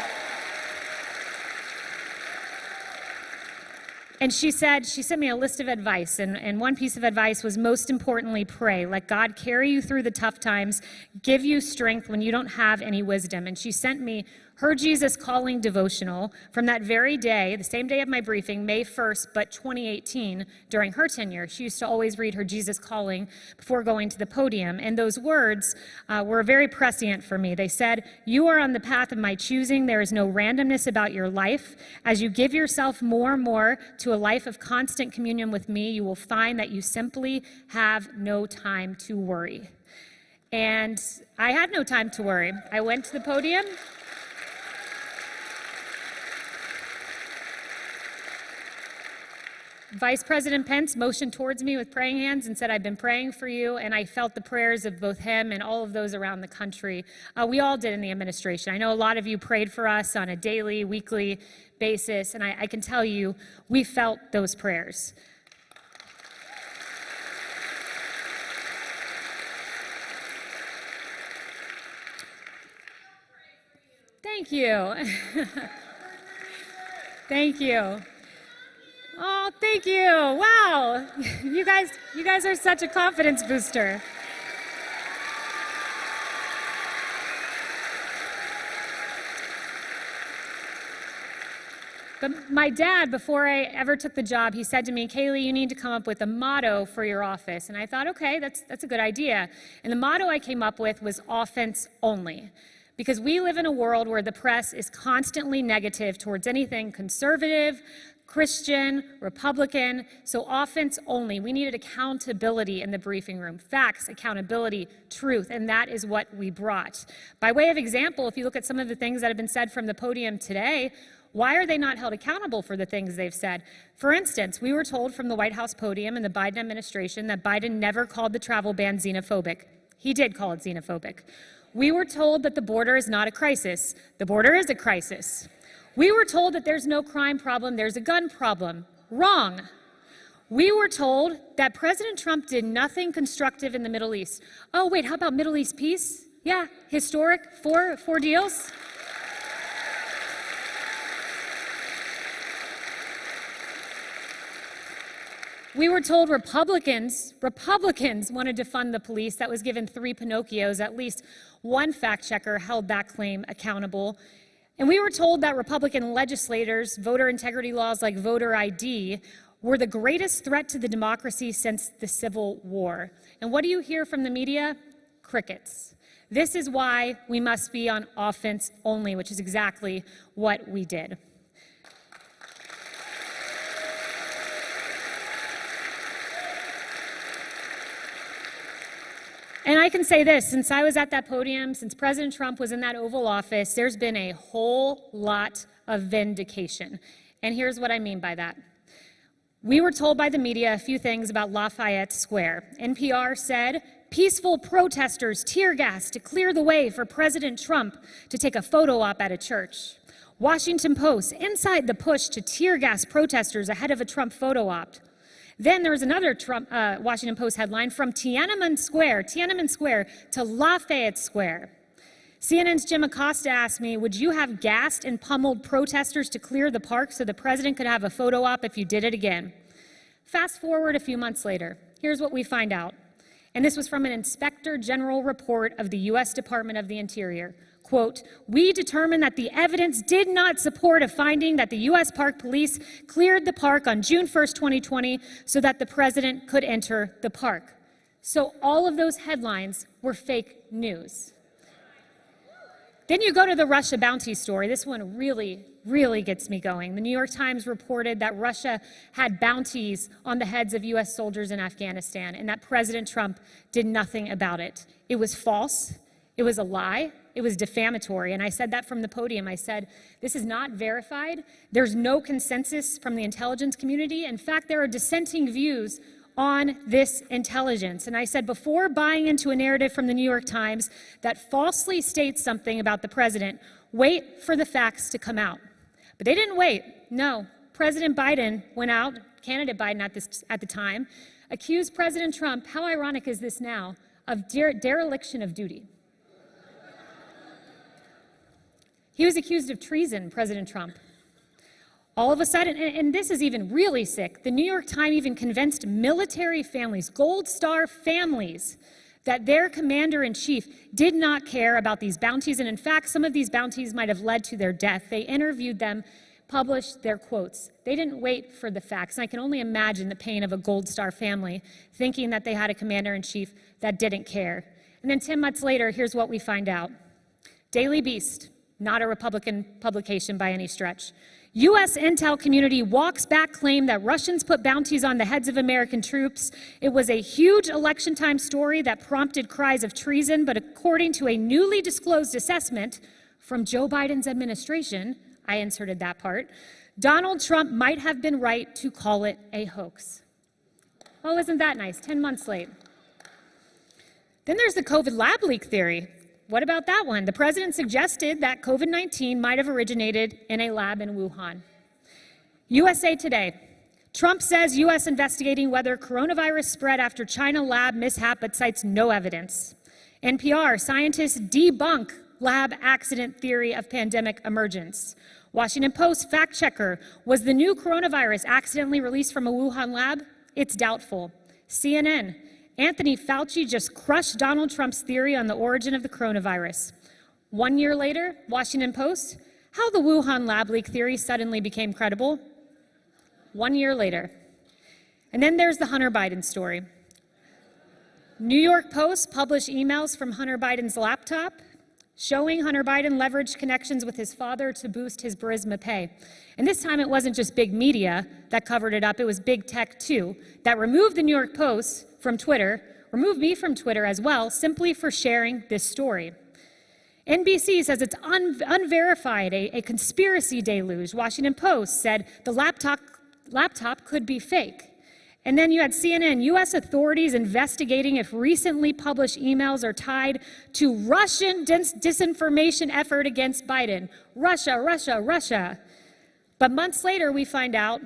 And she sent me a list of advice, and one piece of advice was, most importantly, pray. Let God carry you through the tough times, give you strength when you don't have any wisdom. And she sent me her Jesus Calling devotional from that very day, the same day of my briefing, May 1st, but 2018, during her tenure. She used to always read her Jesus Calling before going to the podium. And those words were very prescient for me. They said, you are on the path of my choosing. There is no randomness about your life. As you give yourself more and more to a life of constant communion with me, you will find that you simply have no time to worry. And I had no time to worry. I went to the podium. Vice President Pence motioned towards me with praying hands and said, I've been praying for you, and I felt the prayers of both him and all of those around the country. We all did in the administration. I know a lot of you prayed for us on a daily, weekly basis, and I can tell you, we felt those prayers. Thank you. Thank you. Oh, thank you. Wow. You guys are such a confidence booster. But my dad, before I ever took the job, he said to me, Kayleigh, you need to come up with a motto for your office. And I thought, okay, that's a good idea. And the motto I came up with was offense only. Because we live in a world where the press is constantly negative towards anything conservative, Christian, Republican, so offense only. We needed accountability in the briefing room. Facts, accountability, truth, and that is what we brought. By way of example, if you look at some of the things that have been said from the podium today, Why are they not held accountable for the things they've said? For instance, we were told from the White House podium in the Biden administration that Biden never called the travel ban xenophobic. He did call it xenophobic. We were told that the border is not a crisis. The border is a crisis. We were told that there's no crime problem, there's a gun problem. Wrong. We were told that President Trump did nothing constructive in the Middle East. Oh, wait, how about Middle East peace? Yeah, historic, four deals. We were told Republicans wanted to fund the police. That was given 3 Pinocchios. At least one fact checker held that claim accountable. And we were told that Republican legislators, voter integrity laws like voter ID, were the greatest threat to the democracy since the Civil War. And what do you hear from the media? Crickets. This is why we must be on offense only, which is exactly what we did. And I can say this, since I was at that podium, since President Trump was in that Oval Office, there's been a whole lot of vindication. And here's what I mean by that. We were told by the media a few things about Lafayette Square. NPR said, peaceful protesters tear gas to clear the way for President Trump to take a photo op at a church. Washington Post, inside the push to tear gas protesters ahead of a Trump photo op. Then there was another Washington Post headline, from Tiananmen Square to Lafayette Square. CNN's Jim Acosta asked me, would you have gassed and pummeled protesters to clear the park so the president could have a photo op if you did it again? Fast forward a few months later, here's what we find out. And this was from an Inspector General report of the U.S. Department of the Interior. Quote, we determined that the evidence did not support a finding that the U.S. Park Police cleared the park on June 1st, 2020, so that the president could enter the park. So all of those headlines were fake news. Then you go to the Russia bounty story. This one really gets me going. The New York Times reported that Russia had bounties on the heads of U.S. soldiers in Afghanistan and that President Trump did nothing about it. It was false. It was a lie. It was defamatory. And I said that from the podium. I said, this is not verified. There's no consensus from the intelligence community. In fact, there are dissenting views on this intelligence. And I said, before buying into a narrative from the New York Times that falsely states something about the president, wait for the facts to come out. But they didn't wait. No, President Biden went out, candidate Biden at the time, accused President Trump, how ironic is this now, of dereliction of duty. He was accused of treason, President Trump. All of a sudden, and this is even really sick, the New York Times even convinced military families, Gold Star families, that their commander-in-chief did not care about these bounties, and in fact, some of these bounties might have led to their death. They interviewed them, published their quotes. They didn't wait for the facts, and I can only imagine the pain of a Gold Star family thinking that they had a commander-in-chief that didn't care. And then 10 months later, here's what we find out. Daily Beast, not a Republican publication by any stretch. U.S. intel community walks back claim that Russians put bounties on the heads of American troops. It was a huge election time story that prompted cries of treason, but according to a newly disclosed assessment from Joe Biden's administration, I inserted that part, Donald Trump might have been right to call it a hoax. Oh, isn't that nice? 10 months late. Then there's the COVID lab leak theory. What about that one? The president suggested that COVID-19 might have originated in a lab in Wuhan. USA Today. Trump says U.S. investigating whether coronavirus spread after China lab mishap but cites no evidence. NPR. Scientists debunk lab accident theory of pandemic emergence. Washington Post. Fact checker. Was the new coronavirus accidentally released from a Wuhan lab? It's doubtful. CNN. Anthony Fauci just crushed Donald Trump's theory on the origin of the coronavirus. 1 year later, Washington Post, how the Wuhan lab leak theory suddenly became credible. 1 year later. And then there's the Hunter Biden story. New York Post published emails from Hunter Biden's laptop showing Hunter Biden leveraged connections with his father to boost his Burisma pay. And this time it wasn't just big media that covered it up, it was big tech too, that removed the New York Post from Twitter, removed me from Twitter as well, simply for sharing this story. NBC says it's unverified, a conspiracy deluge. Washington Post said the laptop could be fake. And then you had CNN, U.S. authorities investigating if recently published emails are tied to Russian disinformation effort against Biden. Russia, Russia, Russia. But months later, we find out,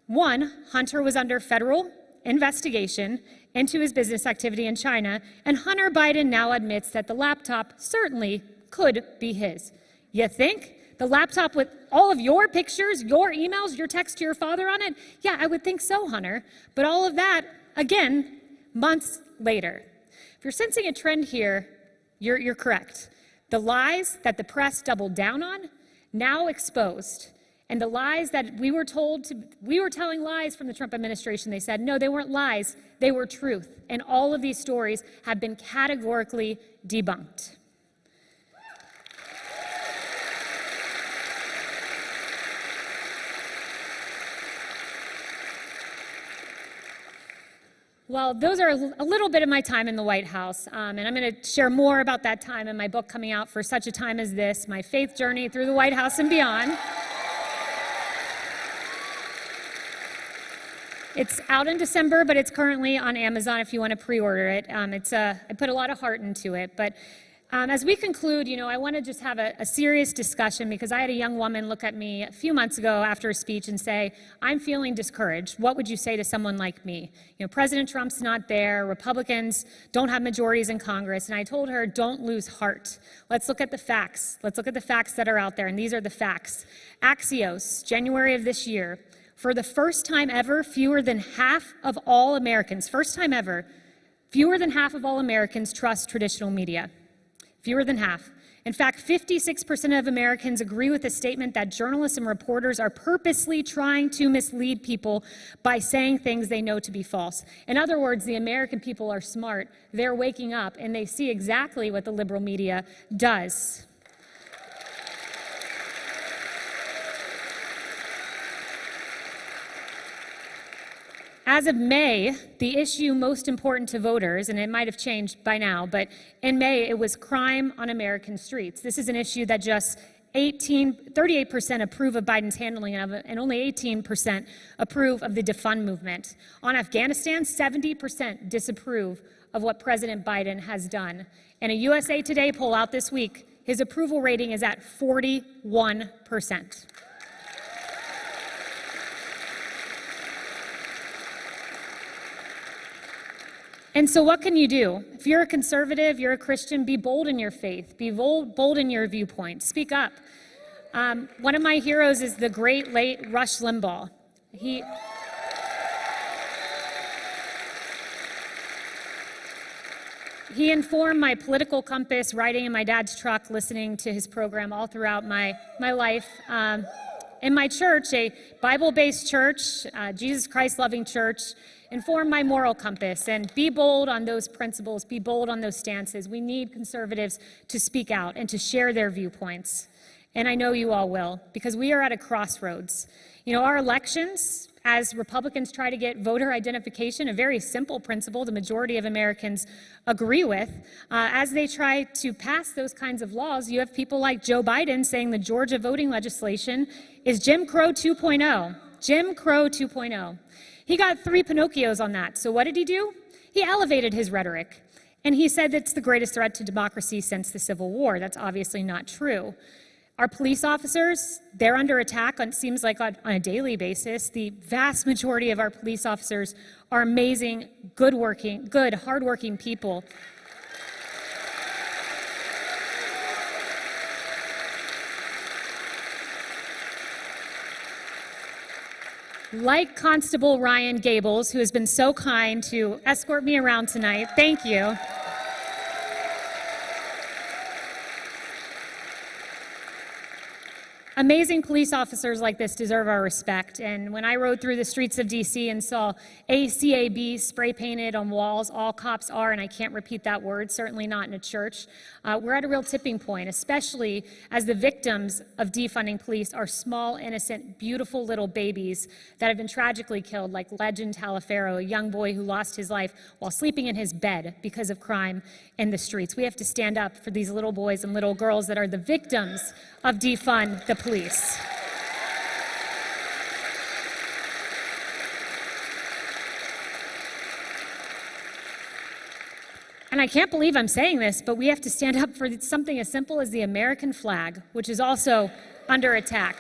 one, Hunter was under federal investigation into his business activity in China, and Hunter Biden now admits that the laptop certainly could be his. You think? The laptop with all of your pictures, your emails, your text to your father on it? Yeah, I would think so, Hunter. But all of that, again, months later. If you're sensing a trend here, you're correct. The lies that the press doubled down on, now exposed. And the lies that we were telling lies from the Trump administration. They said, no, they weren't lies, they were truth. And all of these stories have been categorically debunked. Well, those are a little bit of my time in the White House, and I'm going to share more about that time in my book coming out, For Such a Time as This, My Faith Journey Through the White House and Beyond. It's out in December, but it's currently on Amazon if you want to pre-order it. I put a lot of heart into it, but as we conclude, I want to just have a serious discussion, because I had a young woman look at me a few months ago after a speech and say, I'm feeling discouraged. What would you say to someone like me? President Trump's not there. Republicans don't have majorities in Congress. And I told her, don't lose heart. Let's look at the facts. Let's look at the facts that are out there. And these are the facts. Axios, January of this year, for the first time ever, fewer than half of all Americans, first time ever, fewer than half of all Americans trust traditional media. Fewer than half. In fact, 56% of Americans agree with the statement that journalists and reporters are purposely trying to mislead people by saying things they know to be false. In other words, the American people are smart. They're waking up, and they see exactly what the liberal media does. As of May, the issue most important to voters, and it might have changed by now, but in May it was crime on American streets. This is an issue that just 38% approve of Biden's handling of it, and only 18% approve of the defund movement. On Afghanistan, 70% disapprove of what President Biden has done. In a USA Today poll out this week, his approval rating is at 41%. And so what can you do? If you're a conservative, you're a Christian, be bold in your faith. Be bold in your viewpoint. Speak up. One of my heroes is the great late Rush Limbaugh. He informed my political compass, riding in my dad's truck, listening to his program all throughout my life. In my church, a Bible-based church, Jesus Christ-loving church, inform my moral compass, and be bold on those principles, be bold on those stances. We need conservatives to speak out and to share their viewpoints. And I know you all will, because we are at a crossroads. Our elections, as Republicans try to get voter identification, a very simple principle the majority of Americans agree with, as they try to pass those kinds of laws, you have people like Joe Biden saying the Georgia voting legislation is Jim Crow 2.0. Jim Crow 2.0. He got 3 Pinocchios on that. So what did he do? He elevated his rhetoric. And he said it's the greatest threat to democracy since the Civil War. That's obviously not true. Our police officers, they're under attack, seems like on a daily basis. The vast majority of our police officers are amazing, good, hardworking people. Like Constable Ryan Gables, who has been so kind to escort me around tonight. Thank you. Amazing police officers like this deserve our respect. And when I rode through the streets of DC and saw ACAB spray painted on walls, all cops are, and I can't repeat that word, certainly not in a church, we're at a real tipping point, especially as the victims of defunding police are small, innocent, beautiful little babies that have been tragically killed, like Legend Taliaferro, a young boy who lost his life while sleeping in his bed because of crime in the streets. We have to stand up for these little boys and little girls that are the victims of defund the police. And I can't believe I'm saying this, but we have to stand up for something as simple as the American flag, which is also under attack.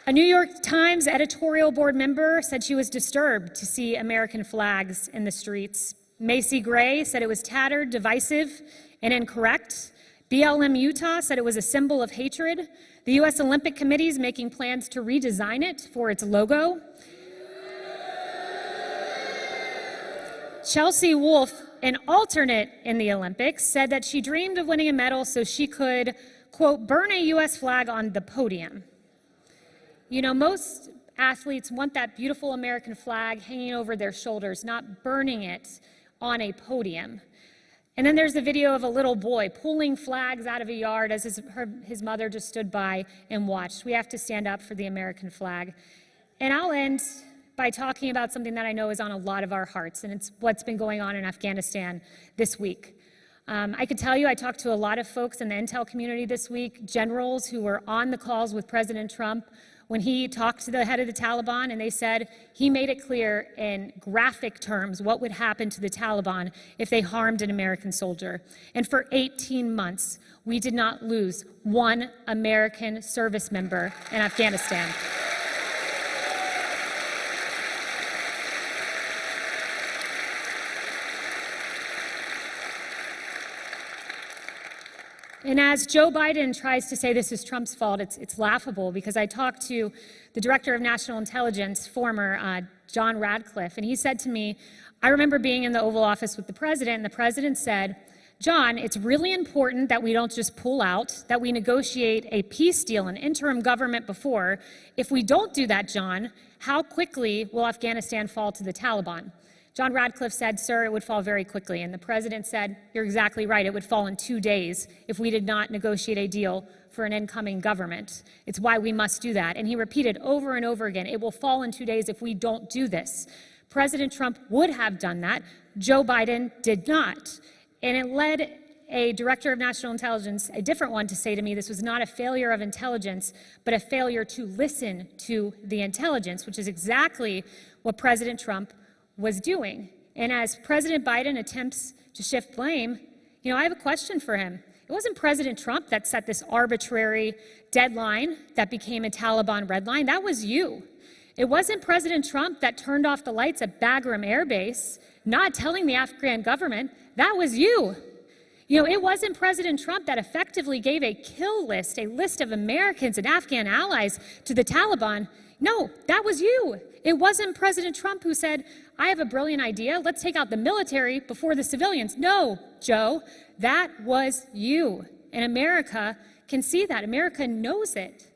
A New York Times editorial board member said she was disturbed to see American flags in the streets. Macy Gray said it was tattered, divisive, and incorrect. BLM Utah said it was a symbol of hatred. The U.S. Olympic Committee is making plans to redesign it for its logo. Chelsea Wolfe, an alternate in the Olympics, said that she dreamed of winning a medal so she could, quote, burn a U.S. flag on the podium. You know, most athletes want that beautiful American flag hanging over their shoulders, not burning it on a podium. And then there's the video of a little boy pulling flags out of a yard as his mother just stood by and watched. We have to stand up for the American flag. And I'll end by talking about something that I know is on a lot of our hearts, and it's what's been going on in Afghanistan this week. I could tell you I talked to a lot of folks in the intel community this week, generals who were on the calls with President Trump when he talked to the head of the Taliban, and they said he made it clear in graphic terms what would happen to the Taliban if they harmed an American soldier. And for 18 months, we did not lose one American service member in Afghanistan. And as Joe Biden tries to say this is Trump's fault, it's laughable, because I talked to the Director of National Intelligence, former John Radcliffe, and he said to me, I remember being in the Oval Office with the President, and the President said, John, it's really important that we don't just pull out, that we negotiate a peace deal, an interim government before. If we don't do that, John, how quickly will Afghanistan fall to the Taliban? John Radcliffe said, sir, it would fall very quickly. And the president said, you're exactly right. It would fall in 2 days if we did not negotiate a deal for an incoming government. It's why we must do that. And he repeated over and over again, it will fall in 2 days if we don't do this. President Trump would have done that. Joe Biden did not. And it led a director of national intelligence, a different one, to say to me this was not a failure of intelligence, but a failure to listen to the intelligence, which is exactly what President Trump was doing. And as President Biden attempts to shift blame, I have a question for him. It wasn't President Trump that set this arbitrary deadline that became a Taliban red line. That was you. It wasn't President Trump that turned off the lights at Bagram Air Base, not telling the Afghan government. That was you. It wasn't President Trump that effectively gave a kill list, a list of Americans and Afghan allies to the Taliban. No, that was you. It wasn't President Trump who said, I have a brilliant idea. Let's take out the military before the civilians. No, Joe, that was you. And America can see that. America knows it.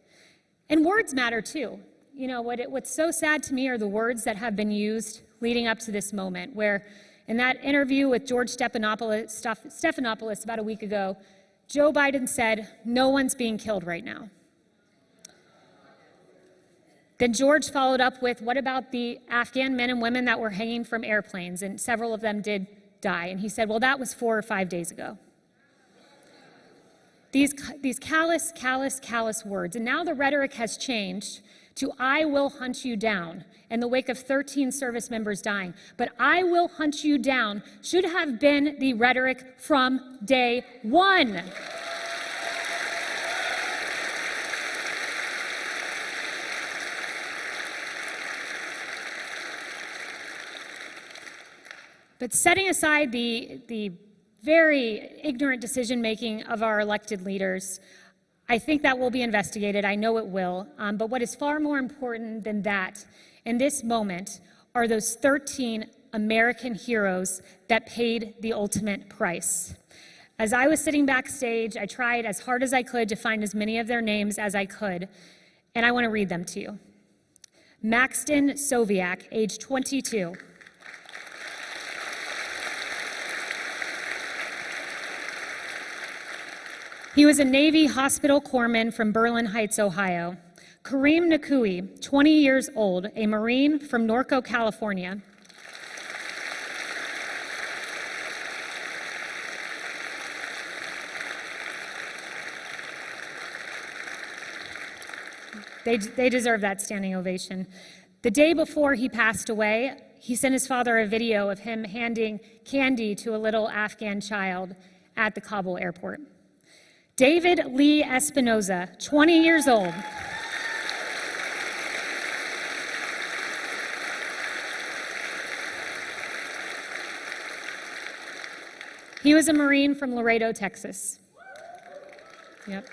And words matter too. What's so sad to me are the words that have been used leading up to this moment, where in that interview with George Stephanopoulos about a week ago, Joe Biden said, no one's being killed right now. Then George followed up with, what about the Afghan men and women that were hanging from airplanes? And several of them did die. And he said, well, that was 4 or 5 days ago. These callous words. And now the rhetoric has changed to, I will hunt you down, in the wake of 13 service members dying. But I will hunt you down should have been the rhetoric from day one. But setting aside the very ignorant decision-making of our elected leaders, I think that will be investigated. I know it will. But what is far more important than that in this moment are those 13 American heroes that paid the ultimate price. As I was sitting backstage, I tried as hard as I could to find as many of their names as I could, and I want to read them to you. Maxton Soviak, age 22. He was a Navy hospital corpsman from Berlin Heights, Ohio. Kareem Nakui, 20 years old, a Marine from Norco, California. They deserve that standing ovation. The day before he passed away, he sent his father a video of him handing candy to a little Afghan child at the Kabul airport. David Lee Espinoza, 20 years old. He was a Marine from Laredo, Texas. Yep.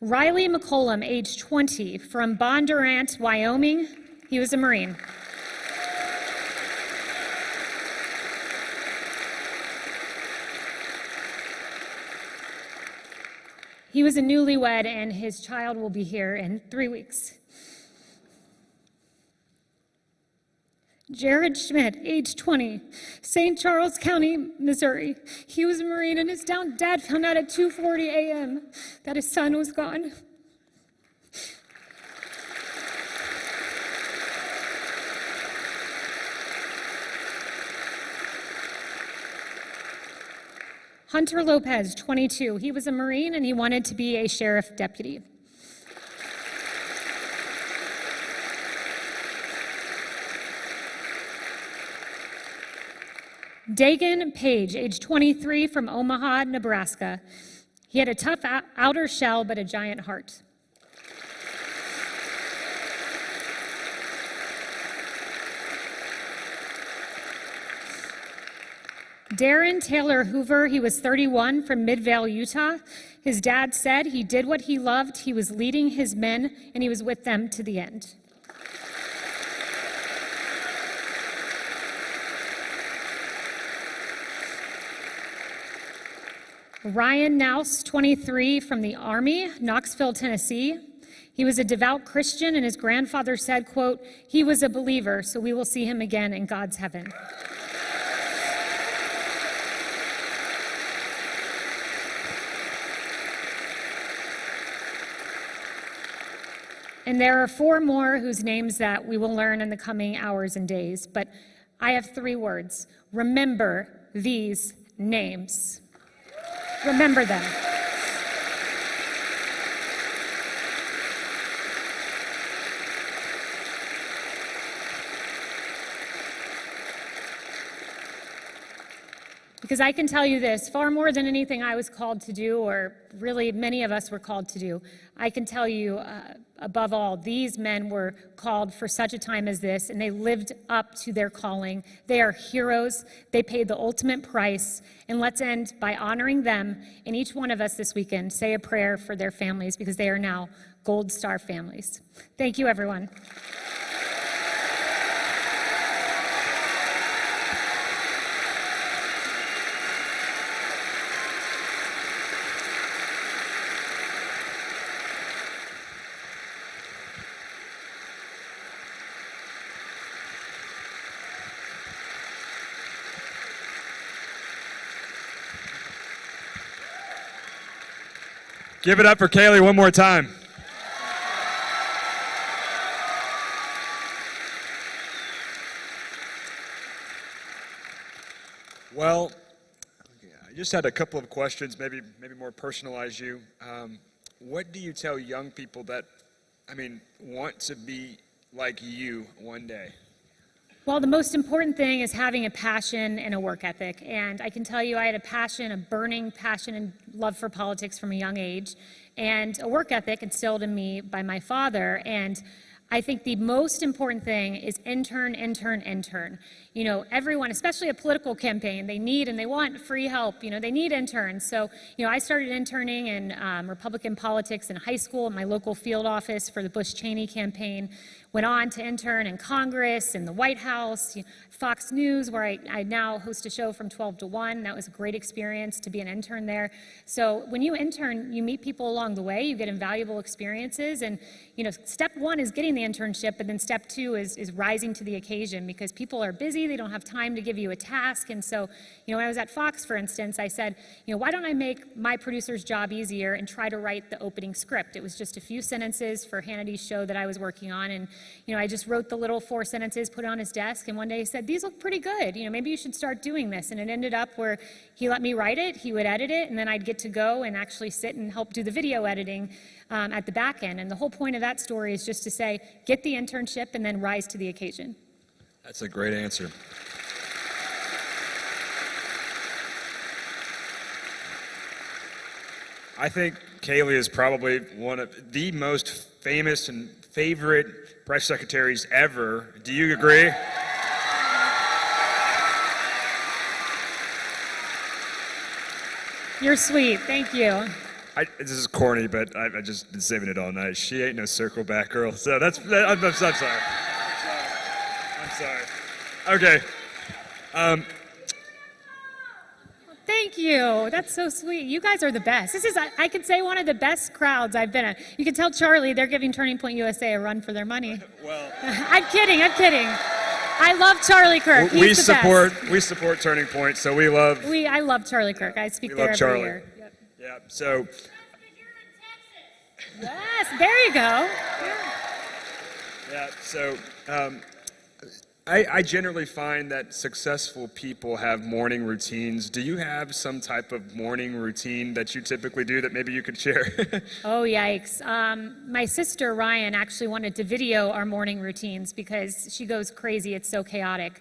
Riley McCollum, age 20, from Bondurant, Wyoming. He was a Marine. He was a newlywed, and his child will be here in 3 weeks. Jared Schmidt, age 20, St. Charles County, Missouri. He was a Marine, and his dad found out at 2:40 a.m. that his son was gone. Hunter Lopez, 22. He was a Marine, and he wanted to be a sheriff deputy. Dagan Page, age 23, from Omaha, Nebraska. He had a tough outer shell, but a giant heart. Darren Taylor Hoover, he was 31, from Midvale, Utah. His dad said he did what he loved, he was leading his men, and he was with them to the end. Ryan Nouse, 23, from the Army, Knoxville, Tennessee. He was a devout Christian, and his grandfather said, quote, "He was a believer, so we will see him again in God's heaven." And there are 4 more whose names that we will learn in the coming hours and days, but I have 3 words. Remember these names. Remember them. Because I can tell you this, far more than anything I was called to do, or really many of us were called to do, I can tell you, above all, these men were called for such a time as this, and they lived up to their calling. They are heroes. They paid the ultimate price. And let's end by honoring them, and each one of us this weekend say a prayer for their families, because they are now Gold Star families. Thank you, everyone. Give it up for Kayleigh one more time. Well, I just had a couple of questions, maybe more personalize you. What do you tell young people that, want to be like you one day? Well, the most important thing is having a passion and a work ethic. And I can tell you I had a passion, a burning passion and love for politics from a young age, and a work ethic instilled in me by my father. And I think the most important thing is intern, intern, intern. You know, everyone, especially a political campaign, they need and they want free help. You know, they need interns. So, you know, I started interning in Republican politics in high school at my local field office for the Bush-Cheney campaign. Went on to intern in Congress, in the White House, Fox News, where I now host a show from 12 to 1. That was a great experience to be an intern there. So when you intern, you meet people along the way, you get invaluable experiences, and you know, step one is getting the internship, and then step two is rising to the occasion, because people are busy, they don't have time to give you a task. And so, you know, when I was at Fox, for instance, I said, you know, why don't I make my producer's job easier and try to write the opening script? It was just a few sentences for Hannity's show that I was working on, and you know, I just wrote the little 4 sentences, put it on his desk, and one day he said, these look pretty good. You know, maybe you should start doing this. And it ended up where he let me write it, he would edit it, and then I'd get to go and actually sit and help do the video editing at the back end. And the whole point of that story is just to say, get the internship and then rise to the occasion. That's a great answer. I think Kayleigh is probably one of the most famous and favorite press secretaries ever. Do you agree? You're sweet. Thank you. This is corny, but I've just been saving it all night. She ain't no circle back girl. So I'm sorry. I'm sorry. Okay. Thank you. That's so sweet. You guys are the best. This is, I could say, one of the best crowds I've been at. You can tell Charlie, they're giving Turning Point USA a run for their money. Well, I'm kidding. I love Charlie Kirk. He's the best. We support Turning Point, so we love. I love Charlie Kirk. I speak there every Charlie. year. Yep. Yeah. So. Yes. There you go. Yeah. So. I generally find that successful people have morning routines. Do you have some type of morning routine that you typically do that maybe you could share? Oh, yikes. My sister, Ryan, actually wanted to video our morning routines because she goes crazy. It's so chaotic.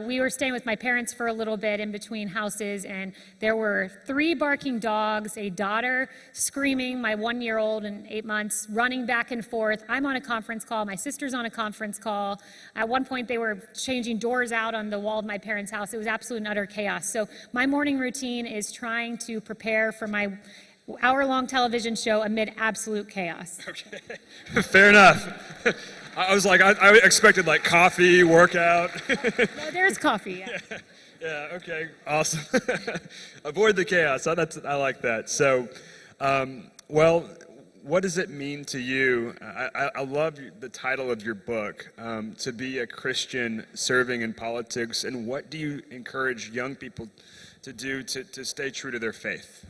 We were staying with my parents for a little bit in between houses, and there were 3 barking dogs, a daughter screaming, my 1-year-old and 8 months, running back and forth. I'm on a conference call. My sister's on a conference call. At one point, they were changing doors out on the wall of my parents' house. It was absolute and utter chaos. So my morning routine is trying to prepare for my hour-long television show amid absolute chaos. Okay, fair enough. I was like, I expected like coffee, workout. No, there's coffee, yeah. Yeah, okay, awesome. Avoid the chaos. I like that. So, well, what does it mean to you? I love the title of your book, to be a Christian serving in politics, and what do you encourage young people to do to stay true to their faith?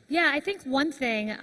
Yeah, I think one thing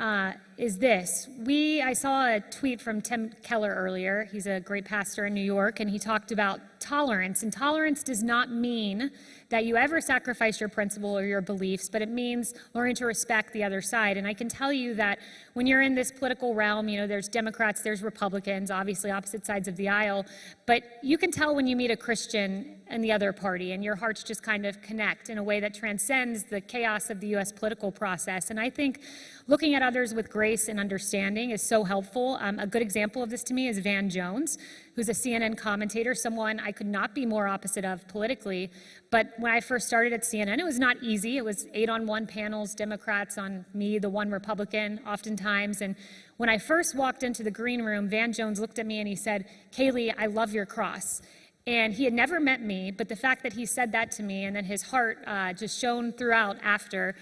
is this. I saw a tweet from Tim Keller earlier. He's a great pastor in New York, and he talked about tolerance. And tolerance does not mean that you ever sacrifice your principle or your beliefs, but it means learning to respect the other side. And I can tell you that when you're in this political realm, you know, there's Democrats, there's Republicans, obviously opposite sides of the aisle, but you can tell when you meet a Christian in the other party, and your hearts just kind of connect in a way that transcends the chaos of the U.S. political process. And I think looking at others with grace and understanding is so helpful. A good example of this to me is Van Jones, who's a CNN commentator, someone I could not be more opposite of politically. But when I first started at CNN, it was not easy. It was 8-on-1 panels, Democrats on me, the one Republican, oftentimes. And when I first walked into the green room, Van Jones looked at me and he said, "Kayleigh, I love your cross." And he had never met me, but the fact that he said that to me, and then his heart just shone throughout after.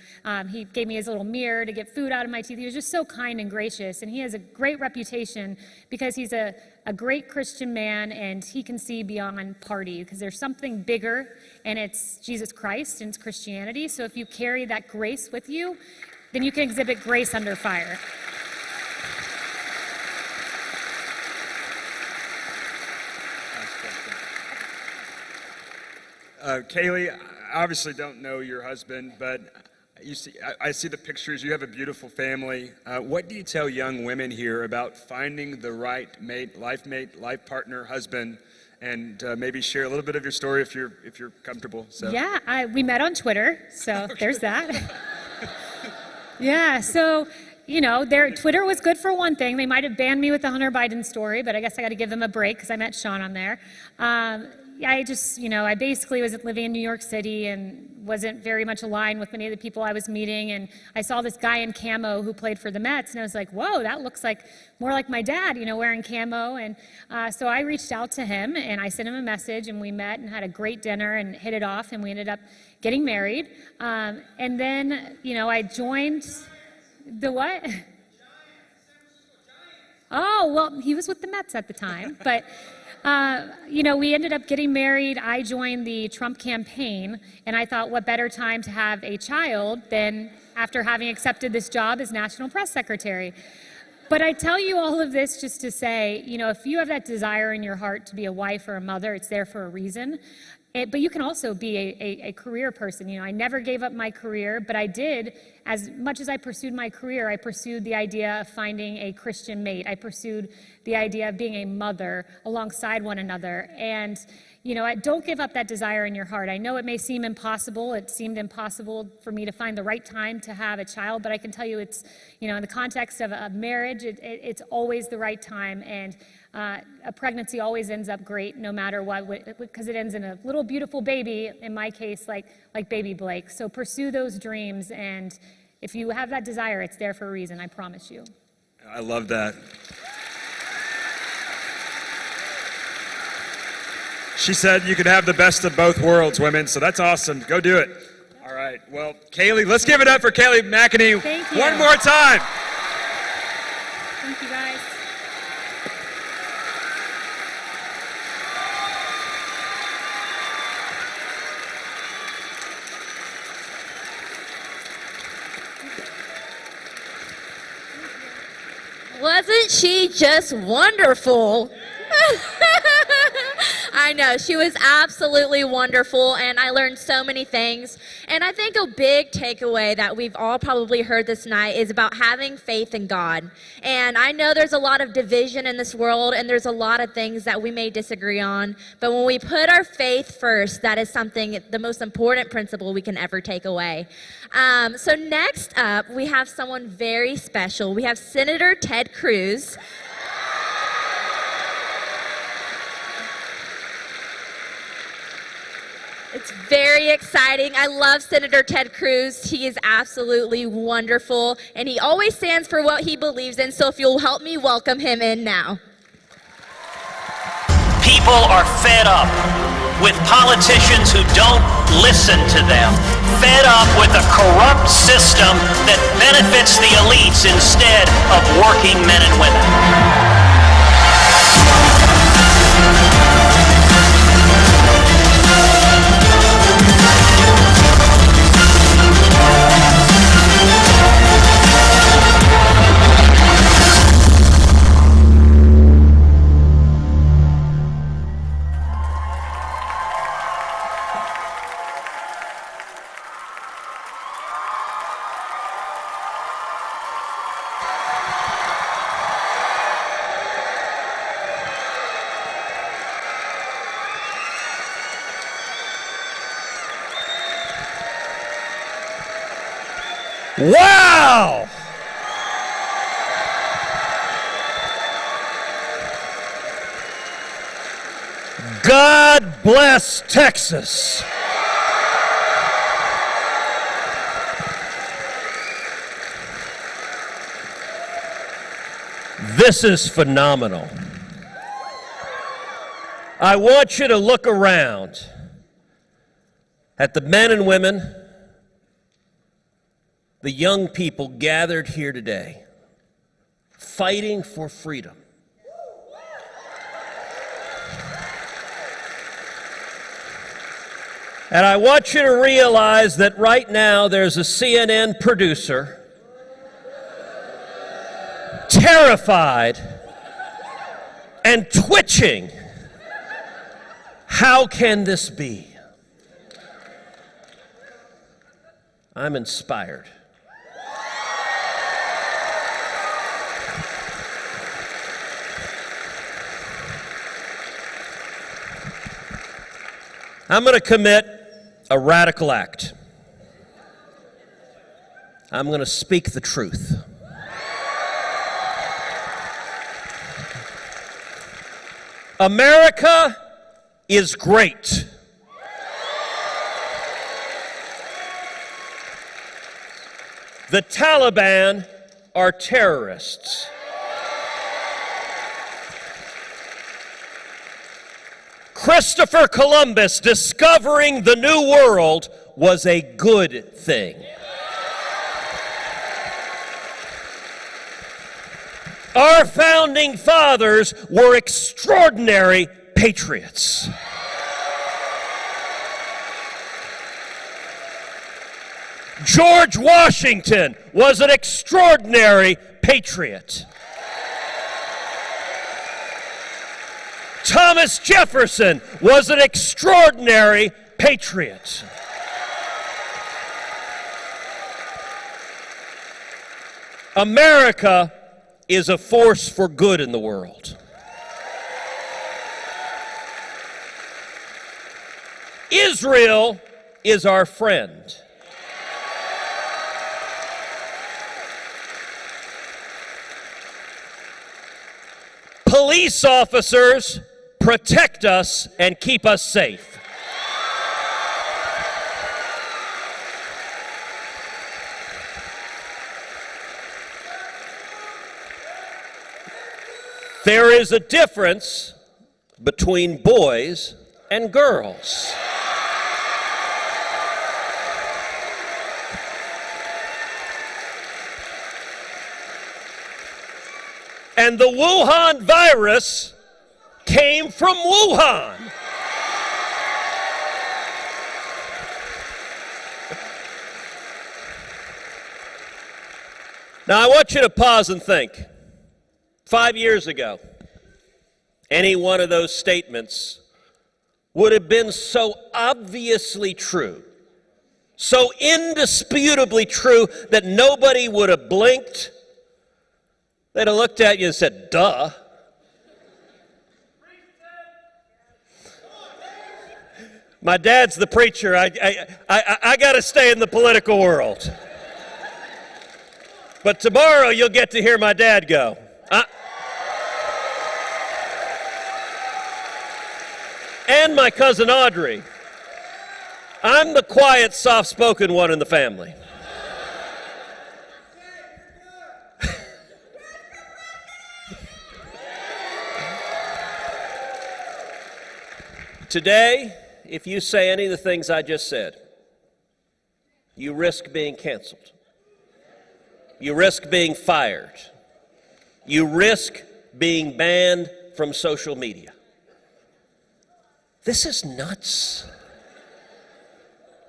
He gave me his little mirror to get food out of my teeth. He was just so kind and gracious, and he has a great reputation because he's a great Christian man, and he can see beyond party, because there's something bigger, and it's Jesus Christ, and it's Christianity. So if you carry that grace with you, then you can exhibit grace under fire. Kayleigh, I obviously don't know your husband, but I see the pictures. You have a beautiful family. What do you tell young women here about finding the right mate, life partner, husband, and maybe share a little bit of your story if you're comfortable? So. Yeah, we met on Twitter, so okay. There's that. Yeah, so Twitter was good for one thing. They might have banned me with the Hunter Biden story, but I guess I got to give them a break because I met Sean on there. I basically was living in New York City and wasn't very much aligned with many of the people I was meeting. And I saw this guy in camo who played for the Mets, and I was like, whoa, that looks like more like my dad, wearing camo. And so I reached out to him, and I sent him a message, and we met and had a great dinner and hit it off, and we ended up getting married. And then, I joined the what? Oh, well, he was with the Mets at the time, but... we ended up getting married. I joined the Trump campaign, and I thought, what better time to have a child than after having accepted this job as National Press Secretary. But I tell you all of this just to say, if you have that desire in your heart to be a wife or a mother, it's there for a reason. But you can also be a career person. I never gave up my career, but I did, as much as I pursued my career, I pursued the idea of finding a Christian mate. I pursued the idea of being a mother alongside one another. And, don't give up that desire in your heart. I know it may seem impossible. It seemed impossible for me to find the right time to have a child, but I can tell you it's, in the context of a marriage, it's always the right time. And a pregnancy always ends up great, no matter what, because it ends in a little beautiful baby, in my case, like baby Blake. So pursue those dreams, and if you have that desire, it's there for a reason, I promise you. I love that. She said you could have the best of both worlds, women, so that's awesome. Go do it. All right, well, Kayleigh, let's give it up for Kayleigh McEnany Thank you. one more time. Thank you, guys. Wasn't she just wonderful? I know, she was absolutely wonderful, and I learned so many things. And I think a big takeaway that we've all probably heard this night is about having faith in God. And I know there's a lot of division in this world, and there's a lot of things that we may disagree on. But when we put our faith first, that is the most important principle we can ever take away. So next up, we have someone very special. We have Senator Ted Cruz. It's very exciting. I love Senator Ted Cruz. He is absolutely wonderful, and he always stands for what he believes in, so if you'll help me welcome him in now. People are fed up with politicians who don't listen to them, fed up with a corrupt system that benefits the elites instead of working men and women. Wow! God bless Texas. This is phenomenal. I want you to look around at the men and women, the young people gathered here today, fighting for freedom. And I want you to realize that right now there's a CNN producer terrified and twitching. How can this be? I'm inspired. I'm going to commit a radical act. I'm going to speak the truth. America is great. The Taliban are terrorists. Christopher Columbus discovering the New World was a good thing. Our founding fathers were extraordinary patriots. George Washington was an extraordinary patriot. Thomas Jefferson was an extraordinary patriot. America is a force for good in the world. Israel is our friend. Police officers protect us and keep us safe. There is a difference between boys and girls. And the Wuhan virus came from Wuhan. Now I want you to pause and think. 5 years ago, any one of those statements would have been so obviously true, so indisputably true that nobody would have blinked. They'd have looked at you and said, duh. My dad's the preacher. I got to stay in the political world. But tomorrow you'll get to hear my dad go. And my cousin Audrey. I'm the quiet, soft-spoken one in the family. Today, if you say any of the things I just said, you risk being canceled. You risk being fired. You risk being banned from social media. This is nuts.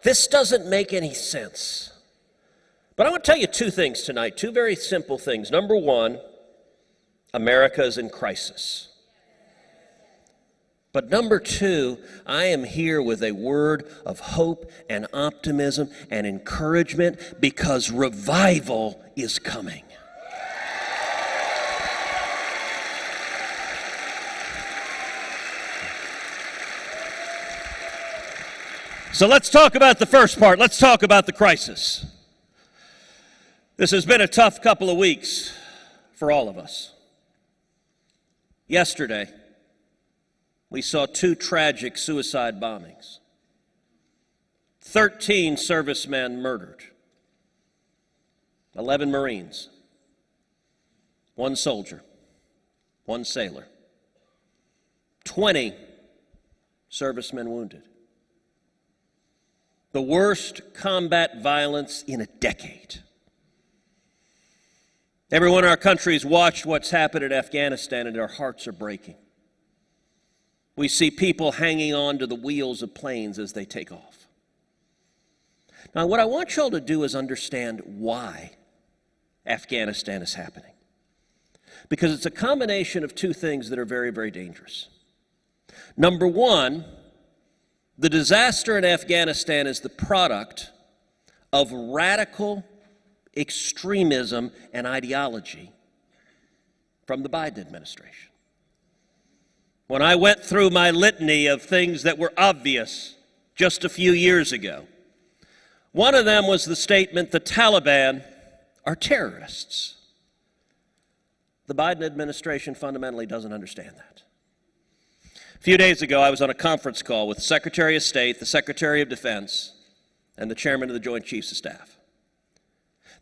This doesn't make any sense. But I want to tell you two things tonight, two very simple things. Number one, America is in crisis. But number two, I am here with a word of hope and optimism and encouragement because revival is coming. So let's talk about the first part. Let's talk about the crisis. This has been a tough couple of weeks for all of us. Yesterday, we saw 2 tragic suicide bombings. 13 servicemen murdered. 11 Marines. 1 soldier. 1 sailor. 20 servicemen wounded. The worst combat violence in a decade. Everyone in our country has watched what's happened in Afghanistan, and our hearts are breaking. We see people hanging on to the wheels of planes as they take off. Now, what I want y'all to do is understand why Afghanistan is happening. Because it's a combination of 2 things that are very, very dangerous. Number one, the disaster in Afghanistan is the product of radical extremism and ideology from the Biden administration. When I went through my litany of things that were obvious just a few years ago, one of them was the statement, the Taliban are A few days ago, I was on a conference call with the Secretary of State, the Secretary of Defense, and the Chairman of the Joint Chiefs of Staff.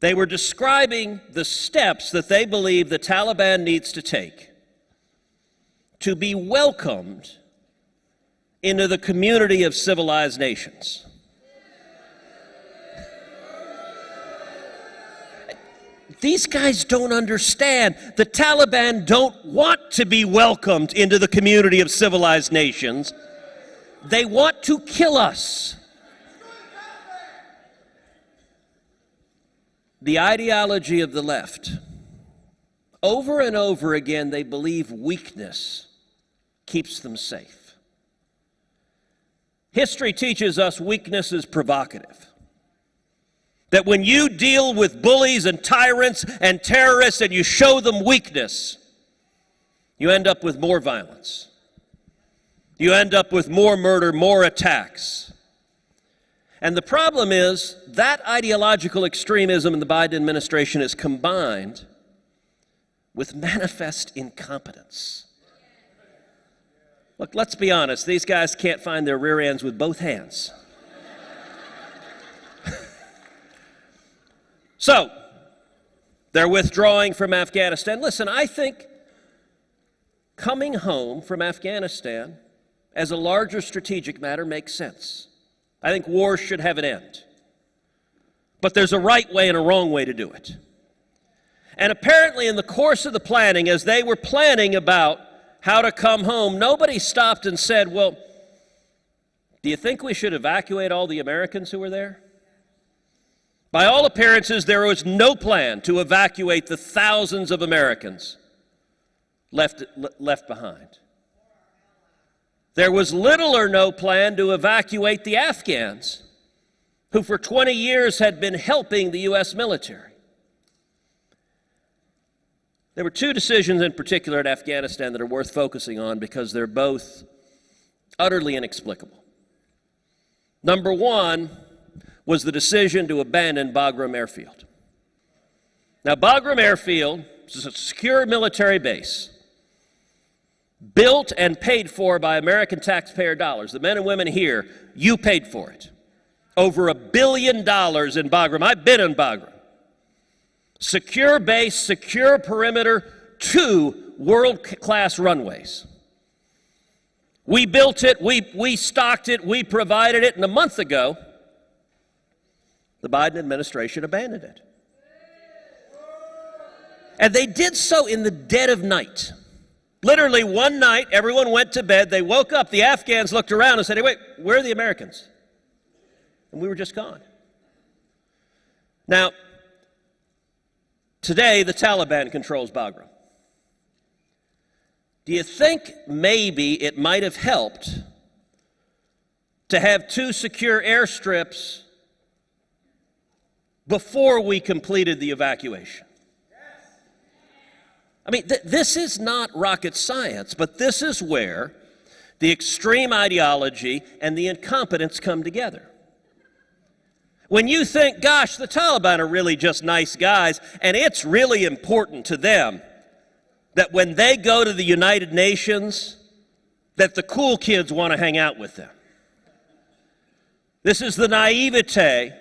They were describing the steps that they believe the Taliban needs to take to be welcomed into the community of civilized nations. These guys don't understand. The Taliban don't want to be welcomed into the community of civilized nations. They want to kill us. The ideology of the left. Over and over again, they believe weakness keeps them safe. History teaches us weakness is provocative. That when you deal with bullies and tyrants and terrorists and you show them weakness, you end up with more violence. You end up with more murder, more attacks. And the problem is that ideological extremism in the Biden administration is combined with manifest incompetence. Look, let's be honest, these guys can't find their rear ends with both hands. So, they're withdrawing from Afghanistan. Listen, I think coming home from Afghanistan as a larger strategic matter makes sense. I think war should have an end. But there's a right way and a wrong way to do it. And apparently in the course of the planning, as they were planning about how to come home, nobody stopped and said, well, do you think we should evacuate all the Americans who were there? By all appearances, there was no plan to evacuate the thousands of Americans left behind. There was little or no plan to evacuate the Afghans, who for 20 years had been helping the U.S. military. There were two decisions in particular in Afghanistan that are worth focusing on because they're both utterly inexplicable. Number one was the decision to abandon Bagram Airfield. Now, Bagram Airfield is a secure military base built and paid for by American taxpayer dollars. The men and women here, you paid for it. Over $1 billion in Bagram. I've been in Bagram. Secure base, secure perimeter, 2 world-class runways. We built it, we stocked it, we provided it, and a month ago, the Biden administration abandoned it. And they did so in the dead of night. Literally one night, everyone went to bed, they woke up, the Afghans looked around and said, hey, wait, where are the Americans? And we were just gone. Now, today the Taliban controls Bagram. Do you think maybe it might have helped to have 2 secure airstrips before we completed the evacuation? I mean, this is not rocket science, but this is where the extreme ideology and the incompetence come together. When you think, gosh, the Taliban are really just nice guys, and it's really important to them that when they go to the United Nations, that the cool kids want to hang out with them. This is the naivete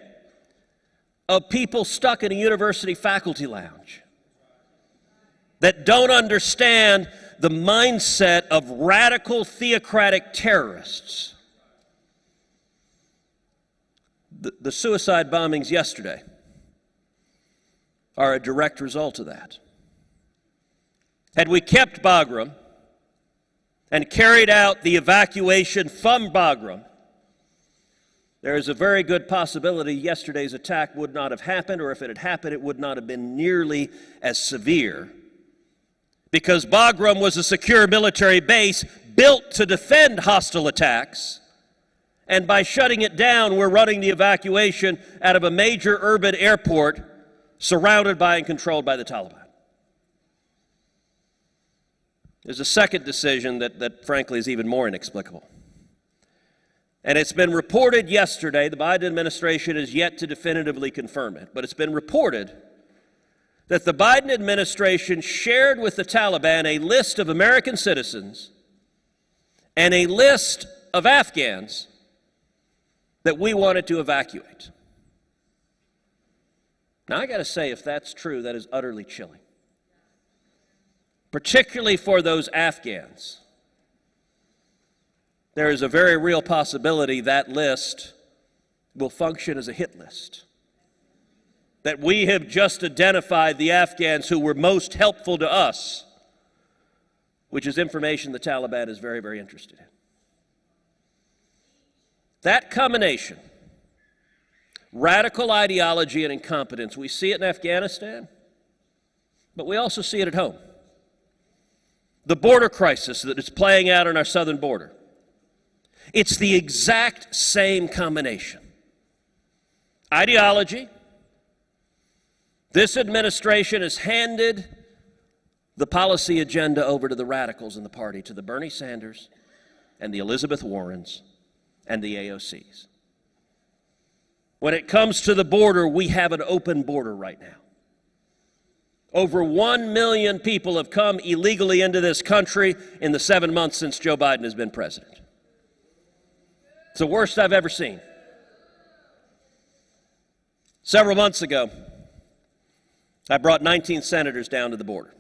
of people stuck in a university faculty lounge that don't understand the mindset of radical theocratic terrorists. The suicide bombings yesterday are a direct result of that. Had we kept Bagram and carried out the evacuation from Bagram, there is a very good possibility yesterday's attack would not have happened, or if it had happened, it would not have been nearly as severe. Because Bagram was a secure military base built to defend hostile attacks, and by shutting it down, we're running the evacuation out of a major urban airport surrounded by and controlled by the Taliban. There's a second decision that frankly is even more inexplicable. And it's been reported yesterday, the Biden administration is yet to definitively confirm it, but it's been reported that the Biden administration shared with the Taliban a list of American citizens and a list of Afghans that we wanted to evacuate. Now, I got to say, if that's true, that is utterly chilling. Particularly for those Afghans. There is a very real possibility that list will function as a hit list. That we have just identified the Afghans who were most helpful to us, which is information the Taliban is very, very interested in. That combination, radical ideology and incompetence, we see it in Afghanistan, but we also see it at home. The border crisis that is playing out on our southern border. It's the exact same combination. Ideology. This administration has handed the policy agenda over to the radicals in the party, to the Bernie Sanders and the Elizabeth Warrens and the AOCs. When it comes to the border, we have an open border right now. Over 1 million people have come illegally into this country in the 7 months since Joe Biden has been president. It's the worst I've ever seen. Several months ago, I brought 19 senators down to the border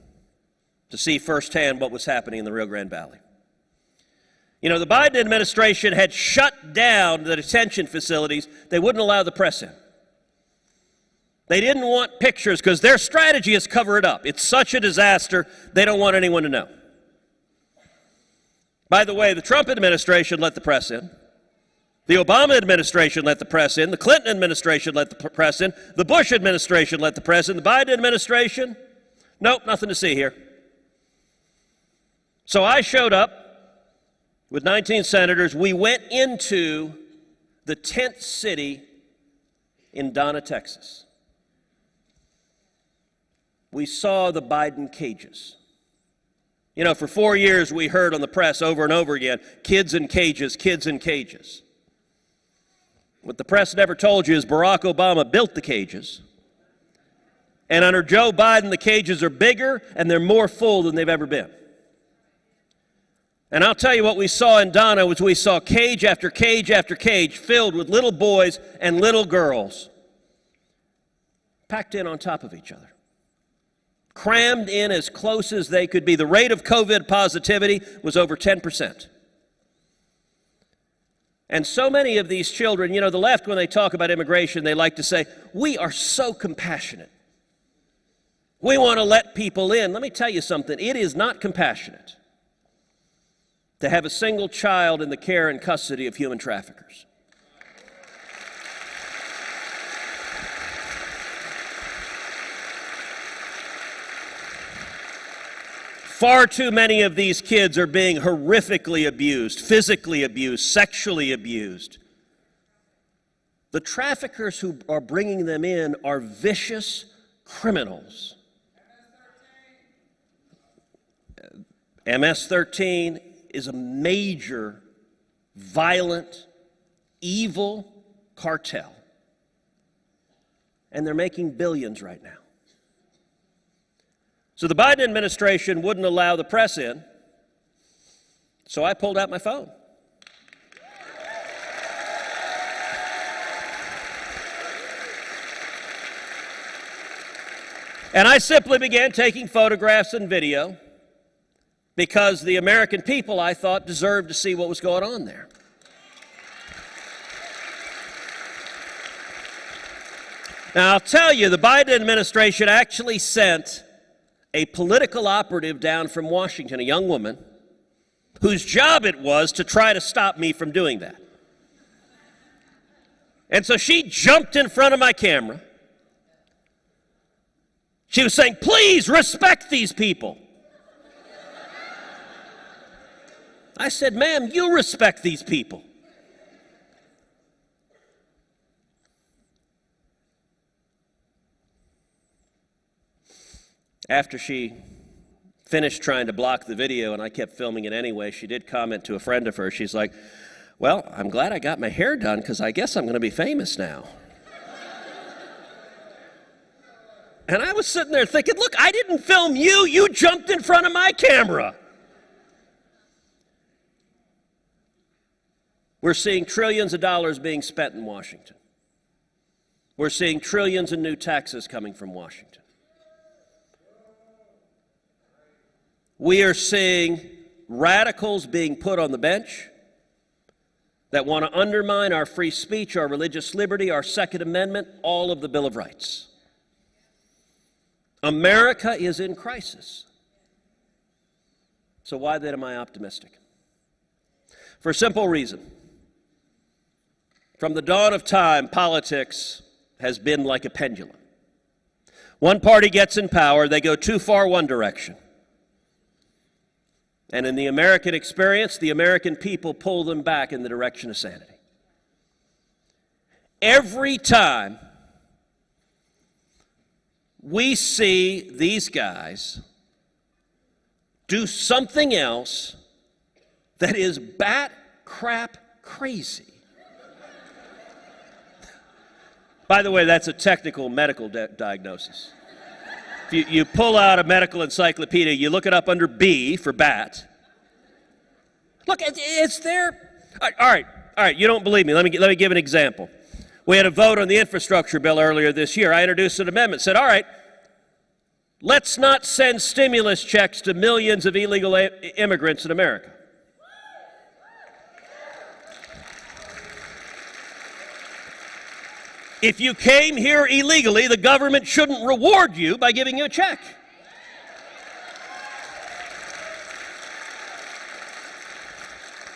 to see firsthand what was happening in the Rio Grande Valley. You know, the Biden administration had shut down the detention facilities. They wouldn't allow the press in. They didn't want pictures because their strategy is cover it up. It's such a disaster, they don't want anyone to know. By the way, the Trump administration let the press in. The Obama administration let the press in. The Clinton administration let the press in. The Bush administration let the press in. The Biden administration, nope, nothing to see here. So I showed up with 19 senators. We went into the tent city in Donna, Texas. We saw the Biden cages. You know, for 4 years we heard on the press over and over again, kids in cages, kids in cages. What the press never told you is Barack Obama built the cages. And under Joe Biden, the cages are bigger and they're more full than they've ever been. And I'll tell you what we saw in Donna was we saw cage after cage after cage filled with little boys and little girls packed in on top of each other. Crammed in as close as they could be. The rate of COVID positivity was over 10%. And so many of these children, you know, the left, when they talk about immigration, they like to say, we are so compassionate. We want to let people in. Let me tell you something. It is not compassionate to have a single child in the care and custody of human traffickers. Far too many of these kids are being horrifically abused, physically abused, sexually abused. The traffickers who are bringing them in are vicious criminals. MS-13 is a major, violent, evil cartel. And they're making billions right now. So the Biden administration wouldn't allow the press in, so I pulled out my phone. And I simply began taking photographs and video because the American people, I thought, deserved to see what was going on there. Now, I'll tell you, the Biden administration actually sent a political operative down from Washington, a young woman, whose job it was to try to stop me from doing that. And so she jumped in front of my camera. She was saying, please respect these people. I said, ma'am, you respect these people. After she finished trying to block the video and I kept filming it anyway, she did comment to a friend of hers. She's like, well, I'm glad I got my hair done because I guess I'm going to be famous now. And I was sitting there thinking, look, I didn't film you. You jumped in front of my camera. We're seeing trillions of dollars being spent in Washington. We're seeing trillions in new taxes coming from Washington. We are seeing radicals being put on the bench that want to undermine our free speech, our religious liberty, our Second Amendment, all of the Bill of Rights. America is in crisis. So why then am I optimistic? For a simple reason. From the dawn of time, politics has been like a pendulum. One party gets in power, they go too far one direction. And in the American experience, the American people pull them back in the direction of sanity. Every time we see these guys do something else that is bat crap crazy. By the way, that's a technical medical diagnosis. If you pull out a medical encyclopedia, you look it up under B for bat. Look, it's there. All right, you don't believe me. Let me give an example. We had a vote on the infrastructure bill earlier this year. I introduced an amendment, said, all right, let's not send stimulus checks to millions of illegal immigrants in America. If you came here illegally, the government shouldn't reward you by giving you a check.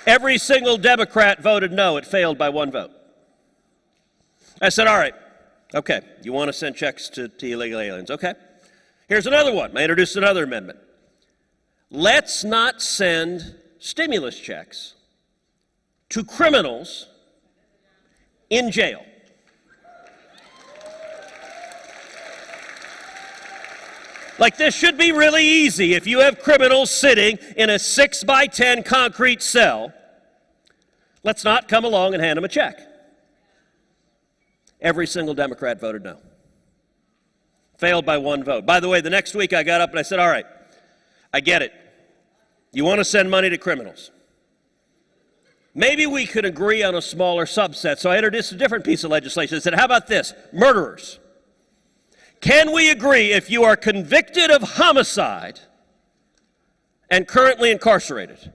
Every single Democrat voted no. It failed by one vote. I said, all right, okay, you want to send checks to illegal aliens. Okay. Here's another one. I introduced another amendment. Let's not send stimulus checks to criminals in jail. Like, this should be really easy. If you have criminals sitting in a 6x10 concrete cell, let's not come along and hand them a check. Every single Democrat voted no. Failed by one vote. By the way, the next week I got up and I said, all right, I get it. You want to send money to criminals. Maybe we could agree on a smaller subset. So I introduced a different piece of legislation. I said, how about this? Murderers. Can we agree if you are convicted of homicide and currently incarcerated,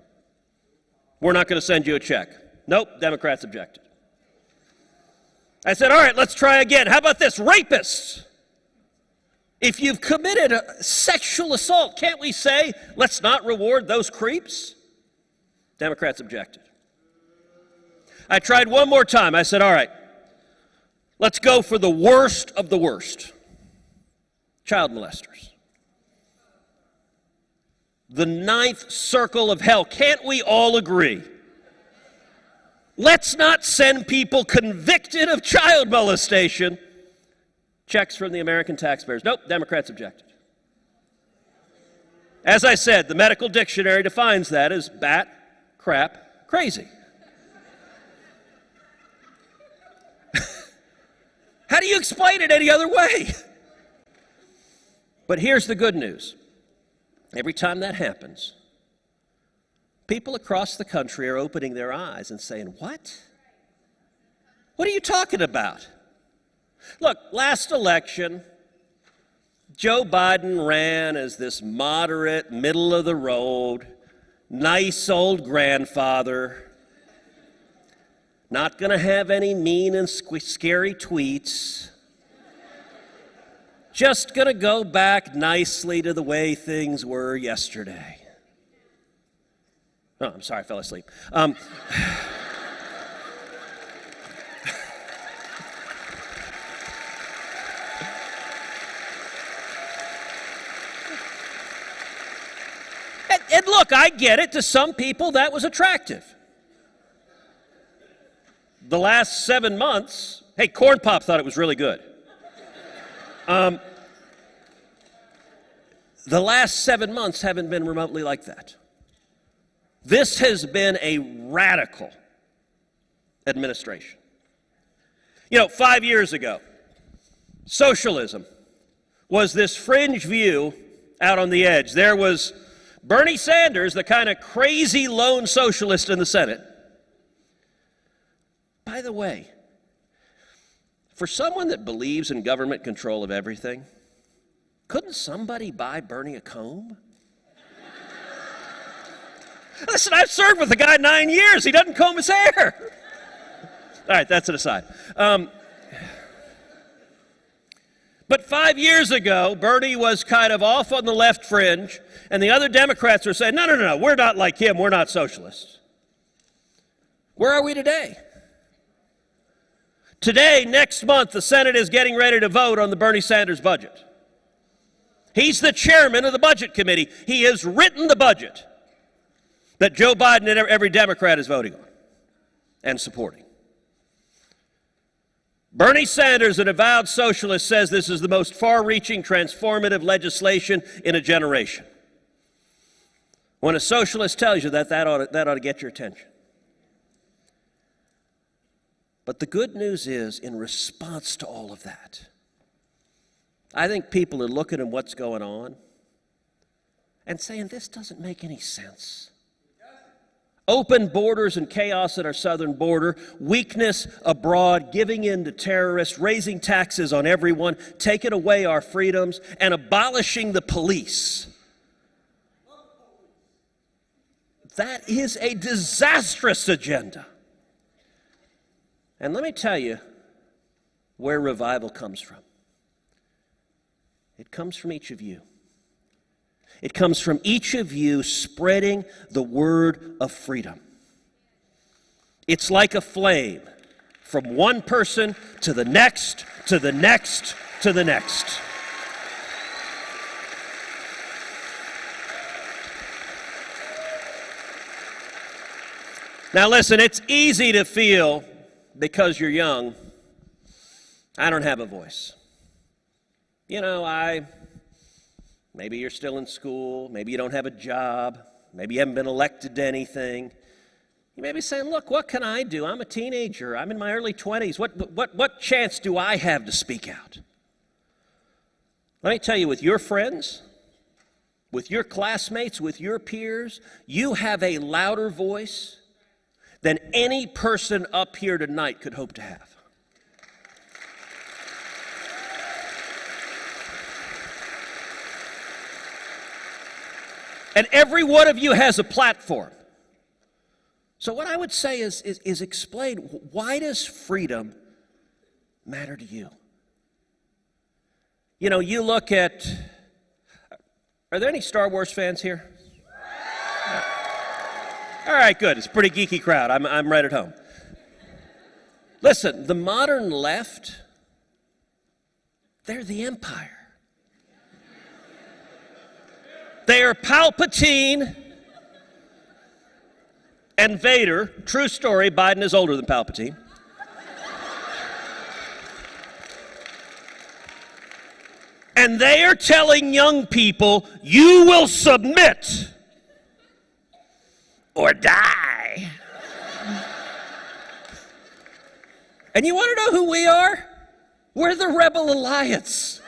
we're not going to send you a check? Nope, Democrats objected. I said, all right, let's try again. How about this? Rapists. If you've committed a sexual assault, can't we say, let's not reward those creeps? Democrats objected. I tried one more time. I said, all right, let's go for the worst of the worst. Child molesters. The ninth circle of hell. Can't we all agree? Let's not send people convicted of child molestation checks from the American taxpayers. Nope, Democrats objected. As I said, the medical dictionary defines that as bat, crap, crazy. How do you explain it any other way? But here's the good news. Every time that happens, people across the country are opening their eyes and saying, what? What are you talking about? Look, last election, Joe Biden ran as this moderate, middle-of-the-road, nice old grandfather, not going to have any mean and scary tweets, just going to go back nicely to the way things were yesterday. Oh, I'm sorry, I fell asleep. And look, I get it. To some people, that was attractive. The last 7 months, hey, Corn Pop thought it was really good. The last 7 months haven't been remotely like that. This has been a radical administration. You know, 5 years ago, socialism was this fringe view out on the edge. There was Bernie Sanders, the kind of crazy lone socialist in the Senate. By the way, for someone that believes in government control of everything, couldn't somebody buy Bernie a comb? Listen, I've served with the guy 9 years. He doesn't comb his hair. All right, that's an aside. But 5 years ago, Bernie was kind of off on the left fringe, and the other Democrats were saying, no, we're not like him. We're not socialists. Where are we today? Today, next month, the Senate is getting ready to vote on the Bernie Sanders budget. He's the chairman of the Budget Committee. He has written the budget that Joe Biden and every Democrat is voting on and supporting. Bernie Sanders, an avowed socialist, says this is the most far-reaching, transformative legislation in a generation. When a socialist tells you that, that ought to get your attention. But the good news is, in response to all of that, I think people are looking at what's going on and saying, this doesn't make any sense. Open borders and chaos at our southern border, weakness abroad, giving in to terrorists, raising taxes on everyone, taking away our freedoms, and abolishing the police. That is a disastrous agenda. And let me tell you where revival comes from. It comes from each of you. It comes from each of you spreading the word of freedom. It's like a flame from one person to the next, to the next, to the next. Now listen, it's easy to feel, because you're young, I don't have a voice. You know, maybe you're still in school, maybe you don't have a job, maybe you haven't been elected to anything. You may be saying, look, what can I do? I'm a teenager, I'm in my early 20s. What chance do I have to speak out? Let me tell you, with your friends, with your classmates, with your peers, you have a louder voice than any person up here tonight could hope to have. And every one of you has a platform. So what I would say is explain, why does freedom matter to you? You know, you look at, are there any Star Wars fans here? All right, good. It's a pretty geeky crowd. I'm right at home. Listen, the modern left, they're the empire. They are Palpatine and Vader. True story, Biden is older than Palpatine. And they are telling young people, you will submit or die. And you want to know who we are? We're the Rebel Alliance.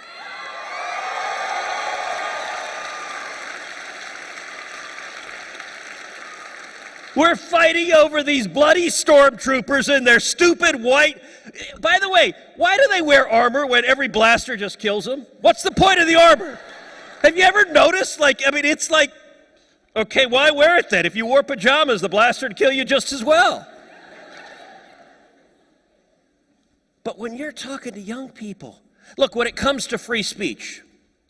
We're fighting over these bloody stormtroopers and their stupid white... By the way, why do they wear armor when every blaster just kills them? What's the point of the armor? Have you ever noticed? It's like, okay, why wear it then? If you wore pajamas, the blaster would kill you just as well. But when you're talking to young people, look, when it comes to free speech,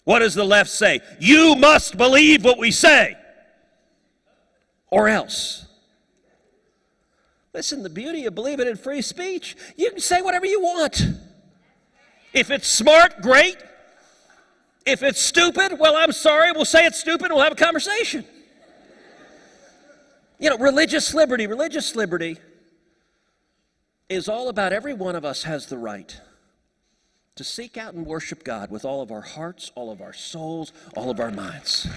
what does the left say? You must believe what we say, or else. Listen, the beauty of believing in free speech, you can say whatever you want. If it's smart, great. If it's stupid, well, I'm sorry, we'll say it's stupid and we'll have a conversation. You know, religious liberty is all about every one of us has the right to seek out and worship God with all of our hearts, all of our souls, all of our minds.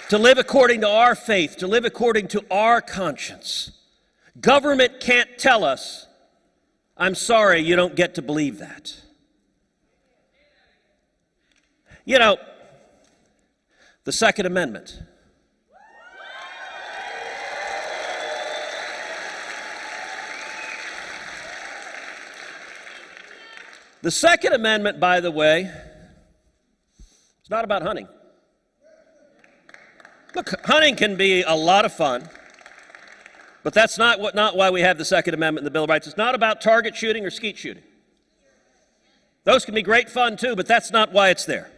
To live according to our faith, to live according to our conscience. Government can't tell us, I'm sorry, you don't get to believe that. You know, the Second Amendment, The Second Amendment, by the way, is not about hunting. Look, hunting can be a lot of fun, but that's not why we have the Second Amendment in the Bill of Rights. It's not about target shooting or skeet shooting. Those can be great fun too, but that's not why it's there.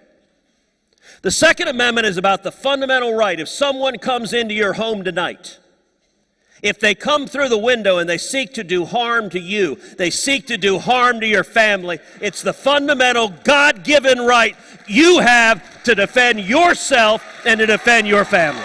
The Second Amendment is about the fundamental right. If someone comes into your home tonight, if they come through the window and they seek to do harm to you, they seek to do harm to your family, it's the fundamental God-given right you have to defend yourself and to defend your family.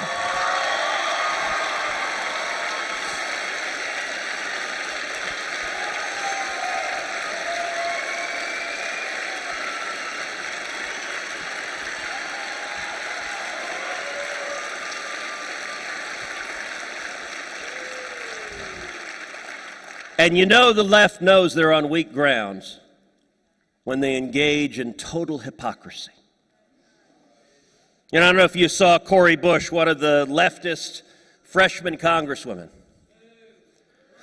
And you know the left knows they're on weak grounds when they engage in total hypocrisy. You know, I don't know if you saw Cori Bush, one of the leftist freshman congresswomen,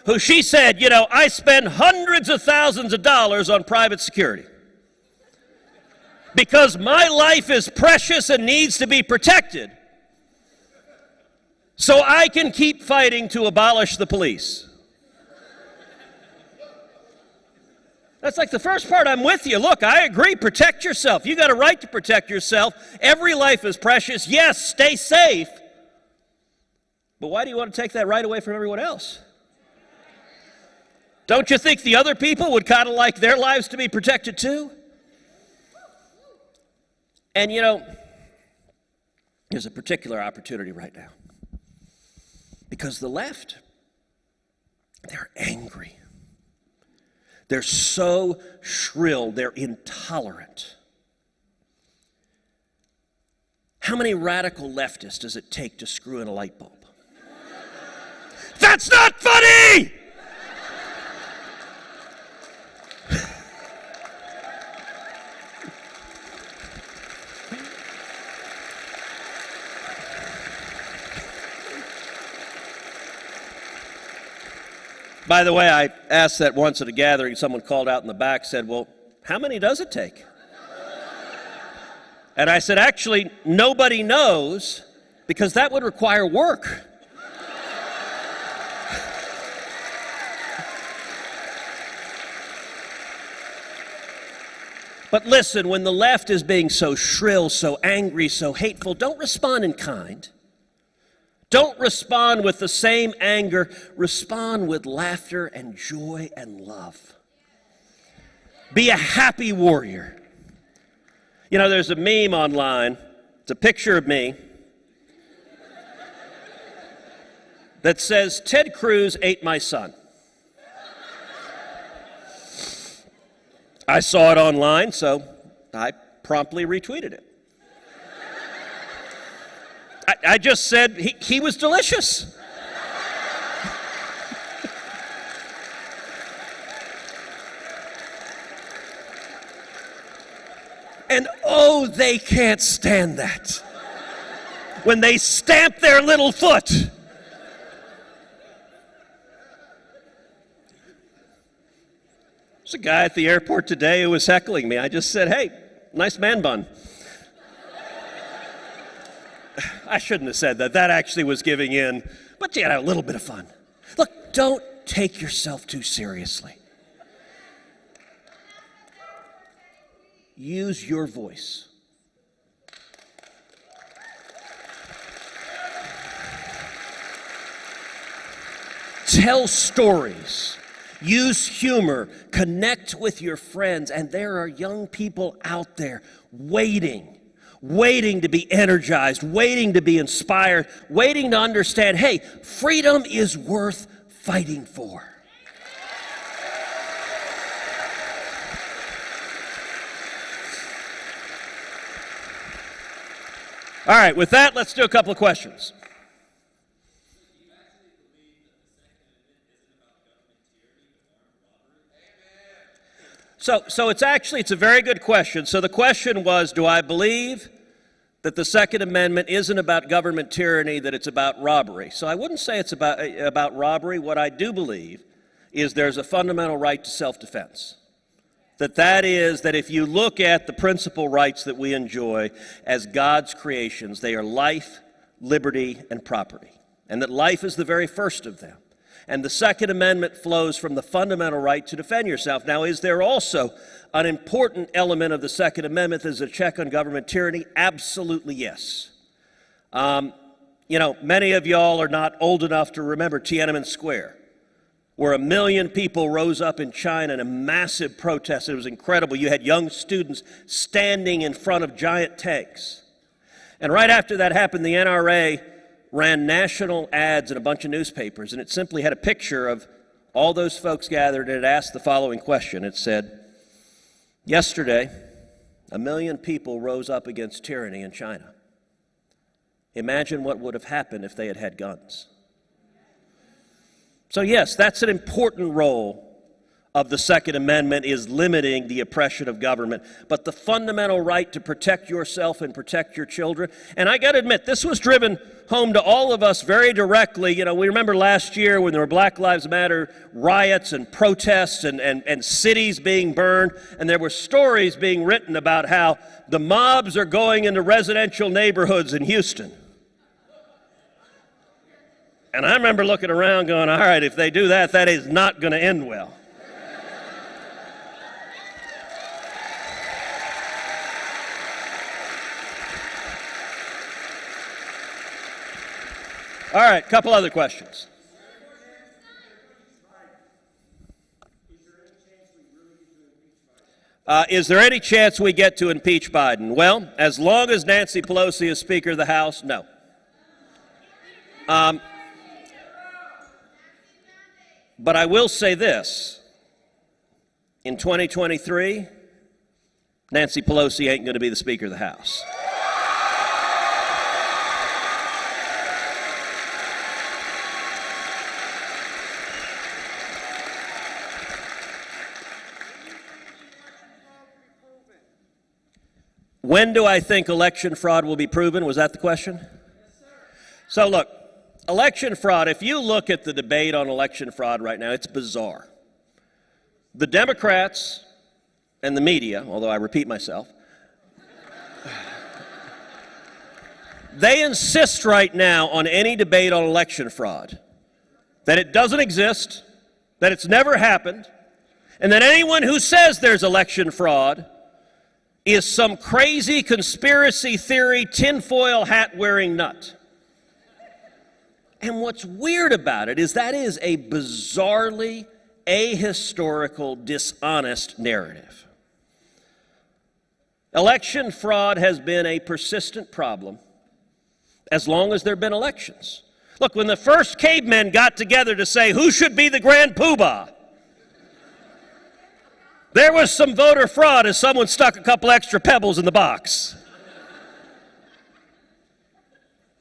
who she said, you know, I spend hundreds of thousands of dollars on private security because my life is precious and needs to be protected so I can keep fighting to abolish the police. That's like the first part, I'm with you. Look, I agree, protect yourself. You got a right to protect yourself. Every life is precious. Yes, stay safe. But why do you want to take that right away from everyone else? Don't you think the other people would kind of like their lives to be protected too? And you know, there's a particular opportunity right now. Because the left, they're angry. They're so shrill, they're intolerant. How many radical leftists does it take to screw in a light bulb? That's not funny! By the way, I asked that once at a gathering. Someone called out in the back, said, well, how many does it take? And I said, actually, nobody knows, because that would require work. But listen, when the left is being so shrill, so angry, so hateful, don't respond in kind. Don't respond with the same anger. Respond with laughter and joy and love. Be a happy warrior. You know, there's a meme online. It's a picture of me that says, Ted Cruz ate my son. I saw it online, so I promptly retweeted it. I just said he was delicious. And oh, they can't stand that. When they stamp their little foot. There's a guy at the airport today who was heckling me. I just said, hey, nice man bun. I shouldn't have said that. That actually was giving in. But you had a little bit of fun. Look, don't take yourself too seriously. Use your voice. Tell stories. Use humor. Connect with your friends. And there are young people out there waiting to be energized, waiting to be inspired, waiting to understand, hey, freedom is worth fighting for. All right, with that, let's do a couple of questions. So it's a very good question. So the question was, do I believe that the Second Amendment isn't about government tyranny, that it's about robbery? So I wouldn't say it's about robbery. What I do believe is there's a fundamental right to self-defense. That is that if you look at the principal rights that we enjoy as God's creations, they are life, liberty, and property, and that life is the very first of them. And the Second Amendment flows from the fundamental right to defend yourself. Now, is there also an important element of the Second Amendment as a check on government tyranny? Absolutely yes. Many of y'all are not old enough to remember Tiananmen Square, where 1 million people rose up in China in a massive protest. It was incredible. You had young students standing in front of giant tanks. And right after that happened, the NRA ran national ads in a bunch of newspapers, and it simply had a picture of all those folks gathered, and it asked the following question. It said, yesterday, 1 million people rose up against tyranny in China. Imagine what would have happened if they had had guns. So yes, that's an important role of the Second Amendment, is limiting the oppression of government. But the fundamental right to protect yourself and protect your children, and I got to admit, this was driven home to all of us very directly. We remember last year when there were Black Lives Matter riots and protests and cities being burned, and there were stories being written about how the mobs are going into residential neighborhoods in Houston. And I remember looking around going, all right, if they do that, that is not going to end well. All right, a couple other questions. Is there any chance we get to impeach Biden? Well, as long as Nancy Pelosi is Speaker of the House, no. But I will say this. In 2023, Nancy Pelosi ain't going to be the Speaker of the House. When do I think election fraud will be proven? Was that the question? Yes, sir. So look, election fraud, if you look at the debate on election fraud right now, it's bizarre. The Democrats and the media, although I repeat myself, they insist right now on any debate on election fraud that it doesn't exist, that it's never happened, and that anyone who says there's election fraud is some crazy conspiracy theory, tinfoil hat wearing nut. And what's weird about it is that is a bizarrely ahistorical, dishonest narrative. Election fraud has been a persistent problem as long as there have been elections. Look, when the first cavemen got together to say who should be the grand poobah, there was some voter fraud as someone stuck a couple extra pebbles in the box.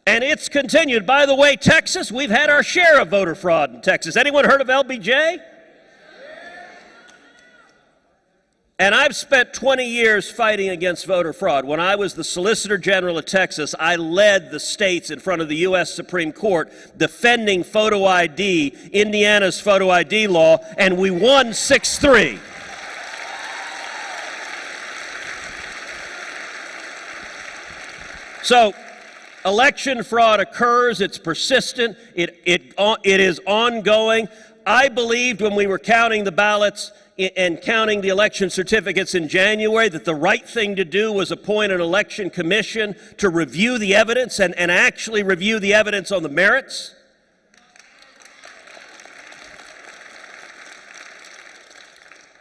And it's continued. By the way, Texas, we've had our share of voter fraud in Texas. Anyone heard of LBJ? And I've spent 20 years fighting against voter fraud. When I was the Solicitor General of Texas, I led the states in front of the U.S. Supreme Court defending photo ID, Indiana's photo ID law, and we won 6-3. So, election fraud occurs, it's persistent, it is ongoing. I believed when we were counting the ballots and counting the election certificates in January that the right thing to do was appoint an election commission to review the evidence and actually review the evidence on the merits.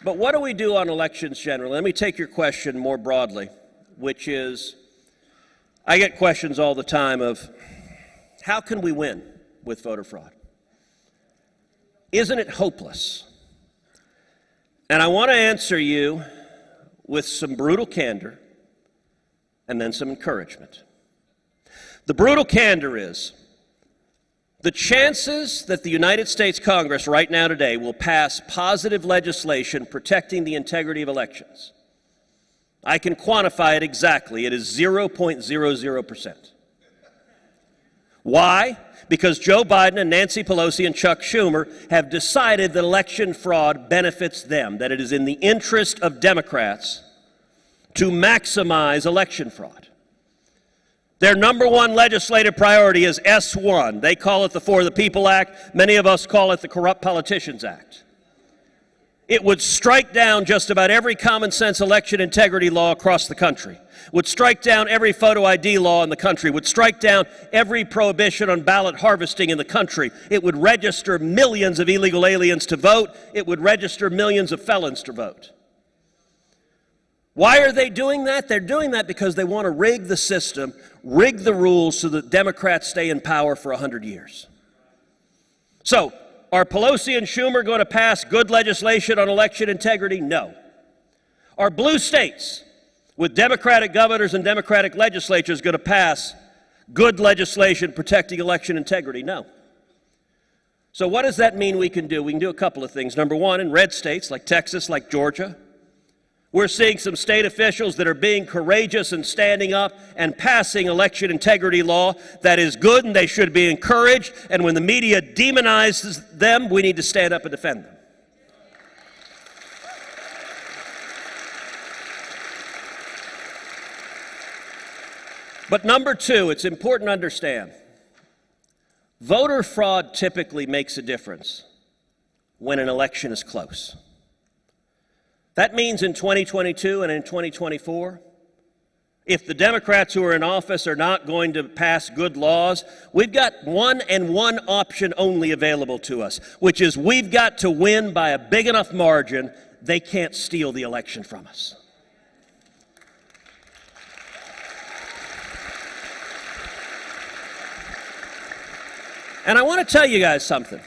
But what do we do on elections generally? Let me take your question more broadly, which is, I get questions all the time of, how can we win with voter fraud? Isn't it hopeless? And I want to answer you with some brutal candor and then some encouragement. The brutal candor is, the chances that the United States Congress right now today will pass positive legislation protecting the integrity of elections, I can quantify it exactly. It is 0.00%. Why? because Joe Biden and Nancy Pelosi and Chuck Schumer have decided that election fraud benefits them, that it is in the interest of Democrats to maximize election fraud. Their number one legislative priority is S1. They call it the For the People Act. Many of us call it the Corrupt Politicians Act. It would strike down just about every common sense election integrity law across the country, would strike down every photo ID law in the country, would strike down every prohibition on ballot harvesting in the country. It would register millions of illegal aliens to vote. It would register millions of felons to vote. Why are they doing that? They're doing that because they want to rig the system, rig the rules so that Democrats stay in power for 100 years. So, are Pelosi and Schumer going to pass good legislation on election integrity? No. Are blue states with Democratic governors and Democratic legislatures going to pass good legislation protecting election integrity? No. So what does that mean we can do? We can do a couple of things. Number one, in red states like Texas, like Georgia, we're seeing some state officials that are being courageous and standing up and passing election integrity law that is good, and they should be encouraged. And when the media demonizes them, we need to stand up and defend them. But number two, it's important to understand, voter fraud typically makes a difference when an election is close. That means in 2022 and in 2024, if the Democrats who are in office are not going to pass good laws, we've got one option only available to us, which is we've got to win by a big enough margin they can't steal the election from us. And I want to tell you guys something,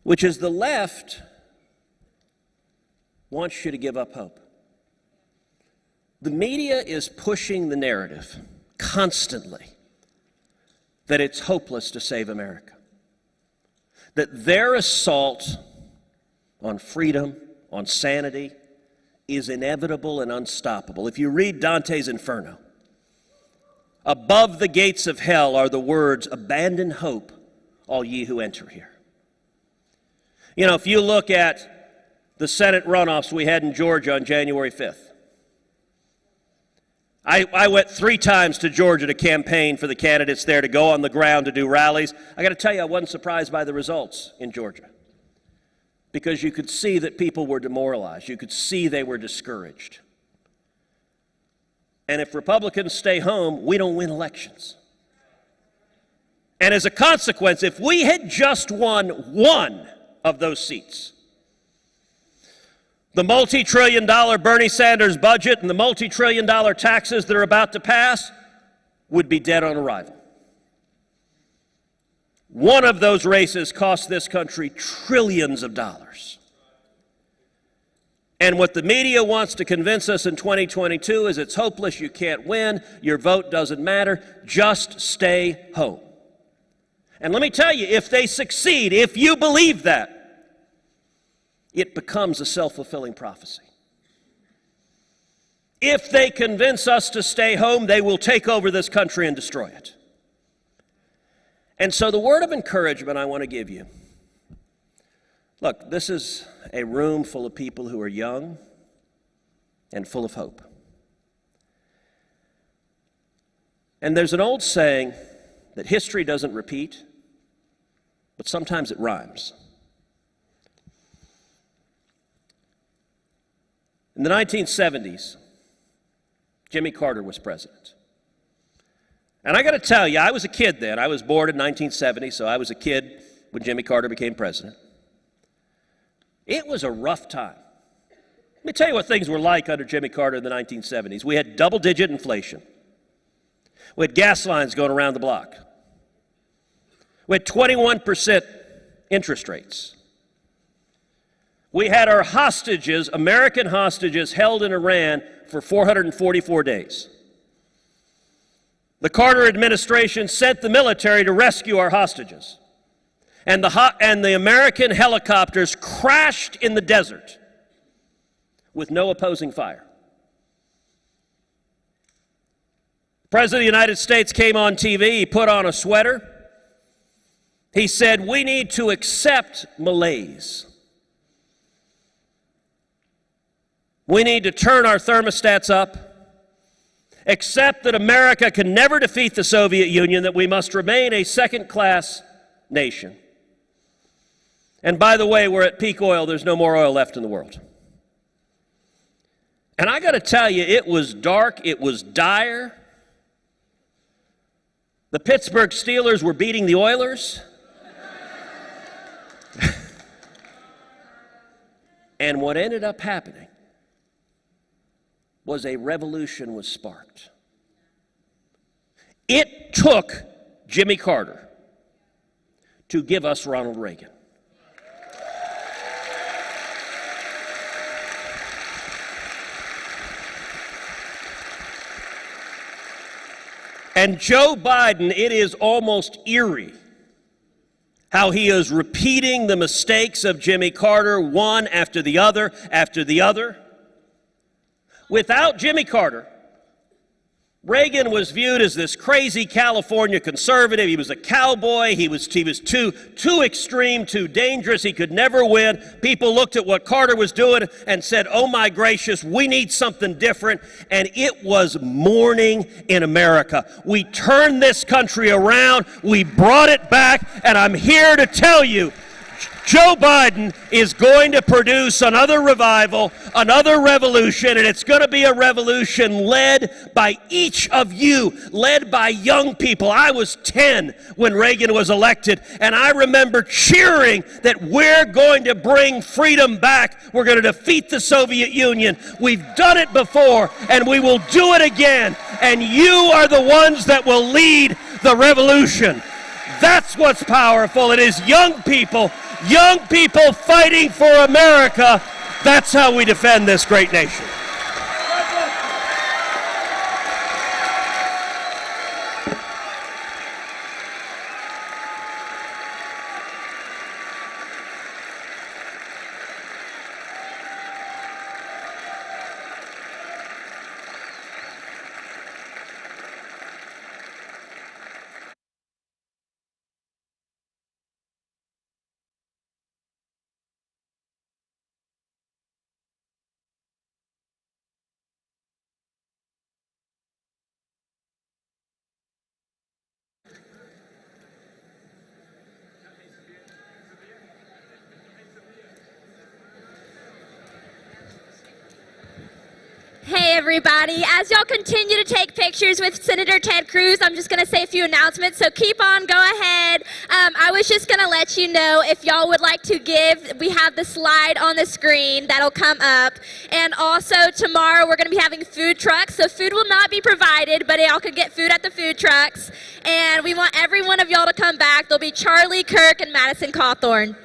which is the left wants you to give up hope. The media is pushing the narrative constantly that it's hopeless to save America, that their assault on freedom, on sanity, is inevitable and unstoppable. If you read Dante's Inferno, above the gates of hell are the words, "Abandon hope, all ye who enter here." You know, if you look at the Senate runoffs we had in Georgia on January 5th, I went 3 times to Georgia to campaign for the candidates there, to go on the ground, to do rallies. I got to tell you, I wasn't surprised by the results in Georgia, because you could see that people were demoralized. You could see they were discouraged. And if Republicans stay home, we don't win elections. And as a consequence, if we had just won one of those seats, the multi-trillion-dollar Bernie Sanders budget and the multi-trillion-dollar taxes that are about to pass would be dead on arrival. One of those races cost this country trillions of dollars. And what the media wants to convince us in 2022 is it's hopeless, you can't win, your vote doesn't matter, just stay home. And let me tell you, if they succeed, if you believe that, it becomes a self-fulfilling prophecy. If they convince us to stay home, they will take over this country and destroy it. And so the word of encouragement I want to give you, look, this is a room full of people who are young and full of hope. And there's an old saying that history doesn't repeat, but sometimes it rhymes. In the 1970s, Jimmy Carter was president. And I got to tell you, I was a kid then. I was born in 1970, so I was a kid when Jimmy Carter became president. It was a rough time. Let me tell you what things were like under Jimmy Carter in the 1970s. We had double-digit inflation. We had gas lines going around the block. We had 21% interest rates. We had our hostages, American hostages, held in Iran for 444 days. The Carter administration sent the military to rescue our hostages. And the American helicopters crashed in the desert with no opposing fire. President of the United States came on TV, he put on a sweater. He said, we need to accept malaise. We need to turn our thermostats up, accept that America can never defeat the Soviet Union, that we must remain a second-class nation. And by the way, we're at peak oil. There's no more oil left in the world. And I got to tell you, it was dark. It was dire. The Pittsburgh Steelers were beating the Oilers. And what ended up happening was a revolution was sparked. It took Jimmy Carter to give us Ronald Reagan. And Joe Biden, it is almost eerie how he is repeating the mistakes of Jimmy Carter one after the other after the other. Without Jimmy Carter, Reagan was viewed as this crazy California conservative. He was a cowboy. He was too extreme, too dangerous. He could never win. People looked at what Carter was doing and said, oh my gracious, we need something different. And it was morning in America. We turned this country around. We brought it back. And I'm here to tell you, Joe Biden is going to produce another revival, another revolution, and it's going to be a revolution led by each of you, led by young people. I was 10 when Reagan was elected, and I remember cheering that we're going to bring freedom back. We're going to defeat the Soviet Union. We've done it before, and we will do it again, and you are the ones that will lead the revolution. That's what's powerful. It is young people fighting for America. That's how we defend this great nation. Hey everybody, as y'all continue to take pictures with Senator Ted Cruz, I'm just going to say a few announcements, so keep on, go ahead. I was just going to let you know if y'all would like to give, we have the slide on the screen that'll come up. And also tomorrow we're going to be having food trucks, so food will not be provided, but y'all could get food at the food trucks. And we want every one of y'all to come back. There'll be Charlie, Kirk, and Madison Cawthorn.